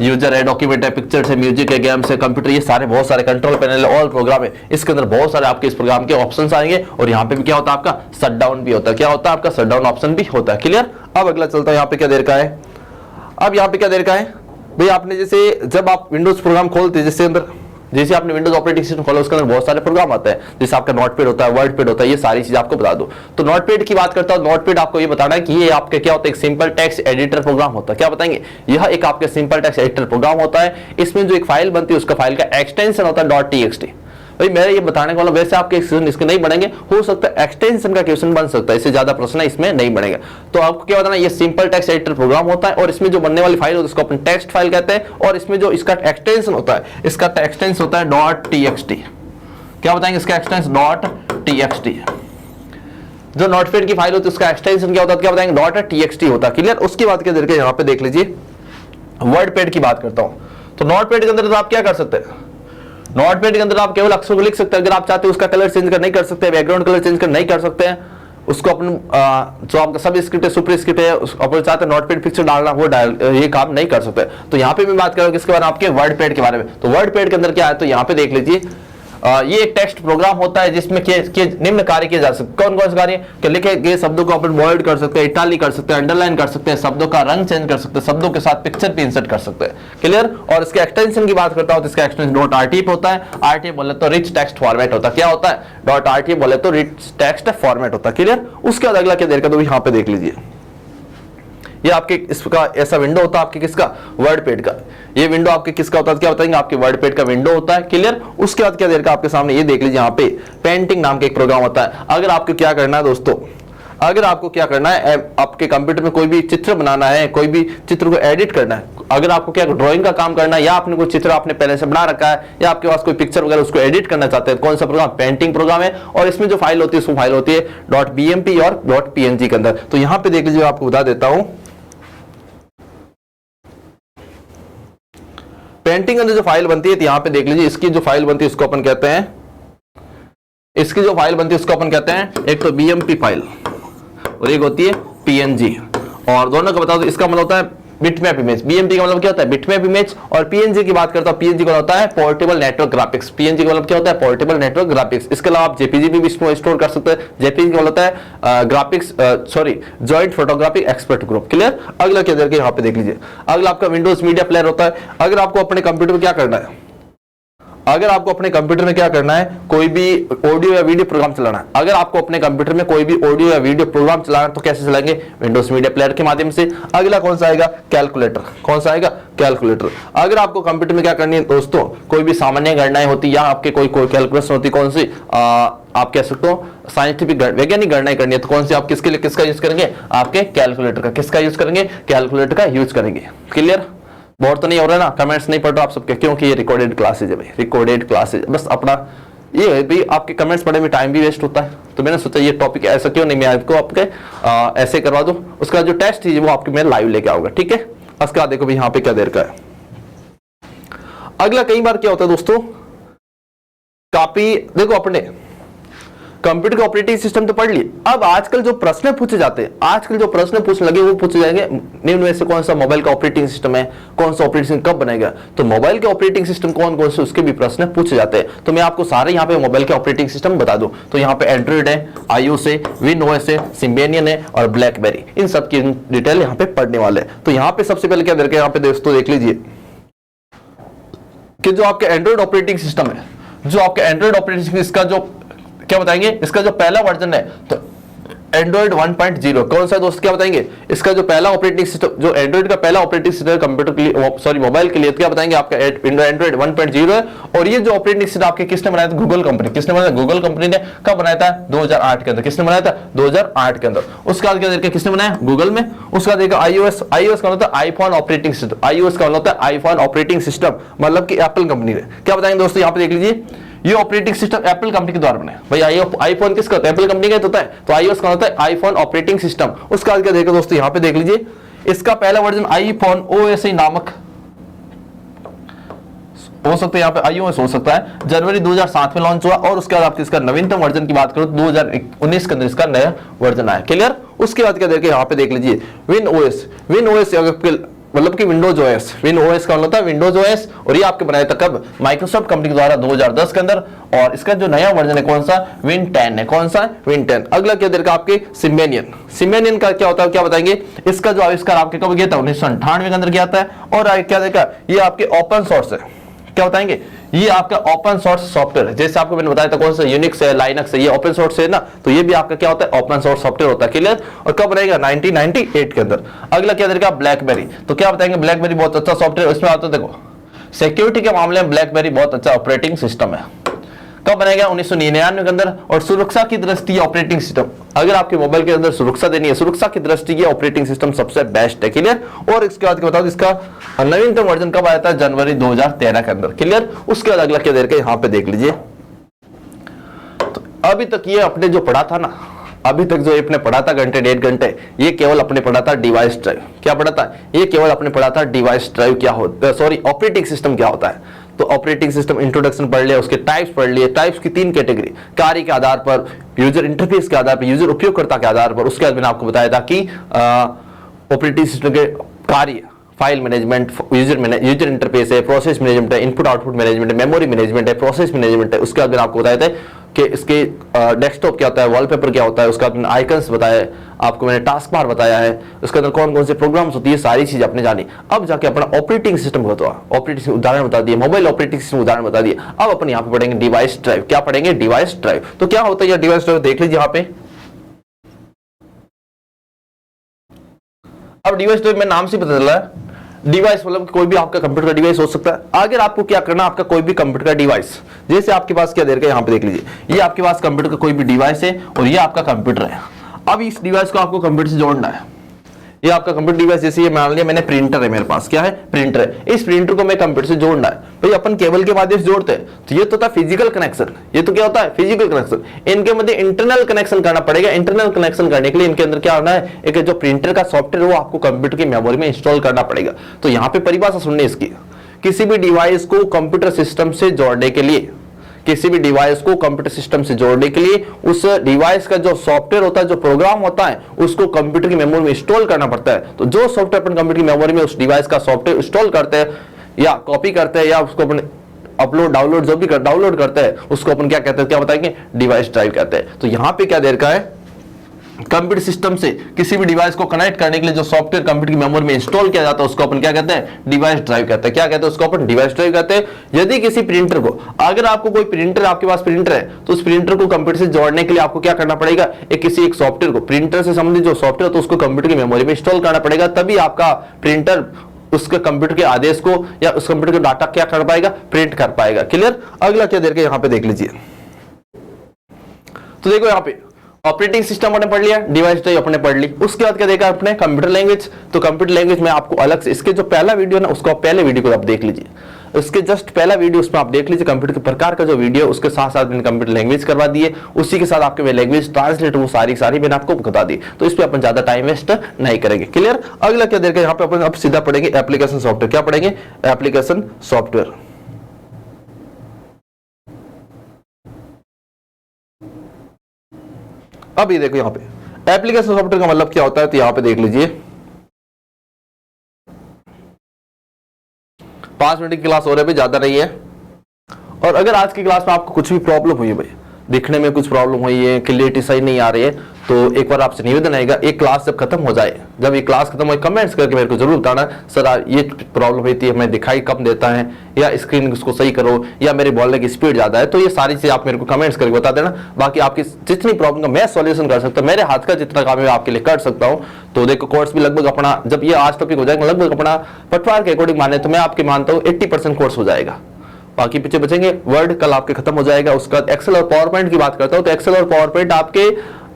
यूजर है, डॉक्यूमेंट है, पिक्चर्स है, म्यूजिक है, गेम्स है, कंप्यूटर, ये सारे बहुत सारे, कंट्रोल पैनल है, ऑल प्रोग्राम है। इसके अंदर बहुत सारे आपके इस प्रोग्राम के ऑप्शंस आएंगे। और यहाँ पे भी क्या होता है, आपका शटडाउन भी होता है। क्या होता है, आपका शटडाउन ऑप्शन भी होता है। क्लियर। अब अगला चलता है, यहाँ पे क्या देर का है। अब यहाँ पे क्या देर का है भाई, आपने जैसे जब आप विंडोज प्रोग्राम खोलते हैं, जैसे आपने विंडोज ऑपरेटिंग सिस्टम खोला उसके अंदर बहुत सारे प्रोग्राम आते हैं। जैसे आपका नोटपैड होता है, वर्डपैड होता है, ये सारी चीज आपको बता दो। तो नोटपैड की बात करता हूं। नोटपैड आपको ये बताना है कि ये आपके क्या होता है, एक सिंपल टेक्स्ट एडिटर प्रोग्राम होता है। क्या बताएंगे, यह एक आपके सिंपल टेक्स्ट एडिटर प्रोग्राम होता है। इसमें जो एक फाइल बनती है उसका फाइल का एक्सटेंशन होता है .txt। भाई मेरा ये बताने वाला, वैसे आपके क्वेश्चन इसके नहीं बनेंगे, हो सकता है एक्सटेंशन का क्वेश्चन बन सकता है, इससे ज्यादा प्रश्न इसमें नहीं बनेगा। तो आपको क्या बताना, ये सिंपल टेक्स्ट एडिटर प्रोग्राम होता है। और इसमें जो बनने वाली फाइल होती है उसको अपन टेक्स्ट फाइल कहते हैं। और इसमें जो इसका एक्सटेंशन होता है, इसका एक्सटेंशन होता है .txt। क्या बताएंगे, इसका एक्सटेंशन .txt। जो नोटपैड की फाइल होती है उसका एक्सटेंशन क्या होता है, क्या बताएंगे, .txt होता है। क्लियर। उसकी बात क्या करके यहाँ पे देख लीजिए, वर्डपैड की बात करता हूं। तो नोटपैड के अंदर तो आप क्या कर सकते हैं, नोटपैड के अंदर आप केवल अक्षरों को लिख सकते हैं। अगर आप चाहते हैं उसका कलर चेंज कर नहीं कर सकते, बैकग्राउंड कलर चेंज कर नहीं कर सकते हैं। उसको अपन जो आपका सब स्क्रिप्ट है, सुपर स्क्रिप्ट है, अपन चाहते हैं नोटपैड पिक्चर डालना, वो ये काम नहीं कर सकते। तो यहाँ पे मैं बात करूँ किसके बारे में, आपके वर्डपैड के बारे में। तो वर्डपैड के अंदर क्या है, तो यहाँ पे देख लीजिए, ये एक टेक्स्ट प्रोग्राम होता है जिसमें निम्न कार्य किए जा सकते। कौन कौन से कार्य, कि लिखे गए शब्दों को अपन बोल्ड कर सकते हैं, इटालिक कर सकते हैं, अंडरलाइन कर सकते हैं, शब्दों का रंग चेंज कर सकते हैं, शब्दों के साथ पिक्चर भी इंसर्ट कर सकते हैं। क्लियर। और इसके एक्सटेंशन की बात करता हूं तो इसका एक्सटेंशन .rtf होता है। rtf बोले तो रिच टेक्स्ट फॉर्मेट होता है। क्या होता है, .rtf बोले तो रिच टेक्स्ट फॉर्मेट होता है। क्लियर। उसके बाद अगला क्या देर का, तो यहाँ पे देख लीजिए, ये आपके इसका ऐसा विंडो होता है आपके किसका, वर्डपैड का। ये विंडो आपके किसका होता है, क्या बताएंगे, आपके वर्डपैड का विंडो होता है। क्लियर। उसके बाद क्या देर का आपके सामने ये देख लीजिए, यहाँ पे पेंटिंग नाम का एक प्रोग्राम होता है। अगर आपको क्या करना है दोस्तों, अगर आपको क्या करना है, आपके कंप्यूटर में कोई भी चित्र बनाना है, कोई भी चित्र को एडिट करना है, अगर आपको क्या ड्राइंग का काम करना है, या आपने कोई चित्र आपने पहले से बना रखा है, या आपके पास कोई पिक्चर वगैरह उसको एडिट करना चाहते हैं, कौन सा प्रोग्राम, पेंटिंग प्रोग्राम है। और इसमें जो फाइल होती है उसमें फाइल होती है .bmp और .png के अंदर। तो यहाँ पे देख लीजिए, आपको बता देता हूं, पेंटिंग के अंदर जो फाइल बनती है, तो यहाँ पे देख लीजिए, इसकी जो फाइल बनती है उसको अपन कहते हैं, इसकी जो फाइल बनती है उसको अपन कहते हैं, एक तो बीएमपी फाइल और एक होती है पीएनजी। और दोनों को बता दो, इसका मतलब होता है बिटमैप इमेज। बीएमपी का मतलब क्या होता है, बिटमैप इमेज। और पीएनजी की बात करता हूं, पीएनजी का होता है पोर्टेबल नेटवर्क ग्राफिक्स। पीएनजी का मतलब क्या होता है, पोर्टेबल नेटवर्क ग्राफिक्स। इसके अलावा आप जेपीजी भी स्टोर कर सकते हैं। जेपीजी का मतलब होता है graphics, sorry, joint photographic expert group. Clear. अगला क्या करके यहाँ पे देख लीजिए, अगला आपका विंडोज मीडिया प्लेयर होता है। अगर आपको अपने कंप्यूटर में क्या करना है, अगर आपको अपने कंप्यूटर में क्या करना है, कोई भी ऑडियो या वीडियो प्रोग्राम चलाना है, अगर आपको अपने कंप्यूटर में कोई भी ऑडियो या वीडियो प्रोग्राम चलाना है तो कैसे चलाएंगे, विंडोज मीडिया प्लेयर के माध्यम से। अगला कौन सा आएगा, कैलकुलेटर। कौन सा आएगा, कैलकुलेटर। अगर आपको कंप्यूटर में क्या करनी है दोस्तों, कोई भी सामान्य गणनाएं होती या आपके कोई कैलकुलेशन होती, कौन सी आप कह सकते हो साइंटिफिक वैज्ञानिक गणनाएं करनी है, तो कौन सी आप किसके लिए किसका यूज करेंगे, आपके कैलकुलेटर का। किसका यूज करेंगे, कैलकुलेटर का यूज करेंगे। क्लियर, बोर तो नहीं हो रहा ना, कमेंट्स नहीं पढ़ रहा आप सबके, क्योंकि ये रिकॉर्डेड क्लासेज है भाई, रिकॉर्डेड क्लासेज। बस अपना ये है भाई, आपके कमेंट्स पढ़ने में टाइम भी वेस्ट होता है, तो मैंने सोचा ये टॉपिक ऐसा क्यों नहीं मैं आपको आपके ऐसे करवा दूं। उसका जो टेस्ट है वो आपके मैं लाइव लेके आऊंगा, ठीक है। उसका देखो भाई यहाँ पे क्या देर का है। अगला कई बार क्या होता है दोस्तों, कॉपी देखो अपने कंप्यूटर का ऑपरेटिंग सिस्टम तो पढ़ लिए, अब आजकल जो प्रश्न पूछे जाते हैं, आजकल जो प्रश्न पूछने लगे वो पूछे जाएंगे निम्न में से कौन सा मोबाइल का ऑपरेटिंग सिस्टम है, कौन सा ऑपरेटिंग सिस्टम कब बनेगा। तो मोबाइल के ऑपरेटिंग सिस्टम कौन कौन से उसके भी प्रश्न पूछे जाते हैं। तो मैं आपको सारे यहाँ पे मोबाइल के ऑपरेटिंग सिस्टम बता दूं, तो यहाँ पे एंड्रॉइड है, iOS है, विनओएस है, सिम्बियन है और ब्लैकबेरी, इन सब की डिटेल यहाँ पे पढ़ने वाले हैं। तो यहाँ पे सबसे पहले क्या यहाँ पे दोस्तों देख लीजिए कि जो आपके एंड्रॉइड ऑपरेटिंग सिस्टम है, जो आपके एंड्रॉइड ऑपरेटिंग सिस्टम, इसका जो क्या बताएंगे, इसका जो पहला वर्जन है तो एंड्रॉइड 1.0 कौन सा दोस्त, क्या बताएंगे, इसका जो पहला ऑपरेटिंग सिस्टम, जो एंड्रॉइड का पहला ऑपरेटिंग सिस्टम कंप्यूटर के लिए, सॉरी मोबाइल के लिए, तो क्या बताएंगे आपका एंड्रॉइड 1.0 है। और ये जो ऑपरेटिंग सिस्टम आपके किसने बनाया था, गूगल कंपनी। किसने बनाया, गूगल कंपनी ने। कब बनाया था, 2008 के अंदर। किसने बनाया था, 2008 के अंदर। उसके बाद क्या देखा, किसने बनाया, गूगल में। उसका देखा iOS, iOS का होता है आईफोन ऑपरेटिंग सिस्टम, iOS का होता है आईफोन ऑपरेटिंग सिस्टम, मतलब कि एप्पल कंपनी ने। क्या बताएंगे दोस्तों, यहाँ पे देख लीजिए, ये ऑपरेटिंग सिस्टम एप्पल कंपनी के द्वारा बने भाई। आईफोन किसका होता है, एप्पल कंपनी का होता है, तो iOS का होता है आईफोन ऑपरेटिंग सिस्टम। उसका क्या देखो दोस्तों, यहाँ पे देख लीजिए, इसका पहला वर्जन आईफोन OS नामक हो सकता है, यहाँ पे iOS हो सकता है, जनवरी 2007 में लॉन्च हुआ। और उसके बाद आपकी इसका नवीनतम वर्जन की बात करो तो 2019 के अंदर इसका नया वर्जन आया। क्लियर। उसके बाद क्या देखिए, यहाँ पे देख लीजिए विनओएस मतलब कि विंडोज ओएस, विनओएस का मतलब विंडोज ओएस, और ये आपके बनाया था कब, माइक्रोसॉफ्ट कंपनी के द्वारा 2010 के अंदर। और इसका जो नया वर्जन है कौन सा, विन 10 है। कौन सा, विन 10। अगला क्या देखा आपके सिम्बियन, सिम्बियन का क्या होता है, क्या बताएंगे, इसका जो आविष्कार आपके कब किया था, 1998 के अंदर किया था। और क्या देखा, ये आपके ओपन सोर्स है। क्या बताएंगे, ये आपका ओपन सोर्स सॉफ्टवेयर है। जैसे आपको मैंने बताया था कौन सा, यूनिक्स है, लाइनक्स है, ये ओपन सोर्स है ना, तो ये भी आपका क्या होता है, ओपन सोर्स सॉफ्टवेयर होता है। क्लियर। और कब रहेगा, 1998 के अंदर। अगला क्या देखा, ब्लैकबेरी। तो क्या बताएंगे, ब्लैकबेरी बहुत अच्छा सॉफ्टवेयर, इसमें आता है देखो सिक्योरिटी के मामले में ब्लैकबेरी बहुत अच्छा ऑपरेटिंग सिस्टम है। कब बनाया, 1999 के अंदर। और सुरक्षा की दृष्टि ऑपरेटिंग सिस्टम, अगर आपके मोबाइल के अंदर सुरक्षा देनी है, सुरक्षा की दृष्टि की ऑपरेटिंग सिस्टम सबसे बेस्ट है। क्लियर। और इसके बाद बताओ, इसका नवीनतम वर्जन कब आया था, जनवरी 2013 के अंदर। क्लियर। उसके बाद अगला क्या देर के यहाँ पे देख लीजिए, तो अभी तक ये अपने जो पढ़ा था ना, अभी तक जो अपने पढ़ा था घंटे 1.5 घंटे, ये केवल अपने पढ़ा था डिवाइस ड्राइव। क्या पढ़ा था, ये केवल अपने पढ़ा था डिवाइस ड्राइव क्या होता है, सॉरी ऑपरेटिंग सिस्टम क्या होता है। तो ऑपरेटिंग सिस्टम इंट्रोडक्शन पढ़ लिया, उसके टाइप्स पढ़ लिए, टाइप्स की 3 कैटेगरी, कार्य के आधार पर, यूजर इंटरफेस के आधार पर, यूजर उपयोगकर्ता के आधार पर। उसके बाद मैंने आपको बताया था कि ऑपरेटिंग सिस्टम के कार्य, फाइल मैनेजमेंट, यूजर इंटरफेस है, प्रोसेस मैनेजमेंट है, इनपुट आउटपुट मैनेजमेंट है, मेमोरी मैनेजमेंट है, प्रोसेस मैनेजमेंट है। उसके बाद मैंने आपको बताया था कि इसके डेस्कटॉप क्या होता है, वॉलपेपर क्या होता है, उसका मैंने आइकन्स बताया, आपको मैंने टास्क बार बताया है, उसके अंदर कौन कौन से प्रोग्राम्स होती है, सारी चीज आपने जानी। अब जाके अपना ऑपरेटिंग सिस्टम होता है, ऑपरेटिंग उदाहरण बता दिए, मोबाइल ऑपरेटिंग सिस्टम उदाहरण बता दिए। अब अपन यहाँ पे पढ़ेंगे डिवाइस ड्राइव। क्या पढ़ेंगे, डिवाइस ड्राइव। तो क्या होता है डिवाइस ड्राइव, देख लीजिए यहाँ पे। अब डिवाइस ड्राइव में नाम से पता चला है, डिवाइस मतलब कोई भी आपका कंप्यूटर का डिवाइस हो सकता है। अगर आपको क्या करना, आपका कोई भी कंप्यूटर का डिवाइस, जैसे आपके पास क्या देर का यहाँ पे देख लीजिए, ये आपके पास कंप्यूटर का कोई भी डिवाइस है और ये आपका कंप्यूटर है। अब इस डिवाइस को आपको कंप्यूटर से जोड़ना है। ये आपका कंप्यूटर डिवाइस, जैसे ये मान लिया मैंने प्रिंटर है, मेरे पास क्या है, प्रिंटर है। इस प्रिंटर को मैं कंप्यूटर से जोड़ना है भाई, अपन केबल के माध्यम से जोड़ते हैं, तो ये तो होता है फिजिकल कनेक्शन। ये तो क्या होता है, फिजिकल कनेक्शन। इनके मध्य इंटरनल कनेक्शन करना पड़ेगा। इंटरनल कनेक्शन करने के लिए इनके अंदर क्या होना है, एक जो प्रिंटर का सॉफ्टवेयर वो आपको कंप्यूटर की मेमोरी में इंस्टॉल करना पड़ेगा। तो यहाँ पे परिभाषा सुनने इसकी, किसी भी डिवाइस को कंप्यूटर सिस्टम से जोड़ने के लिए, किसी भी डिवाइस को कंप्यूटर सिस्टम से जोड़ने के लिए उस डिवाइस का जो सॉफ्टवेयर होता है, जो प्रोग्राम होता है, उसको कंप्यूटर की मेमोरी में इंस्टॉल करना पड़ता है। तो जो सॉफ्टवेयर अपन कंप्यूटर की मेमोरी में उस डिवाइस का सॉफ्टवेयर इंस्टॉल करते हैं या कॉपी करते हैं या उसको अपन अपलोड डाउनलोड जो भी डाउनलोड करते हैं, उसको अपन क्या कहते हैं, क्या बताएंगे, डिवाइस ड्राइव कहते हैं। तो यहाँ पे क्या देर का है, कंप्यूटर सिस्टम से किसी भी डिवाइस को कनेक्ट करने के लिए जो सॉफ्टवेयर कंप्यूटर की मेमोरी में इंस्टॉल किया जाता है उसको अपन क्या कहते हैं, डिवाइस ड्राइव कहते हैं। क्या कहते हैं उसको अपन, डिवाइस ड्राइव कहते हैं। यदि किसी प्रिंटर को, अगर आपको कोई प्रिंटर, आपके पास प्रिंटर है तो उस प्रिंटर को कंप्यूटर से जोड़ने के लिए आपको क्या करना पड़ेगा, किसी एक सॉफ्टवेयर को, प्रिंटर से संबंधित जो सॉफ्टवेयर तो उसको कंप्यूटर की मेमोरी में इंस्टॉल करना पड़ेगा, तभी आपका प्रिंटर उसके कंप्यूटर के आदेश को या उस कंप्यूटर का डाटा क्या कर पाएगा, प्रिंट कर पाएगा। क्लियर। अगला क्या देर के यहां पे देख लीजिए, तो देखो यहां पे ऑपरेटिंग सिस्टम अपने पढ़ लिया, डिवाइस ड्राइव अपने पढ़ ली। उसके बाद क्या देखा अपने, कंप्यूटर लैंग्वेज। तो कंप्यूटर लैंग्वेज में आपको अलग से, इसके जो पहला वीडियो ना उसको आप पहले वीडियो को आप देख लीजिए, उसके जस्ट पहला वीडियो उसमें आप देख लीजिए कंप्यूटर के प्रकार का जो वीडियो, उसके साथ साथ मैंने कंप्यूटर लैंग्वेज करवा दिए, उसी के साथ आपके लैंग्वेज ट्रांसलेट वो सारी मैंने आपको बता दी। तो इस पे अपन ज्यादा टाइम वेस्ट नहीं करेंगे। क्लियर। अगला क्या देर का यहाँ पे अपन अब सीधा पढ़ेंगे एप्लीकेशन सॉफ्टवेयर। क्या पढ़ेंगे, एप्लीकेशन सॉफ्टवेयर। अब ये देखो यहां पे एप्लीकेशन सॉफ्टवेयर का मतलब क्या होता है, तो यहां पे देख लीजिए 5 मिनट की क्लास हो रही है, ज्यादा नहीं है। और अगर आज की क्लास में आपको कुछ भी प्रॉब्लम हुई है, भाई दिखने में कुछ प्रॉब्लम हुई है, क्लियरिटी सही नहीं आ रही है, तो एक बार आपसे निवेदन आएगा, एक क्लास जब खत्म हो जाए, जब ये क्लास खत्म हो, कमेंट्स करके मेरे को जरूर बताना, सर ये प्रॉब्लम हुई थी, हमें दिखाई कम देता है, या स्क्रीन उसको सही करो, या मेरे बोलने की स्पीड ज्यादा है। तो ये सारी चीज आप मेरे को कमेंट्स करके बता देना। बाकी आपकी जितनी प्रॉब्लम का मैं सॉल्यूशन कर सकता हूँ, मेरे हाथ का जितना काम है आपके लिए कर सकता हूँ। तो देखो कोर्स भी लगभग अपना, जब ये आज टॉपिक हो जाएगा, लगभग अपना पटवार के अकॉर्डिंग माने तो मैं आपके मानता हूँ 80% कोर्स हो जाएगा। बाकी पीछे बचेंगे। वर्ड कल आपके खत्म हो जाएगा। उसका एक्सेल और पावर पॉइंट की बात करता हूं तो एक्सेल और पावर पॉइंट आपके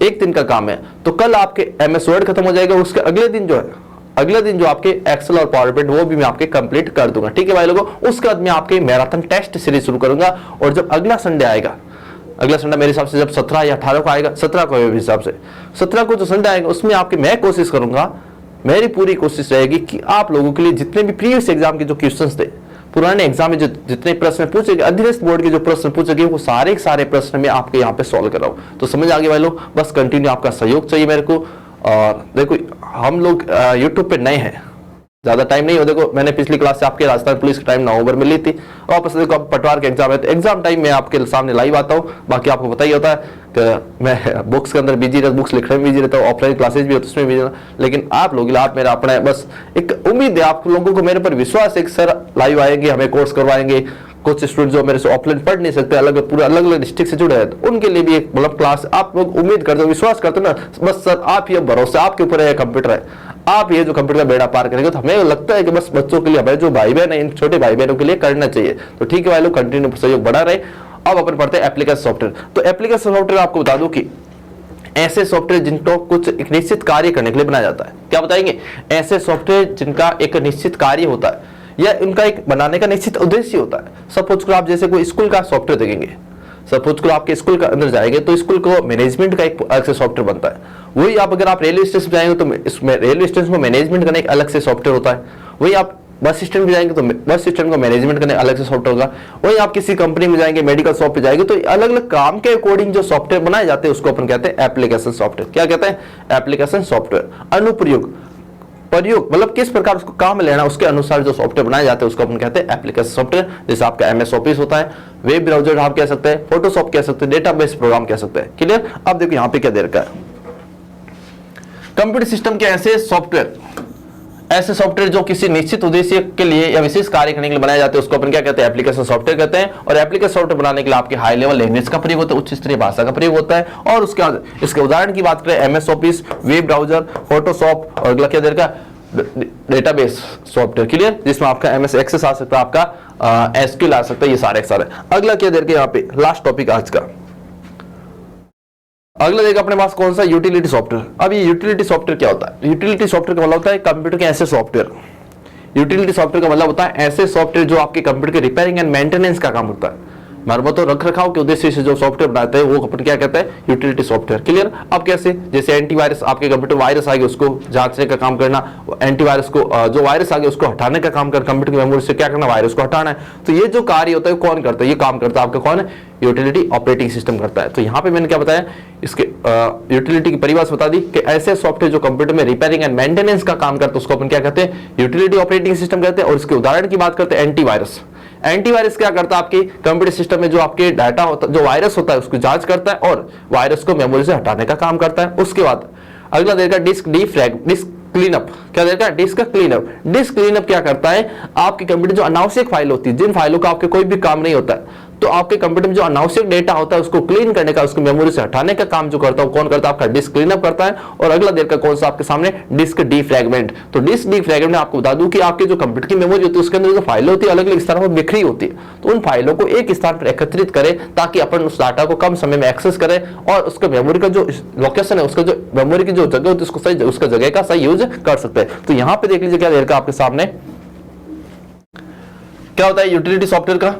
एक दिन का काम है, तो कल आपके एमएस वर्ड खत्म हो जाएगा। उसके अगले दिन जो है, अगले दिन जो आपके एक्सेल और पावर पॉइंट वो भी मैं आपके कंप्लीट कर दूंगा। ठीक है भाई लोगों। उसके बाद मैं आपके मैराथन टेस्ट सीरीज शुरू करूंगा, और जब अगला संडे आएगा, अगला संडे मेरे हिसाब से जब 17 या 18 को आएगा, 17 को हिसाब से 17 को जो संडे आएगा उसमें आपके मैं कोशिश करूंगा, मेरी पूरी कोशिश रहेगी कि आप लोगों के लिए जितने भी प्रीवियस एग्जाम के जो क्वेश्चंस थे, पुराने एग्जाम में जो जितने प्रश्न पूछेंगे, अधीनस्थ बोर्ड के जो प्रश्न पूछेंगे, वो सारे प्रश्न में आपके यहाँ पे सॉल्व कर रहा हूं। तो समझ आ गया भाई लोग। बस कंटिन्यू आपका सहयोग चाहिए मेरे को। और देखो हम लोग यूट्यूब पे नए हैं, ज्यादा टाइम नहीं हो। देखो मैंने पिछली क्लास से आपके राजस्थान पुलिस की टाइम नवंबर में ली थी, वापस देखो अब पटवार के एग्जाम है, तो एग्जाम टाइम में आपके सामने लाइव आता हूँ। बाकी आपको पता ही होता है कि मैं बुक्स के अंदर बिजी रहता, बुक्स लिखने में बिजी रहता हूँ, ऑफलाइन क्लासेज भी होती है उसमें बिजी रहता। लेकिन आप लोग, आप मेरा अपना है, बस एक उम्मीद है आप लोगों को मेरे पर विश्वास है कि सर लाइव आएंगे, हमें कोर्स करवाएंगे। कुछ स्टूडेंट जो मेरे से ऑफलाइन पढ़ नहीं सकते, अलग अलग डिस्ट्रिक्ट से जुड़े हैं, तो उनके लिए भी एक मतलब क्लास आप लोग उम्मीद करते हो, विश्वास करते हो ना, बस सर आप ये भरोसा आपके ऊपर है, कंप्यूटर है, आप ये जो कंप्यूटर का बेड़ा पार करेंगे। तो हमें लगता है कि बस बच्चों के लिए, हमें जो भाई बहन है, इन छोटे भाई बहनों के लिए करना चाहिए। तो ठीक है भाई लोग, कंटिन्यू सहयोग बढ़ा रहे। अब अपन पढ़ते हैं एप्लीकेशन सॉफ्टवेयर। तो एप्लीकेशन सॉफ्टवेयर आपको बता दूं कि ऐसे सॉफ्टवेयर जिनको कुछ एक निश्चित कार्य करने के लिए बनाया जाता है। क्या बताएंगे? ऐसे सॉफ्टवेयर जिनका एक निश्चित कार्य होता है या इनका एक बनाने का निश्चित उद्देश्य होता है। सपोज करो आप जैसे कोई स्कूल का सॉफ्टवेयर देखेंगे, सपोज करो आपके स्कूल के अंदर जाएंगे तो स्कूल को मैनेजमेंट का एक अलग से सॉफ्टवेयर बनता है। वही आप अगर आप रेलवे स्टेशन जाएंगे तो इसमें रेलवे स्टेशन को मैनेजमेंट करने एक अलग से सॉफ्टवेयर होता है। वही आप बस स्टैंड पे जाएंगे तो बस स्टैंड को मैनेजमेंट करने अलग से सॉफ्टवेयर होगा। वही आप किसी कंपनी में जाएंगे, मेडिकल शॉप पे जाएंगे, तो अलग अलग काम के अकॉर्डिंग जो सॉफ्टवेयर बनाए जाते हैं उसको अपन कहते हैं एप्लीकेशन सॉफ्टवेयर। क्या कहते हैं? Application software. अनुप्रयोग, प्रयोग मतलब किस प्रकार उसको काम लेना, उसके अनुसार जो सॉफ्टवेयर बनाए जाते हैं उसको अपन कहते हैं एप्लीकेशन सॉफ्टवेयर। जैसे आपका एमएस ऑफिस होता है, वेब ब्राउजर आप कह सकते हैं, फोटोशॉप कह सकते हैं, डेटाबेस प्रोग्राम कह सकते हैं। क्लियर? अब देखो यहाँ पे क्या दे रखा है, कंप्यूटर सिस्टम के ऐसे सॉफ्टवेयर, ऐसे सॉफ्टवेयर जो किसी निश्चित उद्देश्य के लिए या विशेष कार्य करने के लिए बनाए जाते हैं उसको अपन क्या कहते हैं? एप्लीकेशन सॉफ्टवेयर कहते हैं। और एप्लीकेशन सॉफ्टवेयर बनाने के लिए आपके हाई लेवल लैंग्वेज का प्रयोग होता है, उच्च स्तरीय भाषा का प्रयोग होता है। और उसके इसके उदाहरण की बात करें, MS office, web browser, Photoshop, और अगला क्या देर का डेटाबेस सॉफ्टवेयर। क्लियर? जिसमें आपका एमएस एक्सेस आ सकता है, आपका एसक्यूएल आ सकता है, ये सारे सारे। अगला क्या देर के यहाँ पे लास्ट टॉपिक आज का, अगला देखा अपने पास कौन सा? Utility software. अब ये यूटिलिटी सॉफ्टवेयर क्या होता है? यूटिलिटी सॉफ्टवेयर का मतलब होता है कंप्यूटर के ऐसे सॉफ्टवेयर। यूटिलिटी सॉफ्टवेयर का मतलब होता है ऐसे सॉफ्टवेयर जो आपके कंप्यूटर के रिपेयरिंग एंड मेंटेनेंस का काम होता है, मरम्मत और रखरखाव के उद्देश्य से जो सॉफ्टवेयर बनाते हैं वो अपन क्या कहते हैं? Utility software. क्लियर? अब कैसे? जैसे एंटीवायरस, आपके कंप्यूटर वायरस आ गया उसको जांचने का काम करना, एंटीवायरस को जो वायरस आ गया उसको हटाने का काम कर, कंप्यूटर की मेमोरी से क्या करना? वायरस को हटाना है। तो ये जो कार्य होता है कौन करता है? ये काम करता है आपका कौन है? यूटिलिटी ऑपरेटिंग सिस्टम करता है। तो यहाँ पे मैंने क्या बताया, इसके यूटिलिटी की परिभाषा बता दी कि ऐसे सॉफ्टवेयर जो कंप्यूटर में रिपेयरिंग एंड मेंटेनेंस का काम करते हैं उसको अपन क्या कहते हैं? यूटिलिटी ऑपरेटिंग सिस्टम कहते हैं। और इसके उदाहरण की बात करते हैं एंटीवायरस। एंटीवायरस क्या करता है, आपकी कंप्यूटर सिस्टम में जो आपके डाटा होता है, जो वायरस होता है उसको जांच करता है और वायरस को मेमोरी से हटाने का काम करता है। उसके बाद अगला देगा डिस्क क्लीनअप। क्या देगा? Disc cleanup. डिस्क क्लीनअप क्या करता है, आपके कंप्यूटर जो अनावश्यक फाइल होती है, जिन फाइलों का आपके कोई भी काम नहीं होता है, तो आपके कंप्यूटर में जो अनावश्यक डेटा होता है उसको क्लीन करने का, उसको मेमोरी से हटाने का काम जो करता है कौन करता है, आपका डिस्क क्लीनअप करता है। और अगला देर का कौन सा आपके सामने, डिस्क डीफ्रैगमेंट। तो डिस्क डीफ्रैगमेंट में आपको बता दूं कि आपके जो कंप्यूटर की मेमोरी होती है उसके अंदर जो फाइलें होती है अलग अलग स्थानों पर बिखरी होती है, तो उन फाइलों को एक स्थान पर एकत्रित करें ताकि अपन उस डाटा को कम समय में एक्सेस करें और उसका मेमोरी का जो लोकेशन है, उसका जो मेमोरी की जो जगह होती है उसको सही, उसका जगह का सही यूज कर सकते हैं। तो यहां पे देख लीजिए क्या देर का आपके सामने क्या होता है, यूटिलिटी सॉफ्टवेयर का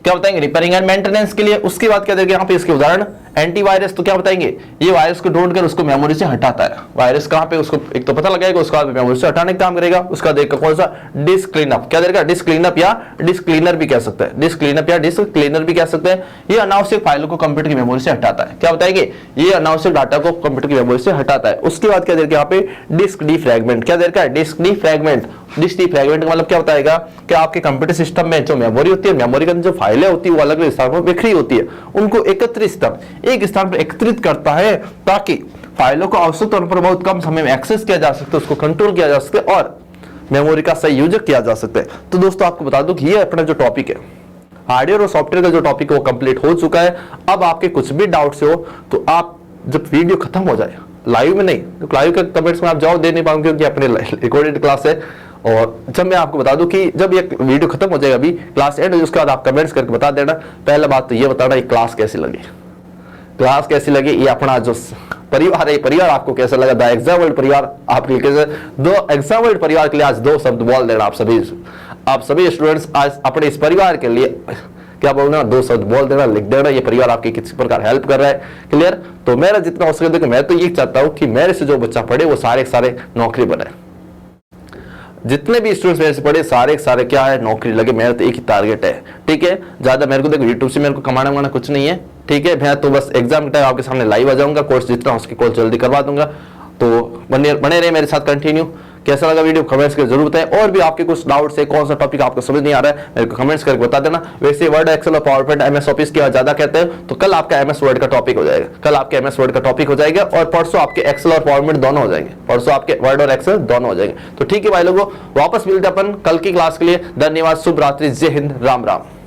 क्या बताएंगे, रिपेयरिंग एंड मेंटेनेंस के लिए। उसके बाद क्या देंगे यहाँ पे इसके उदाहरण, एंटीवायरस। तो क्या बताएंगे, ये वायरस को ढूंढकर उसको मेमोरी से हटाता है। वायरस कहां पे, उसको एक तो पता लगाएगा, उसके बाद मेमोरी से हटाने का काम करेगा। उसका देखा कौन सा, डिस्क क्लीनअप। क्या देगा, डिस्क क्लीनअप या डिस्क क्लीनर भी कह सकते हैं, डिस्क क्लीनअप या डिस्क क्लीनर भी कह सकते हैं। ये अनावश्यक फाइलों को कंप्यूटर की मेमोरी से हटाता है। क्या बताएंगे, ये अनावश्यक डाटा को कंप्यूटर की मेमोरी से हटाता है। उसके बाद क्या देगा यहाँ पे, डिस्क डीफ्रैगमेंट। क्या देगा, डिस्क डीफ्रैगमेंट। डिस्क डीफ्रैगमेंट का मतलब क्या बताएगा कि आपके कंप्यूटर सिस्टम में जो मेमोरी होती है, मेमोरी के अंदर जो फाइलें होती है वो अलग अलग स्थानों पर बिखरी होती है, उनको एकत्रित स्थान, एक स्थान पर एकत्रित करता है ताकि फाइलों को आवश्यक तौर पर बहुत कम समय में एक्सेस किया जा सके, उसको कंट्रोल किया जा सके और मेमोरी का सही यूज किया जा सकता है। तो दोस्तों आपको बता दूं कि ये अपना जो टॉपिक है हार्डवेयर और सॉफ्टवेयर का जो टॉपिक है वो कंप्लीट हो चुका है। अब आपके कुछ भी डाउट्स हो तो आप जब वीडियो खत्म हो जाए, लाइव में नहीं, तो लाइव के कमेंट्स में आप जवाब दे नहीं पाएंगे क्योंकि अपने रिकॉर्डेड क्लास है। और जब मैं आपको बता दूं कि जब ये वीडियो खत्म हो जाएगा, अभी क्लास एंड हो, उसके बाद आप कमेंट्स करके बता देना। पहला बात तो ये बताना ये क्लास कैसी लगी, क्लास कैसी लगी, ये अपना जो परिवार है, परिवार आपको कैसा लगा, द एग्जाम वर्ल्ड परिवार आपके कैसे, दो एग्जाम वर्ल्ड परिवार के लिए आज दो शब्द बोल देना आप सभी स्टूडेंट्स आज अपने इस परिवार के लिए क्या बोलना, दो शब्द बोल देना, लिख देना। ये परिवार आपकी किसी प्रकार हेल्प कर रहा है, क्लियर। तो मेरा जितना हो सके, देखो मैं तो ये चाहता हूं कि मेरे से जो बच्चा पढ़े वो सारे सारे नौकरी बने, जितने भी स्टूडेंट्स मेरे से पढ़े सारे क्या है, नौकरी लगे। मेरा तो एक ही टारगेट है, ठीक है। ज्यादा मेरे को देखो यूट्यूब से मेरे को कमाना वाना कुछ नहीं है, ठीक है। मैं तो बस एग्जाम के टाइम आपके सामने लाइव आ जाऊंगा, कोर्स जितना हो सके कोर्स जल्दी करवा दूंगा। तो बने रहे मेरे साथ कंटिन्यू। कैसा लगा वीडियो कमेंट्स करके जरूर बताएं। और भी आपके कुछ डाउट्स है, कौन सा टॉपिक आपको समझ नहीं आ रहा है, मेरे को कमेंट्स करके बता देना। वैसे वर्ड एक्सेल और पावर पॉइंट एमएस ऑफिस की ज्यादा कहते हैं, तो कल आपका एमएस वर्ड का टॉपिक हो जाएगा, कल आपके एमएस वर्ड का टॉपिक हो जाएगा और परसों आपके एक्सेल और पावर पॉइंट दोनों हो जाएंगे, परसों आपके वर्ड और एक्सेल दोनों हो जाएंगे। तो ठीक है भाई लोगों, वापस मिलते अपन कल की क्लास के लिए। धन्यवाद, शुभ रात्रि, जय हिंद, राम राम।